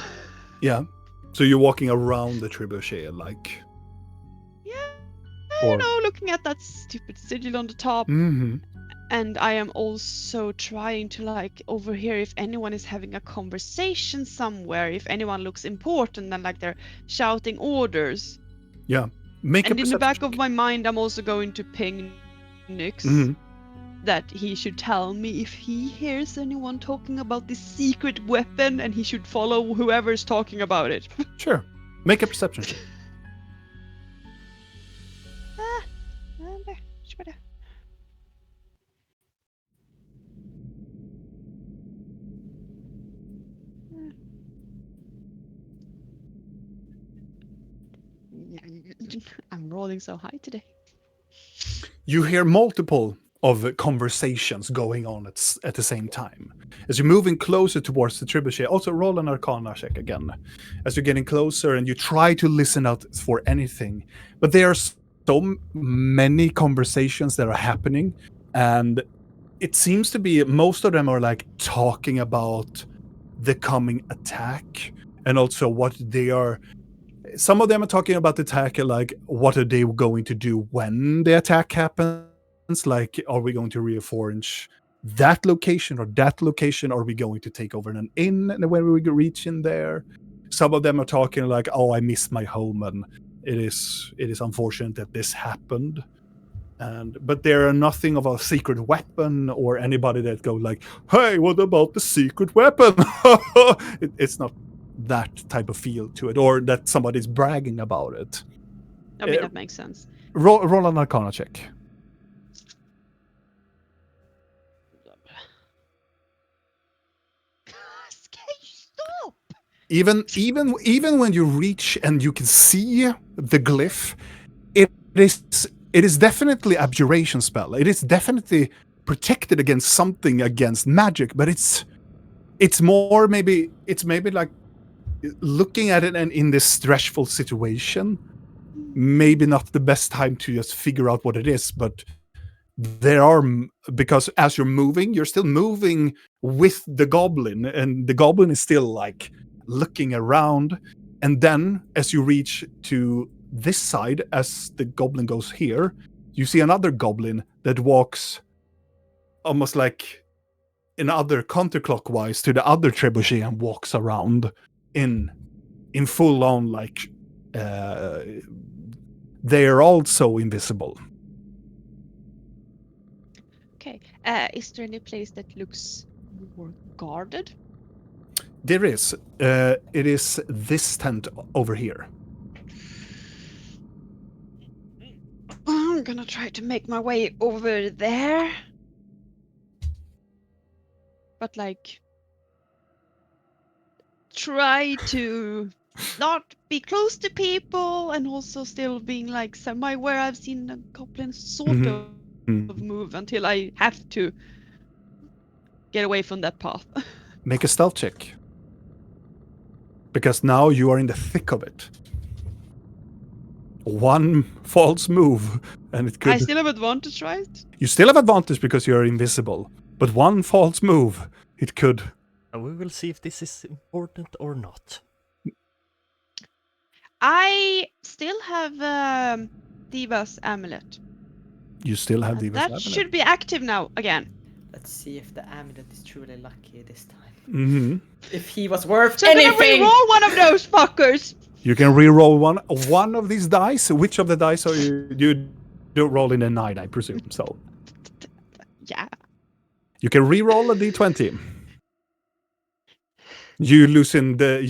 Yeah. So you're walking around the trebuchet, like... Yeah, you know, looking at that stupid sigil on the top. And I am also trying to like overhear if anyone is having a conversation somewhere, if anyone looks important and like they're shouting orders. Yeah. Make and a in the back perception of my mind, I'm also going to ping Nyx that he should tell me if he hears anyone talking about this secret weapon, and he should follow whoever's talking about it. Sure. Make a perception check. I'm rolling so high today. You hear multiple of conversations going on at the same time. As you're moving closer towards the trebuchet, also roll an Arcana check again. As you're getting closer and you try to listen out for anything, but there are so many conversations that are happening, and it seems to be most of them are like talking about the coming attack and also what they are... Some of them are talking about the attack, like what are they going to do when the attack happens? Like, are we going to reinforce that location or that location? Are we going to take over an inn when we reach in there? Some of them are talking like, "Oh, I miss my home, and it is unfortunate that this happened." But there are nothing of a secret weapon or anybody that go like, "Hey, what about the secret weapon?" It's not that type of feel to it, or that somebody's bragging about it. I mean, that makes sense. Roll an Arcana check. Stop! Even when you reach and you can see the glyph, it is definitely abjuration spell. It is definitely protected against something, against magic, but it's maybe like looking at it and in this stressful situation, maybe not the best time to just figure out what it is, but there are, because as you're moving, you're still moving with the goblin, and the goblin is still like looking around. And then as you reach to this side, as the goblin goes here, you see another goblin that walks almost like another counterclockwise to the other trebuchet and walks around in full on like they are also invisible. Okay. Is there any place that looks more guarded? There is. It is this tent over here. I'm gonna try to make my way over there. But like, try to not be close to people, and also still being like somewhere where I've seen the goblins sort of move until I have to get away from that path. Make a stealth check. Because now you are in the thick of it. One false move, and it could... I still have advantage, right? You still have advantage because you're invisible. But one false move, it could... And we will see if this is important or not. I still have Diva's amulet. You still have the That should be active now again. Let's see if the amulet is truly lucky this time. Mm-hmm. If he was worth So I'm gonna anything. re-roll one of those fuckers. You can re-roll one of these dice. Which of the dice are you do roll in a 9, I presume. So Yeah. you can re-roll a d20. You losing the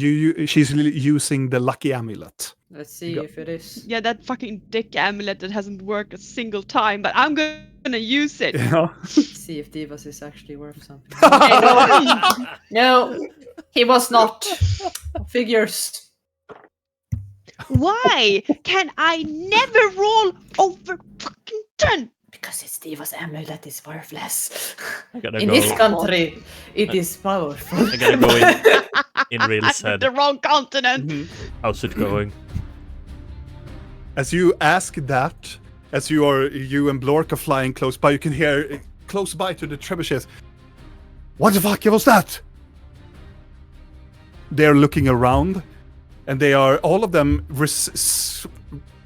she's using the lucky amulet. Let's see Go. if it is. Yeah, that fucking dick amulet that hasn't worked a single time, but I'm gonna use it. Yeah. See if Divas is actually worth something. Okay, no. No, he was not. Figures. Why can I never roll over fucking 10? Because it's Divas amulet is worthless. I gotta In go. this country, it is powerful. I gotta go in real sad. The wrong continent. Mm-hmm. How's it going? As you ask that, as you and Blork are flying close by, you can hear close by to the trebuchets. What the fuck was that? They're looking around, and they are all of them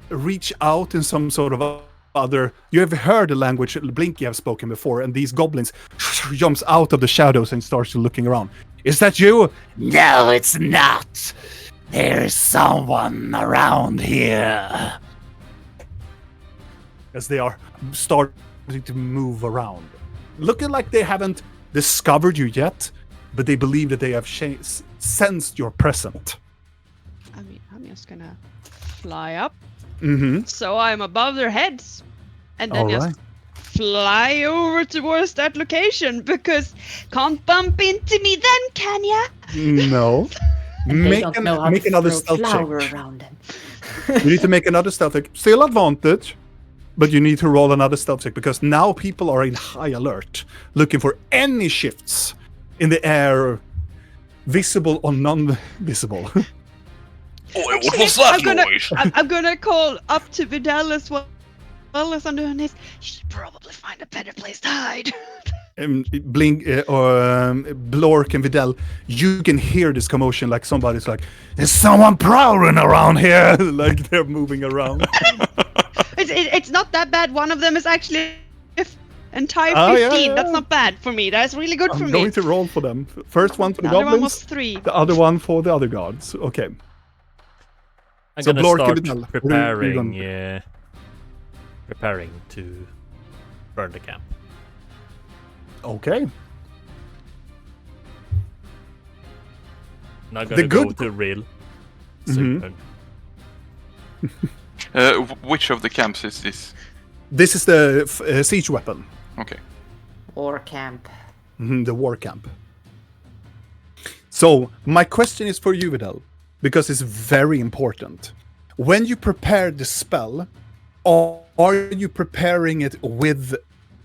reach out in some sort of other. You have heard the language Blinky have spoken before, and these goblins jumps out of the shadows and starts looking around. Is that you? No, it's not. There's someone around here. As they are starting to move around, looking like they haven't discovered you yet, but they believe that they have sensed your presence. I mean, I'm just gonna fly up, Mm-hmm. so I'm above their heads, and then All just right. fly over towards that location, because can't bump into me then, can ya? No. They Make don't know how make to another throw stealth flour check. around them. You need to make another stealth check. Still advantage, but you need to roll another stealth check because now people are in high alert, looking for any shifts in the air, visible or non-visible. Oh, what was that noise? I'm gonna call up to Vidal as well as I'm doing this. You should probably find a better place to hide. Blork and Vidal, you can hear this commotion like somebody's like, there's someone prowling around here! Like they're moving around. It's not that bad. One of them is actually And tie Ah, 15. yeah, That's yeah. not bad for me. That's really good for I'm me. going to roll for them. First one for the The other one was goblins, 3. the other one for the other gods. Okay. I'm So gonna Blork, start Vidal, what are you preparing, gonna preparing to burn the camp. Okay. Not The gonna go good- to real. Mhm. Which of the camps is this? This is the siege weapon. Okay. Or camp. The war camp. So, my question is for you, Vidal, because it's very important. When you prepare the spell, are you preparing it with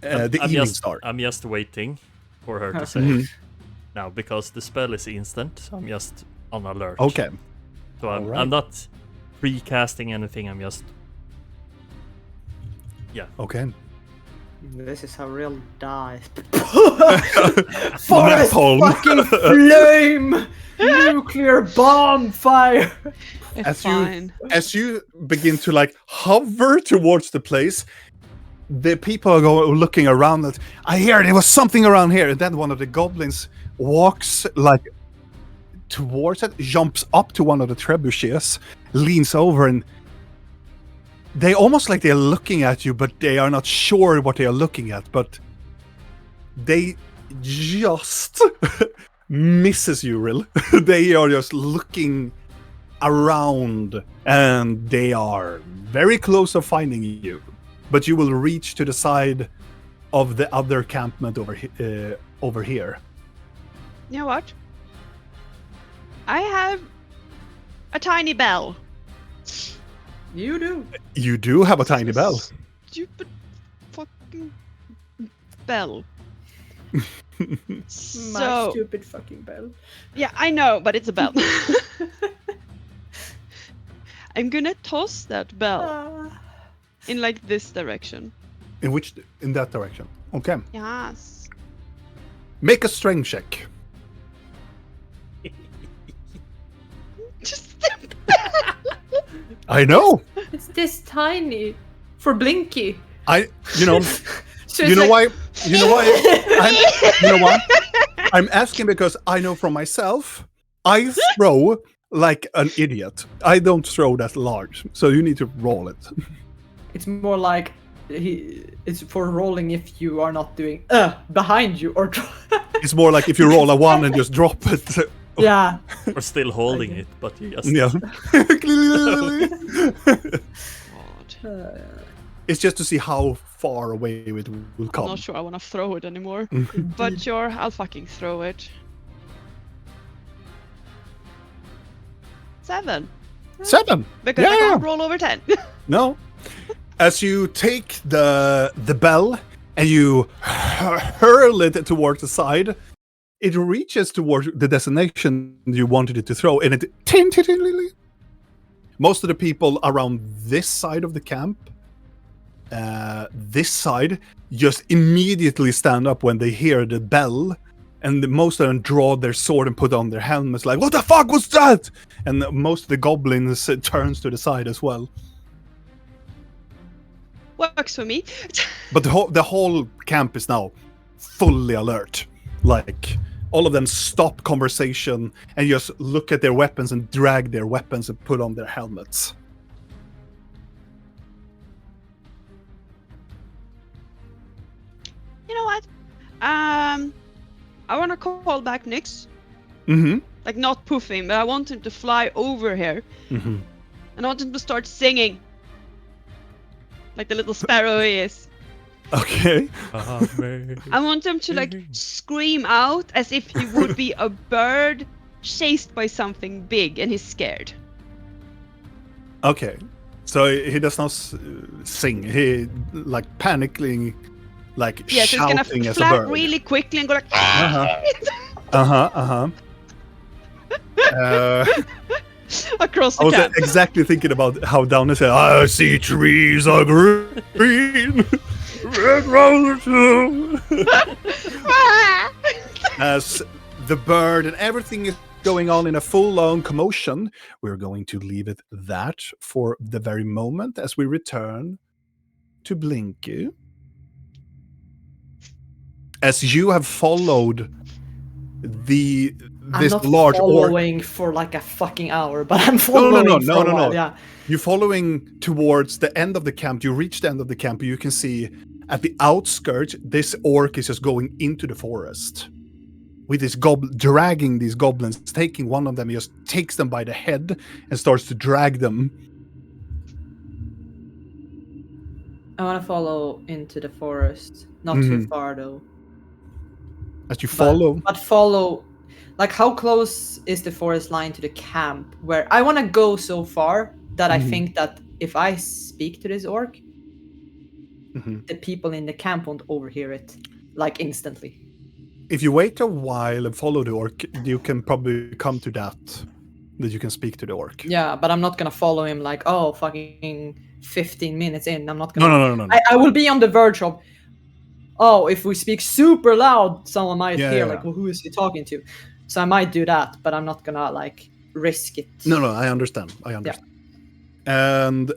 the Evening Star? I'm just waiting for her to say Mhm. now, because the spell is instant. So I'm just on alert. Okay. So I'm alright. not pre-casting anything. I'm just Okay. This is how real dies. Forest fucking flame! Nuclear bomb fire! It's As fine. as you begin to like hover towards the place, the people are looking around. That I hear there was something around here, and then one of the goblins walks like towards it, jumps up to one of the trebuchets, leans over, and they almost like they're looking at you, but they are not sure what they are looking at. But they just misses you, Rill. They are just looking around, and they are very close to finding you. But you will reach to the side of the other campment over here. You know what? I have a tiny bell. You do. You do have a tiny bell. Stupid fucking bell. My So, stupid fucking bell. yeah, I know, but it's a bell. I'm gonna toss that bell Ah. in like this direction. In that direction. Okay. Yes. Make a strength check. Just I know. It's this tiny. For Blinky. You know So you it's know like- why you know why you know what? I'm asking because I know from myself, I throw like an idiot. I don't throw that large, so you need to roll it. It's more like it's for rolling if you are not doing behind you or It's more like if you roll a 1 and just drop it. yeah. or still holding it, but you just Yeah. God. It's just to see how far away it will I'm come. not sure I want to throw it anymore. But sure, I'll fucking throw it. 7. 7. Because I Yeah. can't roll over 10. No. As you take the bell and you hurl it towards the side, it reaches towards the destination you wanted it to throw, and it most of the people around this side of the camp, this side, just immediately stand up when they hear the bell, and most of them draw their sword and put on their helmets like, what the fuck was that? And most of the goblins turns to the side as well. Works for me. But the whole camp is now fully alert. Like, all of them stop conversation and just look at their weapons and drag their weapons and put on their helmets. You know what? I want to call back Nyx. Mm-hmm. Like, not poofing, but I want him to fly over here. Mm-hmm. And I want him to start singing. Like the little sparrow he is. Okay. I want him to, like, scream out as if he would be a bird chased by something big and he's scared. Okay. So he does not sing. He, like, panicking, like, Yeah, so he's shouting gonna as a flap bird. really quickly and go like. Across I the was camp. exactly thinking about how Down said, I see trees are green, red roses too. As the bird and everything is going on in a full-on commotion, we're going to leave it that for the very moment as we return to Blinky. as you have followed this I'm not large orc. following for like a fucking hour, but I'm following for a while. Yeah. You're following towards the end of the camp. You reach the end of the camp. You can see at the outskirts, this orc is just going into the forest with this dragging these goblins, taking one of them. He just takes them by the head and starts to drag them. I want to follow into the forest. Not too far though. As you follow. But follow. Like, how close is the forest line to the camp? Where I want to go so far that I think that if I speak to this orc, the people in the camp won't overhear it, like, instantly. If you wait a while and follow the orc, you can probably come to that you can speak to the orc. Yeah, but I'm not gonna follow him like, oh, fucking 15 minutes in. I'm not gonna. No. I will be on the verge of, oh, if we speak super loud, someone might hear, like, well, who is he talking to? So I might do that, but I'm not gonna, like, risk it. No, I understand. Yeah. And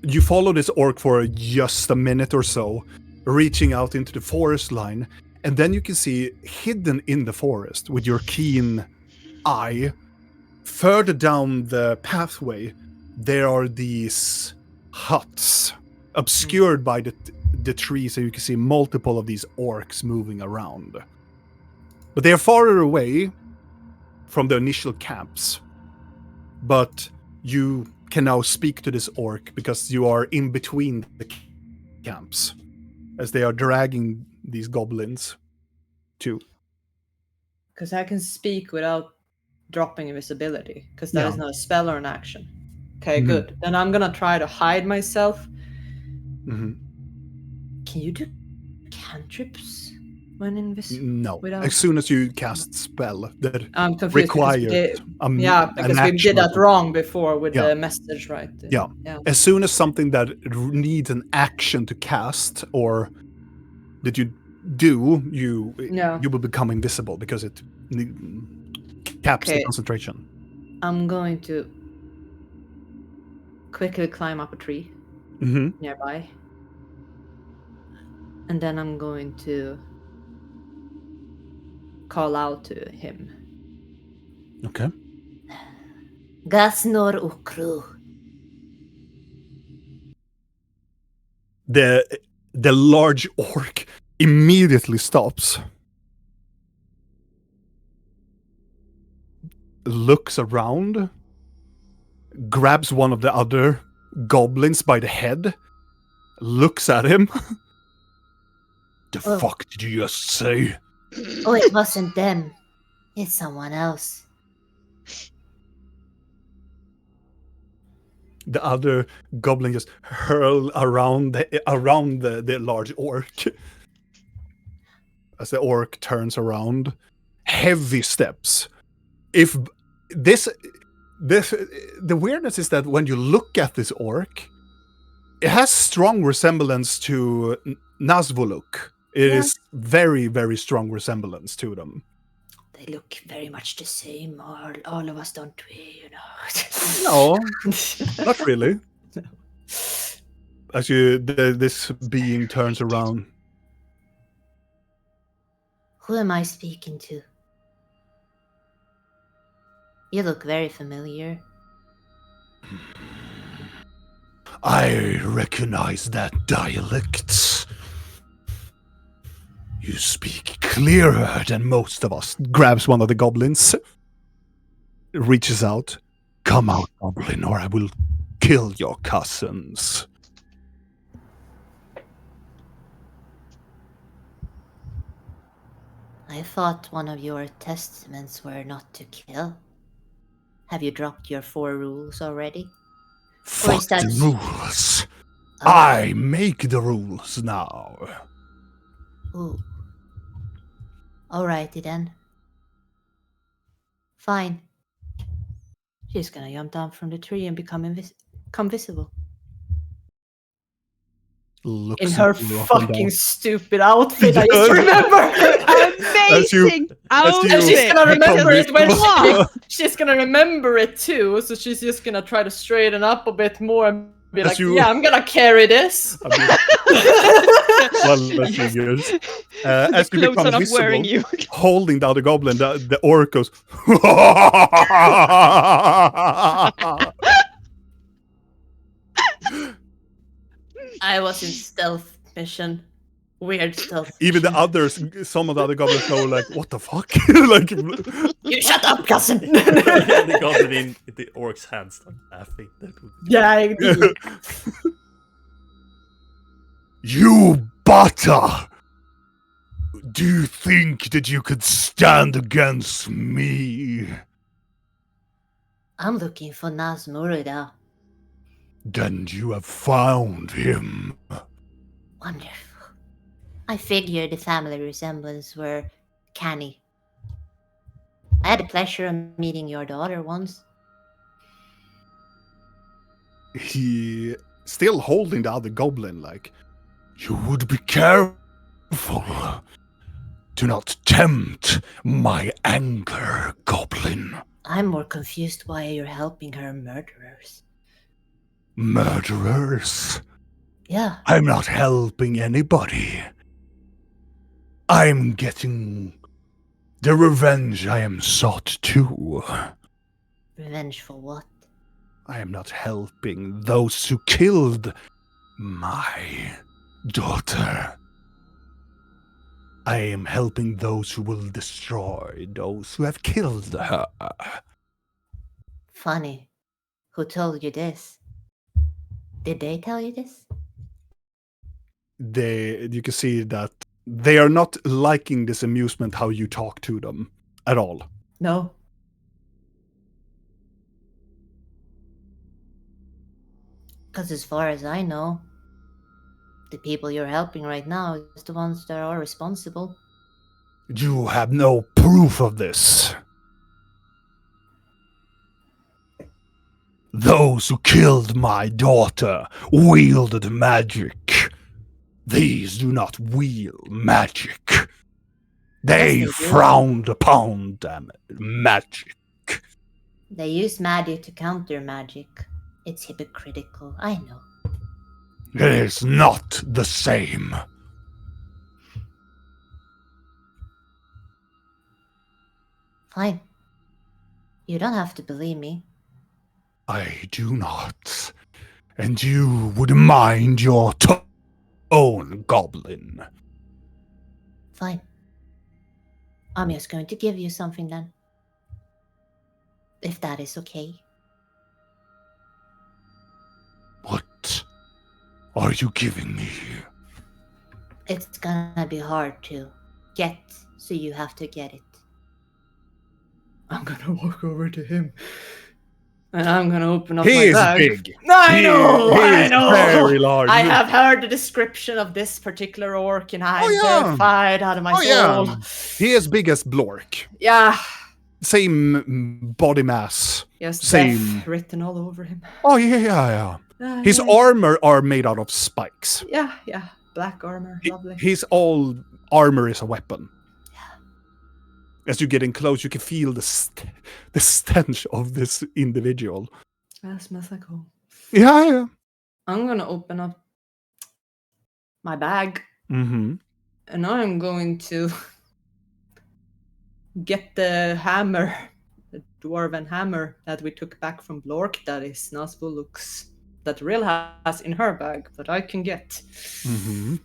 you follow this orc for just a minute or so, reaching out into the forest line, and then you can see hidden in the forest with your keen eye, further down the pathway, there are these huts obscured by the trees, so you can see multiple of these orcs moving around. But they are farther away from the initial camps. But you can now speak to this orc because you are in between the camps, as they are dragging these goblins too. Because I can speak without dropping invisibility, because that is not a spell or an action. Okay, good. Then I'm gonna try to hide myself. Can you do cantrips when invisible? No. As soon as you cast spell that I'm confused requires because we did that wrong before with the message, right? Yeah. As soon as something that needs an action to cast or that you do, you will become invisible because it caps the concentration. I'm going to quickly climb up a tree nearby. And then I'm going to call out to him. Okay. Gasnor ukru. The large orc immediately stops. Looks around. Grabs one of the other goblins by the head. Looks at him. The fuck did you just say? Oh, it wasn't them. It's someone else. The other goblin just hurl around the large orc. As the orc turns around. Heavy steps. If the weirdness is that when you look at this orc, it has strong resemblance to Nazvuluk. It is very, very strong resemblance to them. They look very much the same, all of us, don't we? You know. No, not really. No. As this being turns around. Who am I speaking to? You look very familiar. I recognize that dialect. You speak clearer than most of us. Grabs one of the goblins. Reaches out. Come out, goblin, or I will kill your cousins. I thought one of your testaments were not to kill. Have you dropped your 4 rules already? Fuck the rules. I make the rules now. Ooh. Alrighty then. Fine. She's gonna jump down from the tree and become visible. Looks in her at you up and fucking down. stupid outfit. I just remember. Amazing outfit. And she's gonna remember it when Wow. she's gonna remember it too. So she's just gonna try to straighten up a bit more and Be As like, you- yeah, I'm gonna carry this. Well, let's see here. The As you clothes become are not visible, wearing you. holding the other goblin, the orc goes. I was in stealth mission. Weird stealth. Even the mission. others, some of the other goblins go like, "What the fuck?" Like, You shut up, cousin. They got it in the orc's hands, start laughing. That would be Yeah, indeed. you butter! Do you think that you could stand against me? I'm looking for Nazmurida. Then you have found him. Wonderful. I figured the family resemblance were canny. I had the pleasure of meeting your daughter once. He still holding the other goblin like, you would be careful. Do not tempt my anger, goblin. I'm more confused why you're helping her murderers. Murderers? Yeah, I'm not helping anybody. I'm getting the revenge I am sought to. revenge for what? I am not helping those who killed my daughter. I am helping those who will destroy those who have killed her. Funny. Who told you this? Did they tell you this? You can see that they are not liking this amusement how you talk to them at all. No. Because as far as I know, the people you're helping right now is the ones that are responsible. You have no proof of this. Those who killed my daughter wielded magic. These do not wield magic. They Yes, they do. frowned upon them magic. They use magic to counter magic. It's hypocritical, I know. It is not the same. Fine. You don't have to believe me. I do not. And you would mind your own goblin. Fine. I'm just going to give you something then. If that is okay. What are you giving me? It's gonna be hard to get, so you have to get it. I'm gonna walk over to him. And I'm gonna open up He my is bag. big. I know, He I is know. very large. I have heard the description of this particular orc, and I'm yeah. terrified out of my Oh, yeah. soul. He is big as Blork. Yeah. Same body mass. Yes, Same. death written all over him. Oh, yeah. Ah, His yeah. armor are made out of spikes. Yeah. Black armor, lovely. His all armor is a weapon. As you get in close, you can feel the stench of this individual. That smells like home. Yeah. I'm gonna open up my bag, Mm-hmm. and I'm going to get the hammer, the dwarven hammer that we took back from Blork. That is Nazgul looks that Rill has in her bag, but I can get. Mm-hmm.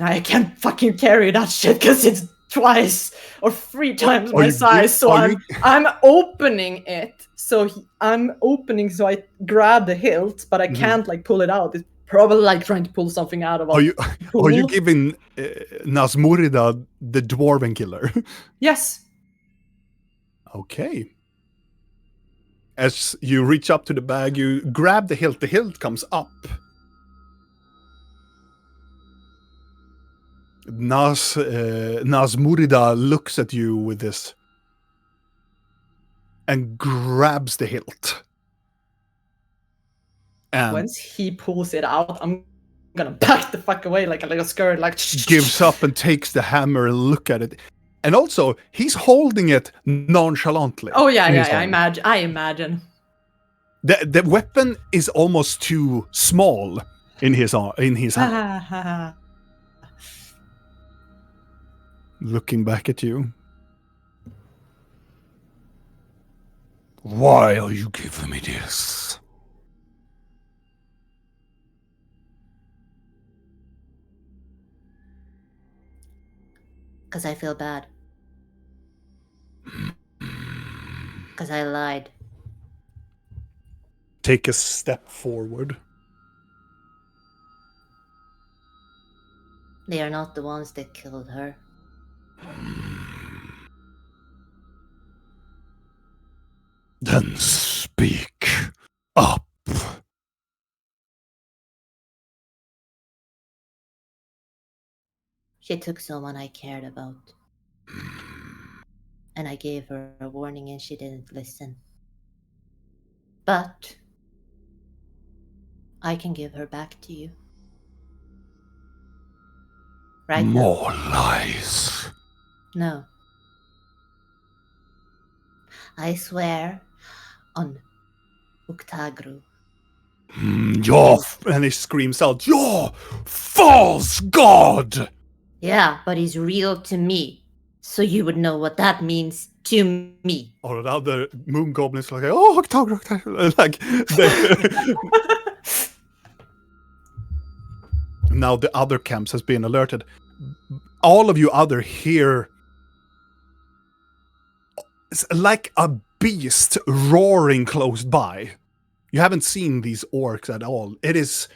I can't fucking carry that shit because it's twice or 3 times Are my you- size. So are I'm opening it. So I'm opening so I grab the hilt, but I Mhm. can't like pull it out. It's probably like trying to pull something out of a Are you pool. giving Nazmurida the dwarven killer? Yes. Okay. As you reach up to the bag, you grab the hilt. The hilt comes up. Nazmurida looks at you with this and grabs the hilt. And Once he pulls it out, I'm gonna back the fuck away like a little skirt, like gives up and takes the hammer and look at it. And also, he's holding it nonchalantly. Oh yeah, in yeah, his yeah. hand. I imagine. The weapon is almost too small in his hand. Looking back at you. Why are you giving me this? Because I feel bad. Because I lied. Take a step forward. They are not the ones that killed her. Then speak up. She took someone I cared about. And I gave her a warning and she didn't listen. But I can give her back to you. Right now? More lies. No. I swear on Uktagru. And he screams out, "You're false god!" Yeah, but he's real to me. So you would know what that means to me. All the other moon goblins are like, "Oh, Octog." Like, now the other camps has been alerted. All of you other hear it's like a beast roaring close by. You haven't seen these orcs at all. It is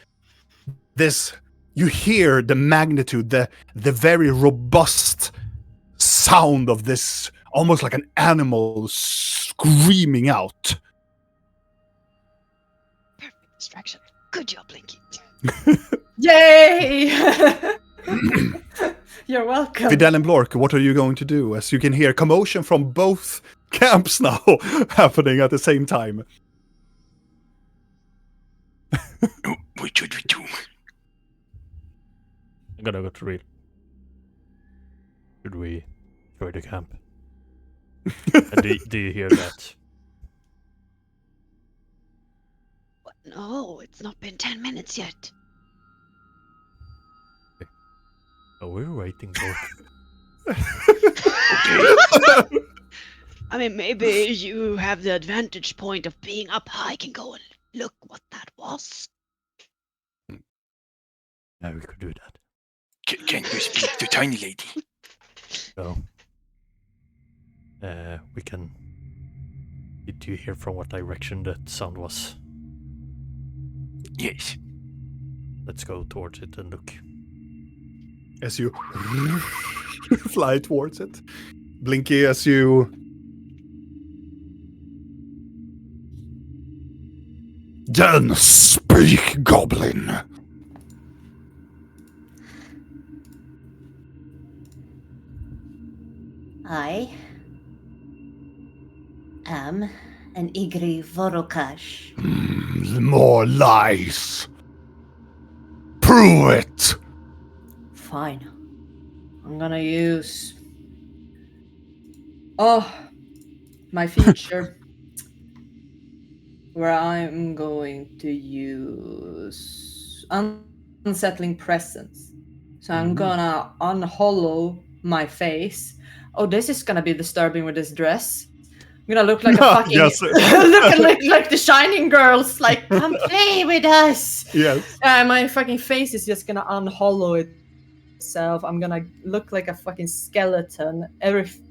this. You hear the magnitude, the very robust sound of this, almost like an animal screaming out. Perfect distraction. Good job, Blinky. Yay! You're welcome. Vidal and Blork, what are you going to do? As you can hear commotion from both camps now happening at the same time. What should we do? I'm gonna go to read. Should we join the camp? Do you hear that? What? No, it's not been 10 minutes yet. Oh, we're waiting for. I mean, maybe you have the advantage point of being up high, can go and look what that was. Yeah, we could do that. Can you speak to Tiny Lady? So, we can. Did you hear from what direction that sound was? Yes. Let's go towards it and look. As you fly towards it. Blinky, as you... Then speak, goblin! I am an Igri Vorokash. More lies! Prove it! Fine. I'm gonna use... Oh, my feature. Where I'm going to use unsettling presence. So I'm gonna unhollow my face. Oh, this is gonna be disturbing with this dress. I'm gonna look like a fucking Yes. look like the Shining Girls. Like, come play with us. Yes. My fucking face is just gonna unhollow itself. I'm gonna look like a fucking skeleton.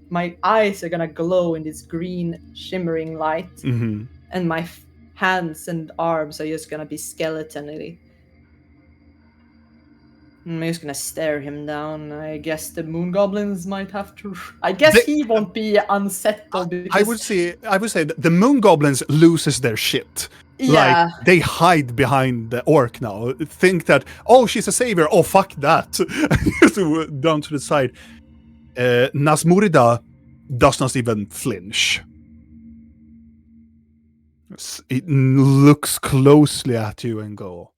My eyes are gonna glow in this green shimmering light, Mm-hmm. and my hands and arms are just gonna be skeletonly. I'm just gonna stare him down. I guess the moon goblins might have to. I guess he won't be unsettled. I would say that the moon goblins loses their shit. Yeah. Like, they hide behind the orc now. Think that, oh, she's a savior. Oh, fuck that. So, down to the side. Nazmurida does not even flinch. It looks closely at you and go,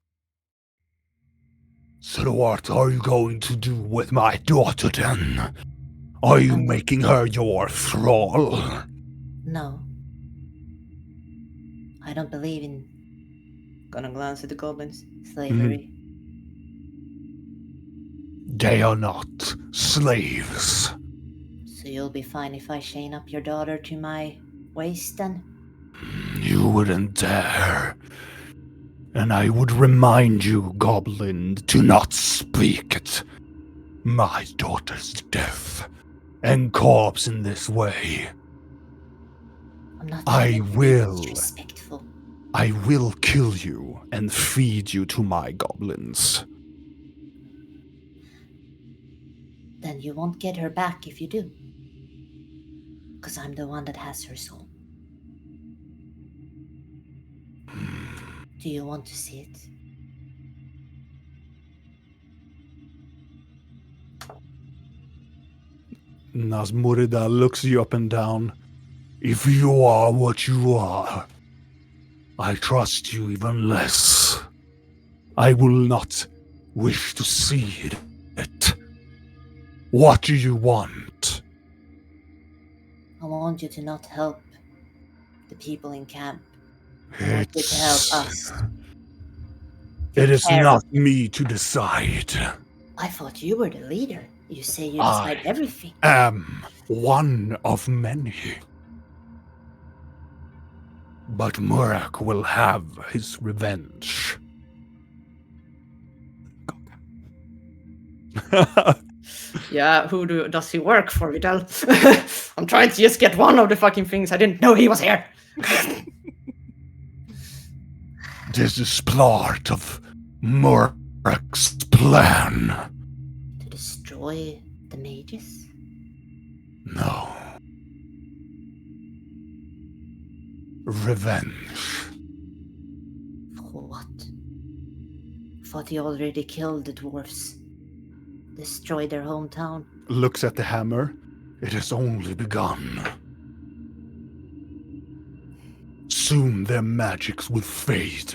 so what are you going to do with my daughter then? Are you making her your thrall? No. I don't believe in. Gonna glance at the goblins. Slavery. They are not slaves. So you'll be fine if I chain up your daughter to my waist then? You wouldn't dare. And I would remind you, goblin, to not speak at my daughter's death and corpse in this way. I'm not I trying to be will. disrespectful. I will kill you and feed you to my goblins. Then you won't get her back if you do. Because I'm the one that has her soul. Do you want to see it? Nazmurida looks you up and down. If you are what you are, I trust you even less. I will not wish to see it. What do you want? I want you to not help the people in camp. I want you to help us. It is care not of them. me to decide. I thought you were the leader. You say you I decide everything. am one of many. But Murak will have his revenge. Yeah, who does he work for, Vidal? I'm trying to just get one of the fucking things. I didn't know he was here. This is part of Murak's plan. To destroy the mages? No. Revenge. For what? Thought he already killed the dwarfs. Destroyed their hometown. Looks at the hammer. It has only begun. Soon their magics will fade.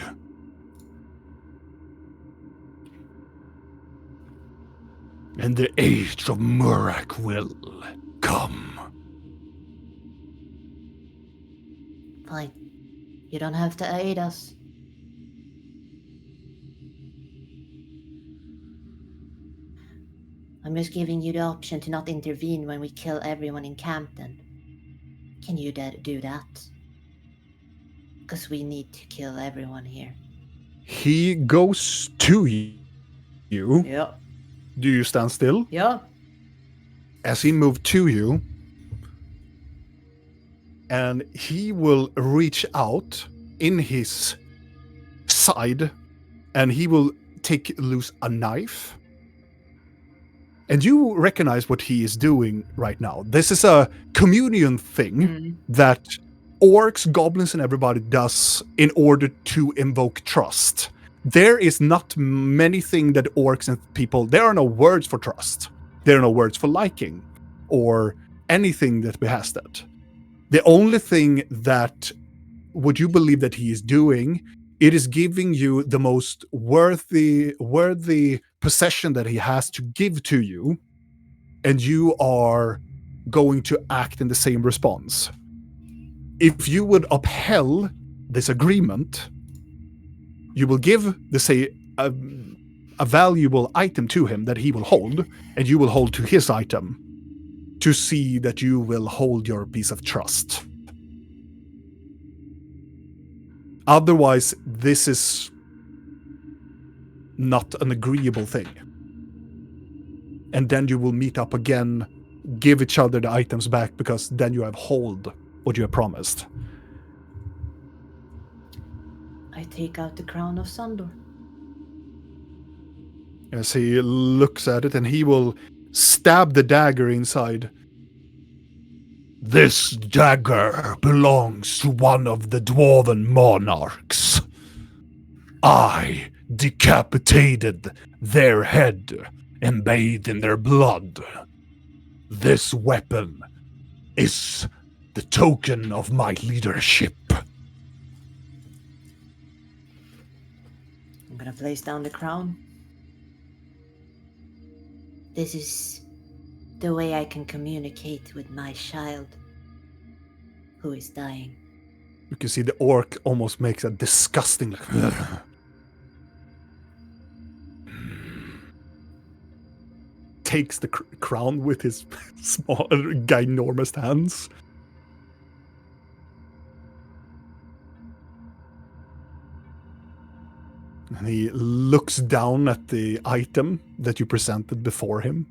And the age of Murak will come. Fine. You don't have to aid us. I'm just giving you the option to not intervene when we kill everyone in camp then. Can you do that? Because we need to kill everyone here. He goes to you. Yeah. Do you stand still? Yeah. As he moves to you, and he will reach out in his side, and he will take loose a knife. And you recognize what he is doing right now. This is a communion thing that orcs, goblins, and everybody does in order to invoke trust. There is not many things that orcs and people, there are no words for trust. There are no words for liking or anything that has that. The only thing that would you believe that he is doing, it is giving you the most worthy possession that he has to give to you, and you are going to act in the same response. If you would upheld this agreement, you will give a valuable item to him that he will hold, and you will hold to his item to see that you will hold your piece of trust. Otherwise, this is not an agreeable thing. And then you will meet up again, give each other the items back, because then you have hold what you have promised. I take out the crown of Sandor. As he looks at it, and he will stab the dagger inside. This dagger belongs to one of the dwarven monarchs. I decapitated their head and bathed in their blood. This weapon is the token of my leadership. I'm gonna place down the crown. This is the way I can communicate with my child who is dying. You can see the orc almost makes a disgusting takes the crown with his small, ginormous hands. And he looks down at the item that you presented before him.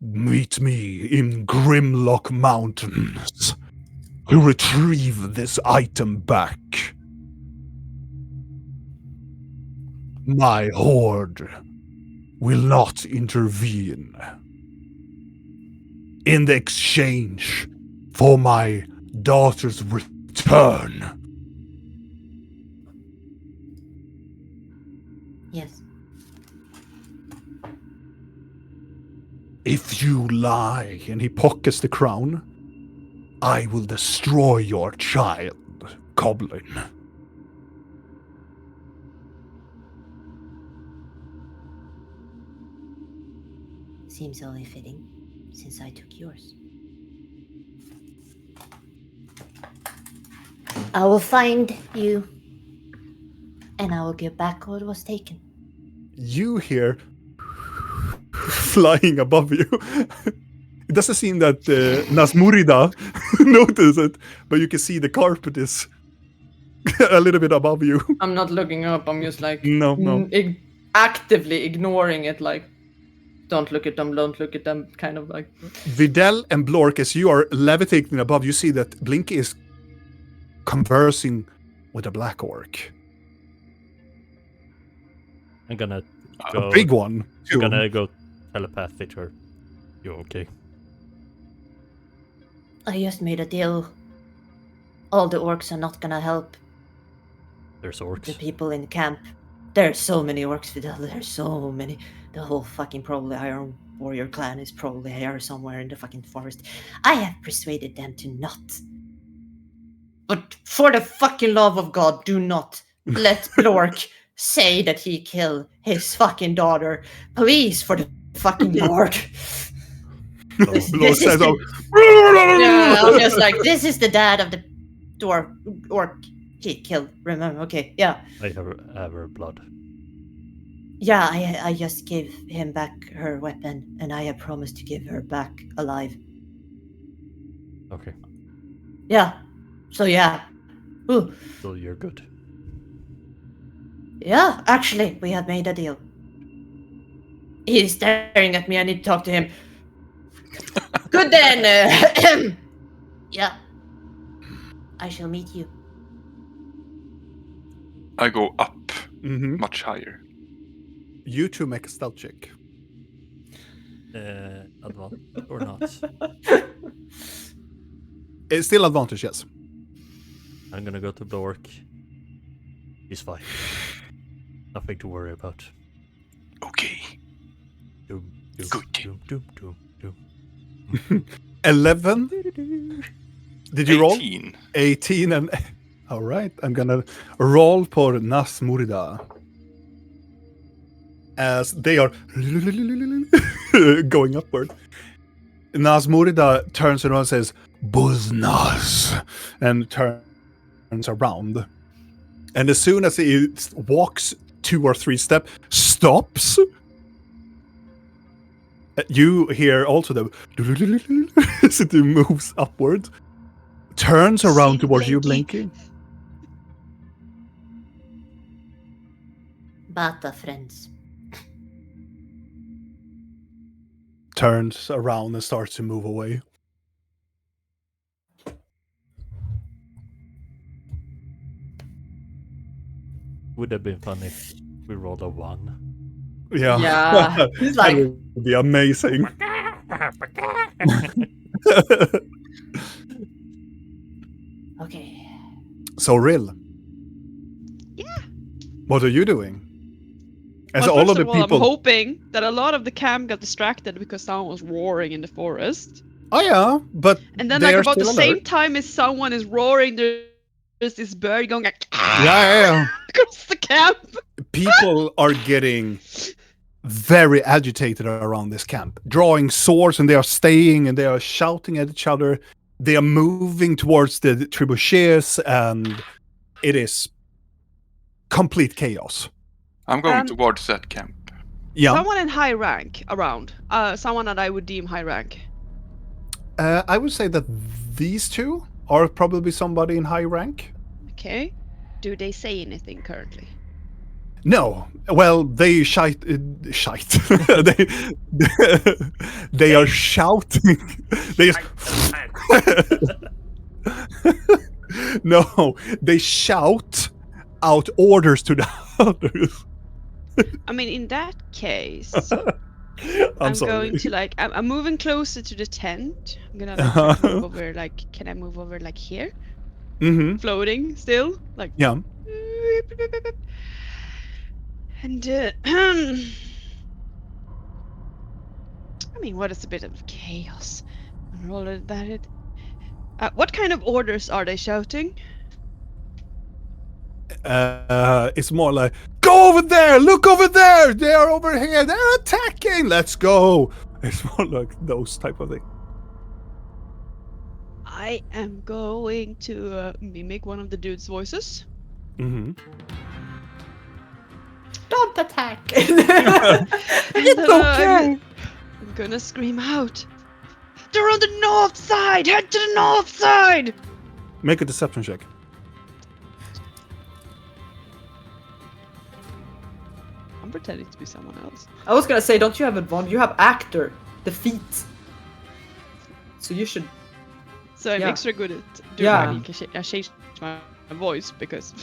Meet me in Grimlock Mountains to retrieve this item back. My horde will not intervene. In the exchange for my daughter's return. Yes. If you lie, and he pockets the crown, I will destroy your child, Goblin. Seems only fitting, since I took yours. I will find you, and I will give back what was taken. You hear flying above you. It doesn't seem that Nasmurida noticed it, but you can see the carpet is a little bit above you. I'm not looking up. I'm just like No. Actively ignoring it. Like, don't look at them. Don't look at them. Kind of like. Videl and Blork, as you are levitating above, you see that Blinky is conversing with a black orc. I'm gonna go. A big one. I'm gonna go telepathic to her. You okay? I just made a deal. All the orcs are not gonna help There's the orcs. people in camp. There's so many orcs, Fidel. There's so many. The whole fucking probably Iron Warrior clan is probably here somewhere in the fucking forest. I have persuaded them to not. But for the fucking love of God, do not let Blork say that he killed his fucking daughter. Please, for the fucking Lord. Blork says, Yeah, I'm just like, this is the dad of the orc he killed. Remember? Okay, yeah. I have her blood. Yeah, I just gave him back her weapon, and I have promised to give her back alive. Okay, Yeah. So yeah. Ooh. so you're good. Yeah, actually, we have made a deal. He's staring at me. I need to talk to him. Good then. Yeah. I shall meet you. I go up Mm-hmm. much higher. You two make a stealth check. Advantage or not? It's still advantage, yes. I'm gonna go to Blork. He's fine. Nothing to worry about. Okay. Doom, doom, Good. doom, doom, doom, doom. 11. Did you roll? 18. 18 and... All right, I'm gonna roll for Nasmurida. As they are going upward. Nasmurida turns around and says, Buznaz, and turns around. And as soon as he walks 2 or 3 steps, stops. You hear also the as it moves upward, turns around towards you, Blinky. Bata friends. Turns around and starts to move away. Would have been fun if we rolled a 1. Yeah. Yeah. He's like, That would be amazing. Okay. So, Rill. Yeah. What are you doing? As Well, all first of the of all, people. I'm hoping that a lot of the camp got distracted because someone was roaring in the forest. Oh yeah, but And then, they like, are about the still same alert. time as someone is roaring, there's this bird going like Yeah. across the camp. People are getting very agitated around this camp, drawing swords, and they are staying and they are shouting at each other. They are moving towards the trebuchets, and it is complete chaos. I'm going towards that camp. Yeah, Someone in high rank around. Someone that I would deem high rank. I would say that these two are probably somebody in high rank. Okay. Do they say anything currently? No, well, they shite. they, they are shouting. They no, they shout out orders to the others. I mean, in that case, I'm going sorry. to I'm moving closer to the tent. I'm gonna try to move over. Can I move over here? Mm-hmm. Floating still, Yeah. And I mean, what is a bit of chaos? And all of that. What kind of orders are they shouting? It's more like, go over there, look over there, they are over here, they're attacking, let's go. It's more like those type of things. I am going to mimic one of the dude's voices. Mm-hmm. Don't attack. It's okay. I'm gonna scream out. They're on the north side! Head to the north side! Make a deception check. I'm pretending to be someone else. I was gonna say, don't you have advantage? You have actor, the feat. So you should. So I'm Yeah. extra good at doing Yeah. I changed my voice because...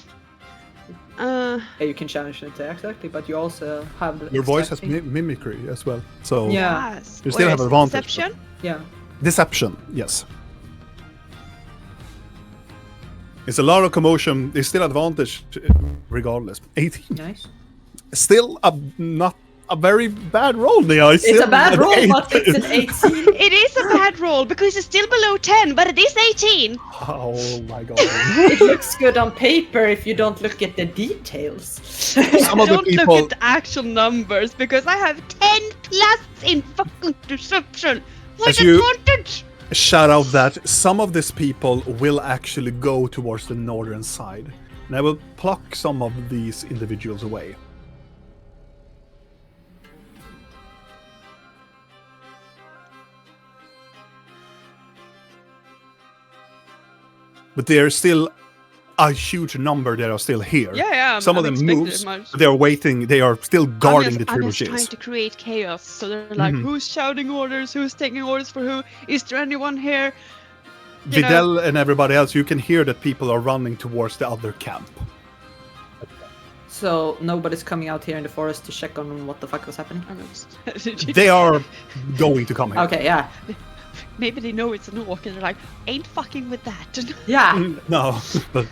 Yeah, you can challenge it exactly, but you also have the Your voice has exact thing. mimicry as well, so Yeah. Yes. You still have Whereas advantage, Deception? Yeah. deception, yes. It's a lot of commotion. There's still advantage regardless. 18. Nice. Still not a very bad roll, Nia. It's a bad roll, but it's an 18. It is a bad roll because it's still below 10, but it is 18. Oh my god. It looks good on paper if you don't look at the details. Some of the Don't people, look at the actual numbers because I have 10 plus in fucking deception. What As you- advantage? shout out that some of these people will actually go towards the northern side. And I will pluck some of these individuals away. But there are still a huge number that are still here. Yeah. Some of I'm them expecting moves. it much. They are waiting. They are still guarding the I'm just trying trebuchets. to create chaos. So they're like, Mhm. who's shouting orders? Who's taking orders for who? Is there anyone here? You know- Videl and everybody else, you can hear that people are running towards the other camp. So nobody's coming out here in the forest to check on what the fuck was happening? I'm just- They are going to come here. Okay, yeah. Maybe they know it's an orc and they're like, ain't fucking with that. Yeah. No, but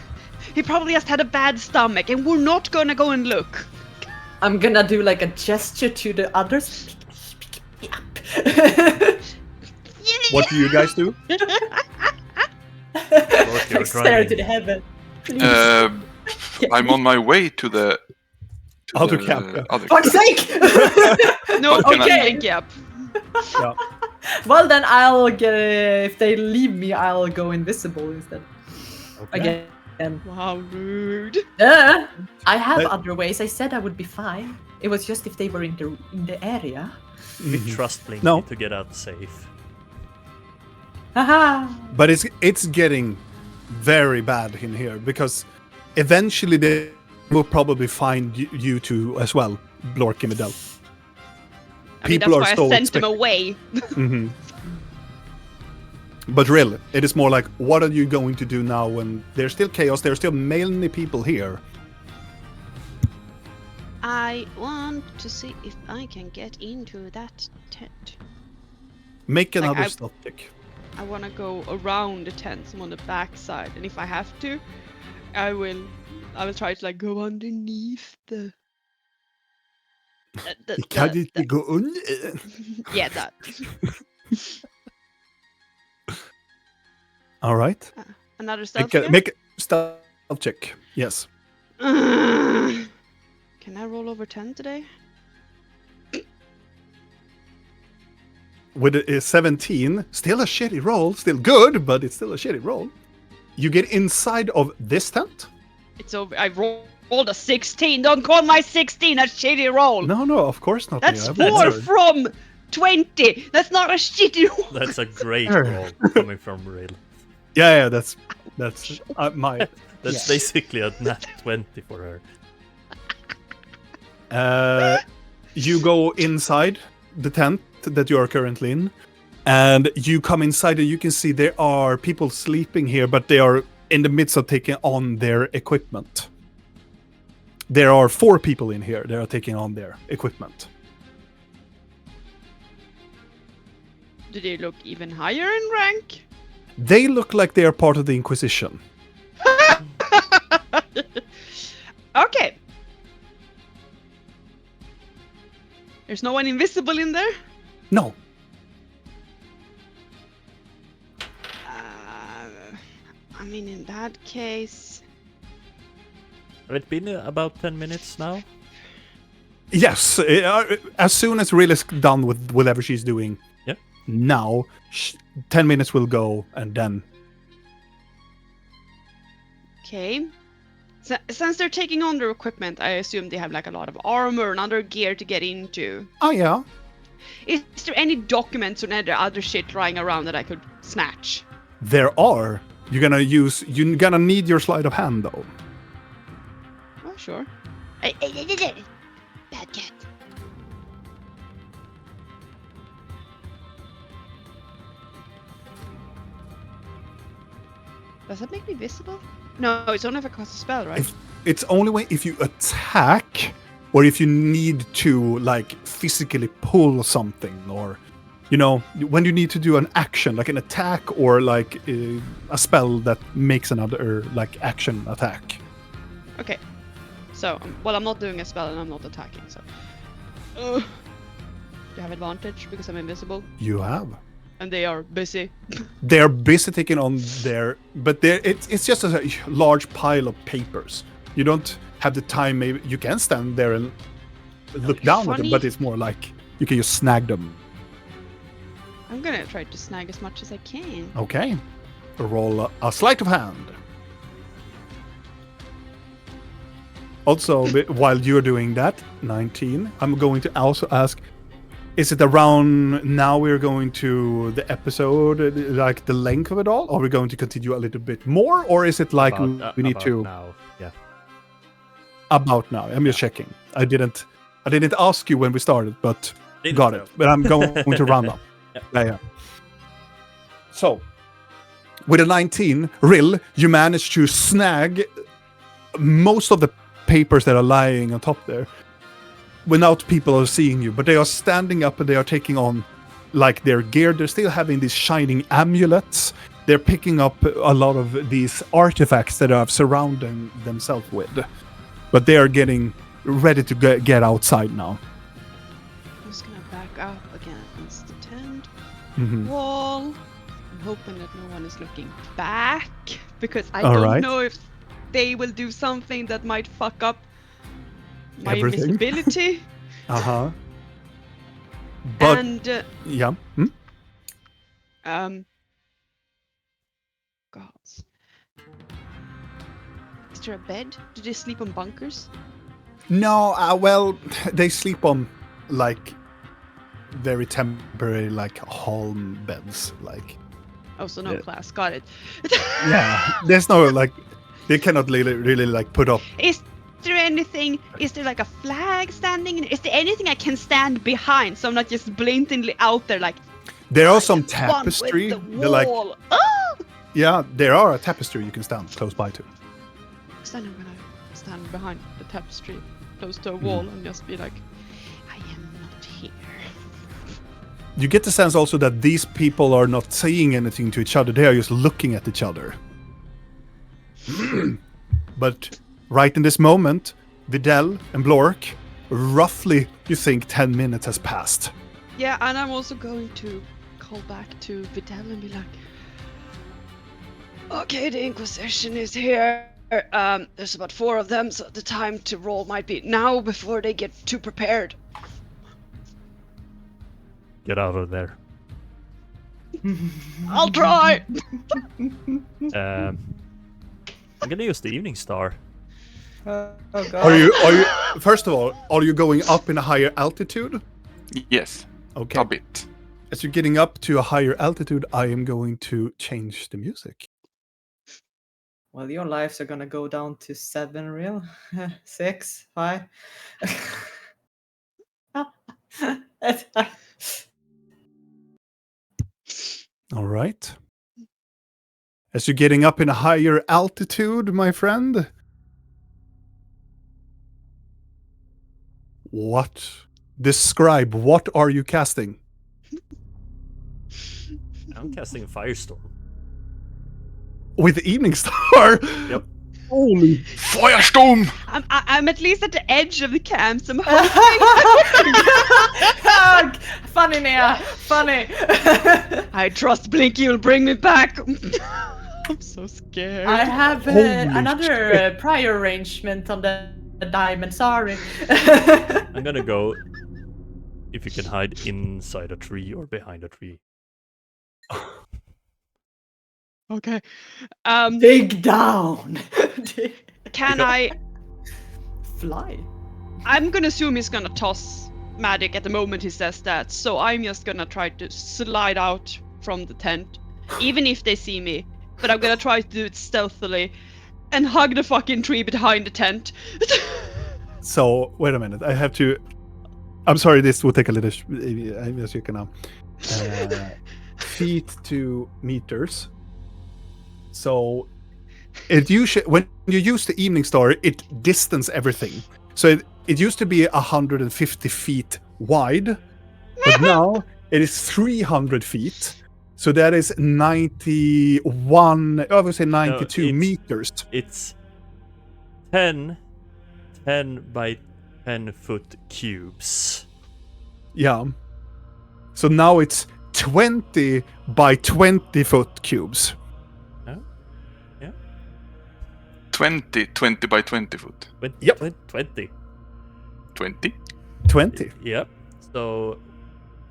He probably just had a bad stomach and we're not gonna go and look. I'm gonna do like a gesture to the others. Pick me up. what do you guys do? You're Stare to driving. the heaven. Please. I'm on my way to the Other camp, yeah. other Fuck's camp. sake! No, But can I- okay. Yep. Yeah. Well then I'll get if they leave me I'll go invisible instead. Again. Wow, rude. I have But- other ways. I said I would be fine. It was just if they were in the area. We trust Blinky No. to get out safe. Haha. But it's getting very bad in here because eventually they will probably find you two as well, Blork and Videl. I mean, People that's are why so I sent him expect- away. Mhm. But really, it is more like, what are you going to do now when there's still chaos, there's still many people here? I want to see if I can get into that tent. Make another I- stealth check. I want to go around the tent, so I'm on the back side, and if I have to, I will try to like go underneath the. Kan inte gå under? Yeah, that. All right. Another stealth Make a, check? make a stealth check. Yes. Can I roll over 10 today? with a 17, still a shitty roll, still good, but it's still a shitty roll. You get inside of this tent. It's over. I rolled a 16. Don't call my 16 a shitty roll. No, of course not. That's Mia. 4 from 20. That's not a shitty roll. That's a great Sure. roll coming from Rill. Yeah, that's my. That's basically a nat 20 for her. You go inside the tent that you are currently in, and you come inside and you can see there are people sleeping here, but they are in the midst of taking on their equipment. There are 4 people in here that are taking on their equipment. Do they look even higher in rank? They look like they are part of the Inquisition. Okay. There's no one invisible in there? No. I mean, in that case... Have it been about 10 minutes now? Yes, as soon as Rill is done with whatever she's doing, yeah. Now 10 minutes will go, and then. Okay. So, since they're taking on their equipment, I assume they have like a lot of armor and other gear to get into. Oh yeah. Is there any documents or any other shit lying around that I could snatch? There are. You're gonna need your sleight of hand though. Oh, sure. Bad cat. Does that make me visible? No, it's only if I cast a spell, right? It's only if you attack, or if you need to like physically pull something, or when you need to do an action like an attack, or like a spell that makes another like action attack. Okay. So, well, I'm not doing a spell and I'm not attacking, so... Do you have advantage because I'm invisible? You have. And they are busy. They're busy taking on their... But it's just a large pile of papers. You don't have the time, maybe... You can stand there and look down at them, but it's more like you can just snag them. I'm gonna try to snag as much as I can. Okay. Roll a sleight of hand. Also, while you're doing that, 19, I'm going to also ask, is it around now we're going to the episode, like the length of it all? Or are we going to continue a little bit more? Or is it like we need to... now, yeah. About now. I'm just checking. I didn't ask you when we started, but got it. But I'm going to round up. Yeah. So, with a 19, Rill, you managed to snag most of the papers that are lying on top there without people are seeing you, but they are standing up and they are taking on like their gear. They're still having these shining amulets. They're picking up a lot of these artifacts that are surrounding themselves with, but they are getting ready to get outside now. I'm just gonna back up against the tent Mm-hmm. wall. I'm hoping that no one is looking back because I All don't right. know if they will do something that might fuck up my Everything. invisibility. Uh-huh. But And yeah. gods. Is there a bed? Do they sleep on bunkers? No, well, they sleep on like very temporary like home beds, like. Oh, so no Yeah. class. Got it. Yeah, there's no like, they cannot really like put up. Is there anything? Is there like a flag standing? Is there anything I can stand behind so I'm not just blatantly out there like? There are some One with tapestry. the They're like, wall. Oh! yeah, there are a tapestry you can stand close by to. Then I'm gonna stand behind the tapestry, close to a wall, and just be like, I am not here. You get the sense also that these people are not saying anything to each other. They are just looking at each other. But right in this moment, Videl and Blork, roughly, you think 10 minutes has passed. Yeah, and I'm also going to call back to Videl and be like, okay, the Inquisition is here. There's about 4 of them, so the time to roll might be now before they get too prepared. Get out of there. I'll try. I'm gonna use the evening star. Oh god. Are you? First of all, are you going up in a higher altitude? Yes, Okay. a bit. As you're getting up to a higher altitude, I am going to change the music. Well, your lives are gonna go down to 7 real. 6, 5. All right. As you're getting up in a higher altitude, my friend. Describe, what are you casting? I'm casting a firestorm. With the evening star? Yep. Holy. Firestorm! I'm at least at the edge of the camp. So I'm Funny, Nia. Funny. I trust Blinky will bring me back. I'm so scared. I have Holy another prior arrangement on the diamond. Sorry. I'm gonna go if you can hide inside a tree or behind a tree. Okay. Dig down. Can I? Fly. I'm gonna assume he's gonna toss magic at the moment he says that. So I'm just gonna try to slide out from the tent, even if they see me. But I'm gonna try to do it stealthily, and hug the fucking tree behind the tent. So, wait a minute. I have to... I'm sorry, this will take a little... As you can know. Feet to meters. So, when you use the evening star, it distance everything. So it used to be 150 feet wide, but now it is 300 feet. So that is 91, I would say 92 meters. It's 10 by 10 foot cubes. Yeah. So now it's 20 by 20 foot cubes. 20 by 20 foot. Yep. 20. 20? 20. Yep. So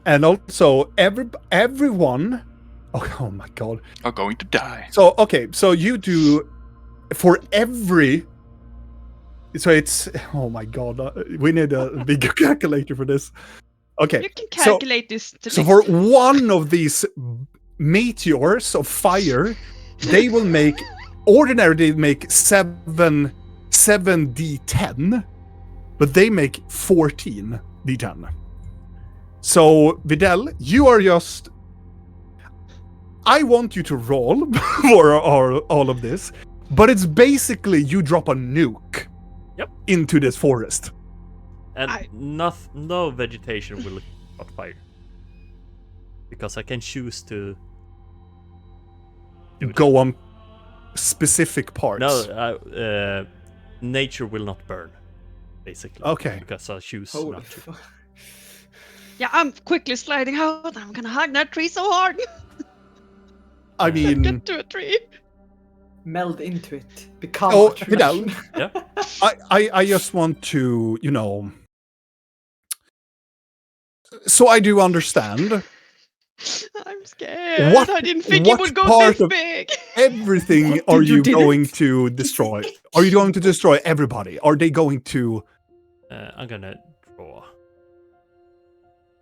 And also everyone... Oh my god. Are going to die. So, okay, so you do... For every... So it's... Oh my god. We need a bigger calculator for this. Okay. You can calculate this. So for one of these meteors of fire, they will make... Ordinarily, they make 7d10, but they make 14 d10. So, Videl, you are just... I want you to roll for all of this, but it's basically you drop a nuke into this forest. And no vegetation will catch fire. Because I can choose to... Go on specific parts. No, nature will not burn, basically. Okay. Because I choose not to. Yeah, I'm quickly sliding out. I'm gonna hug that tree so hard. I mean... Get to a tree. Meld into it. Become Oh, a tree. Yeah. I just want to, So I do understand. I'm scared. What- I didn't think it what would go part this of- big. Everything What are did you you did going it? to destroy? Are you going to destroy everybody? Are they going to... I'm gonna draw.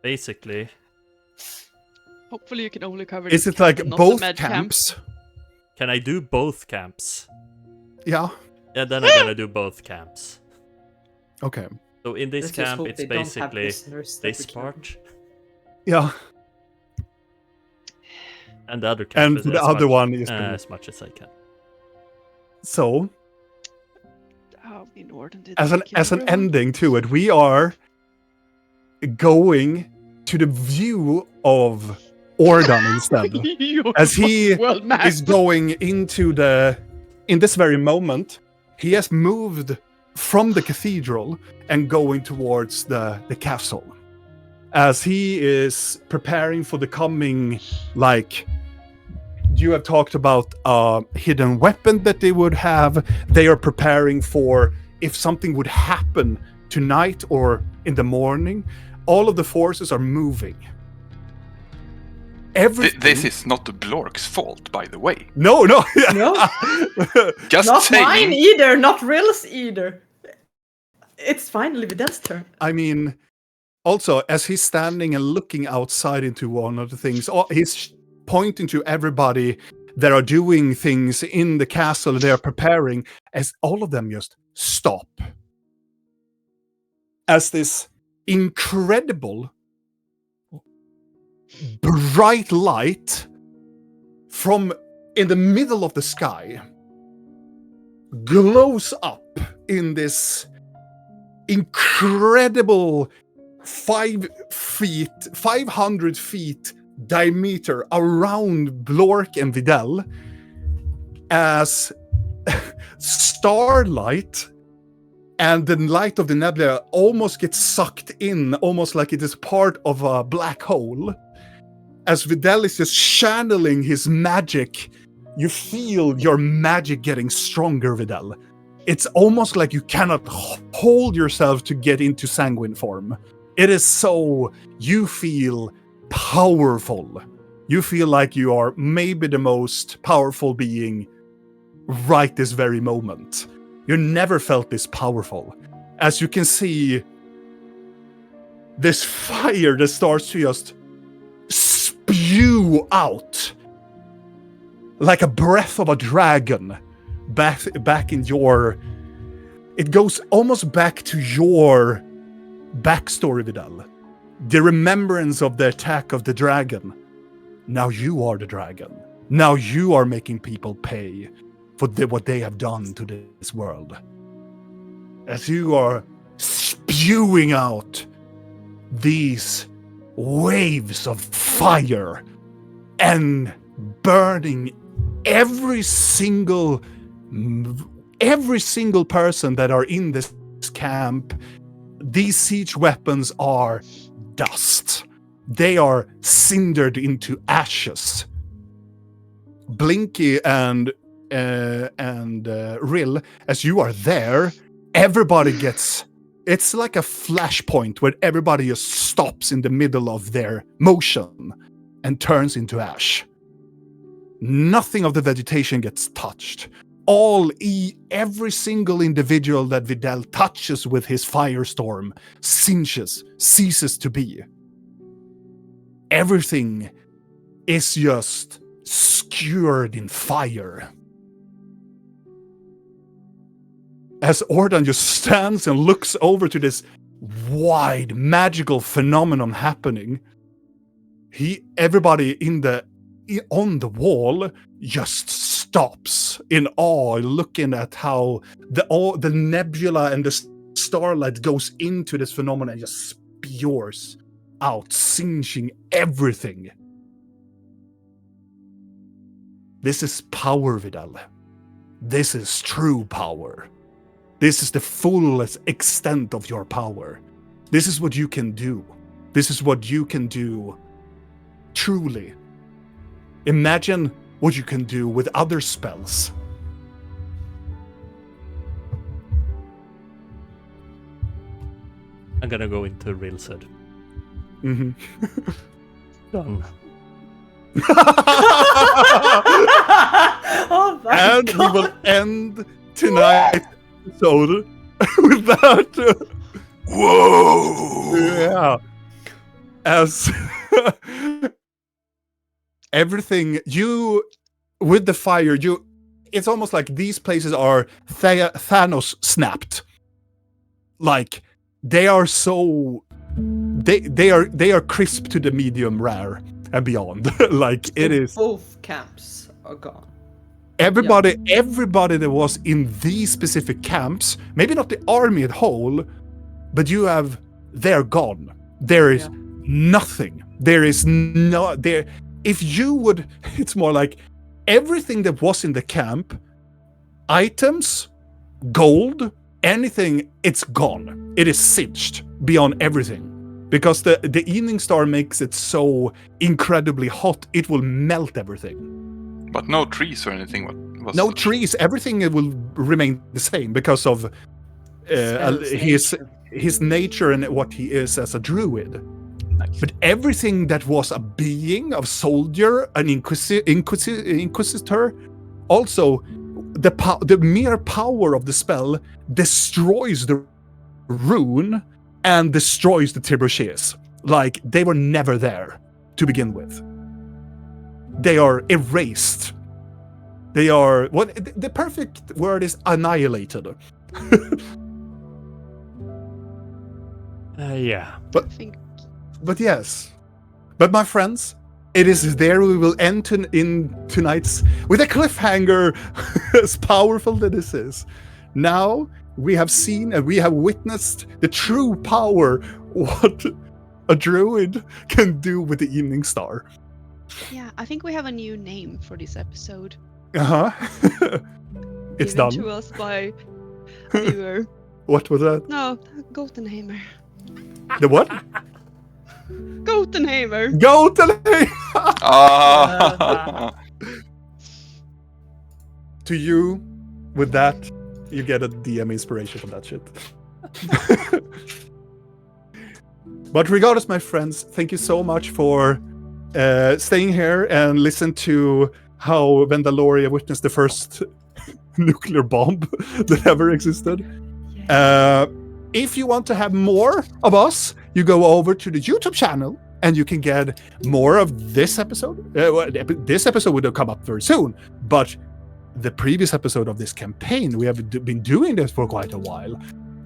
Basically, Hopefully you can only cover. Is this it like camp and not the both med camps? can I do both camps? Yeah. Yeah, then I'm gonna do both camps. Okay. So in this Let's just camp, hope it's they don't have basically listeners that this we can- part, Yeah. and the other camp And is the as other much, one is... as much as I can. So, How in order did as they an kill everyone? ending to it, we are going to the view of Ordon instead. You're As he world map. is going into in this very moment, he has moved from the cathedral and going towards the castle. As he is preparing for the coming, you have talked about a hidden weapon that they would have. They are preparing for if something would happen tonight or in the morning. All of the forces are moving. Everything. This is not the Blork's fault, by the way. No. No, Just not saying. mine either. Not Rill's either. It's finally Vidal's turn. I mean, also, as he's standing and looking outside into one of the things, he's pointing to everybody that are doing things in the castle, they are preparing, as all of them just stop. As this incredible bright light from in the middle of the sky glows up in this incredible 500 feet diameter around Blork and Vidal, as starlight and the light of the nebula almost gets sucked in, almost like it is part of a black hole. As Vidal is just channeling his magic, you feel your magic getting stronger, Vidal. It's almost like you cannot hold yourself to get into sanguine form. It is so, you feel powerful. You feel like you are maybe the most powerful being right this very moment. You never felt this powerful. As you can see, this fire that starts to just spew out like a breath of a dragon back in your... It goes almost back to your backstory, Vidal. The remembrance of the attack of the dragon. Now you are the dragon. Now you are making people pay for what they have done to this world. As you are spewing out these waves of fire and burning every single person that are in this camp. These siege weapons are dust. They are cindered into ashes. Blinky and Rill, as you are there, everybody gets... It's like a flashpoint where everybody just stops in the middle of their motion and turns into ash. Nothing of the vegetation gets touched. Every single individual that Vidal touches with his firestorm ceases to be. Everything is just skewered in fire. As Ordan just stands and looks over to this wide magical phenomenon happening, everybody on the wall just stops in awe, looking at how the nebula and the starlight goes into this phenomenon and just spews out, singeing everything. This is power, Vidal. This is true power. This is the fullest extent of your power. This is what you can do. This is what you can do truly. Imagine what you can do with other spells. I'm gonna go into Rill's head. Mm-hmm. Done. Oh my And God. we will end tonight's episode with that. Whoa! Yeah. As everything with the fire, it's almost like these places are Thanos snapped. Like they are so they are crisp to the medium rare and beyond. Like it is Both camps are gone. everybody that was in these specific camps, maybe not the army at whole, but they're gone. There is nothing. There is no there. If you would, it's more like everything that was in the camp, items, gold, anything, it's gone. It is singed beyond everything. Because the evening star makes it so incredibly hot, it will melt everything. But no trees or anything. What was No trees, everything will remain the same because of Spell's his nature and what he is as a druid. Nice. But everything that was a being, a soldier, an inquisitor, also the mere power of the spell destroys the rune and destroys the trebuchets. Like, they were never there to begin with. They are erased. They are, what the perfect word is, annihilated. Yeah. I think But yes. But my friends, it is there we will end in tonight's with a cliffhanger as powerful that this is. Now we have seen and we have witnessed the true power what a druid can do with the evening star. yeah, I think we have a new name for this episode. Uh-huh. It's Given done. to us by a viewer. What was that? No, Goatenheimer. The what? Goatenheimer. Goatenheimer! Ah. To you, with that, you get a DM inspiration from that shit. But regardless, my friends, thank you so much for staying here and listen to how Vendaloria witnessed the first nuclear bomb that ever existed. If you want to have more of us, you go over to the YouTube channel and you can get more of this episode. This episode will come up very soon, but the previous episode of this campaign, we have been doing this for quite a while.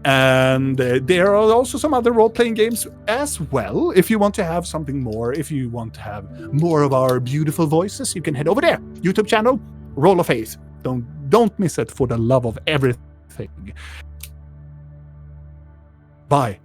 And there are also some other role-playing games as well. If you want to have something more, if you want to have more of our beautiful voices, you can head over there. YouTube channel, Roll of Faith. Don't miss it for the love of everything. Bye.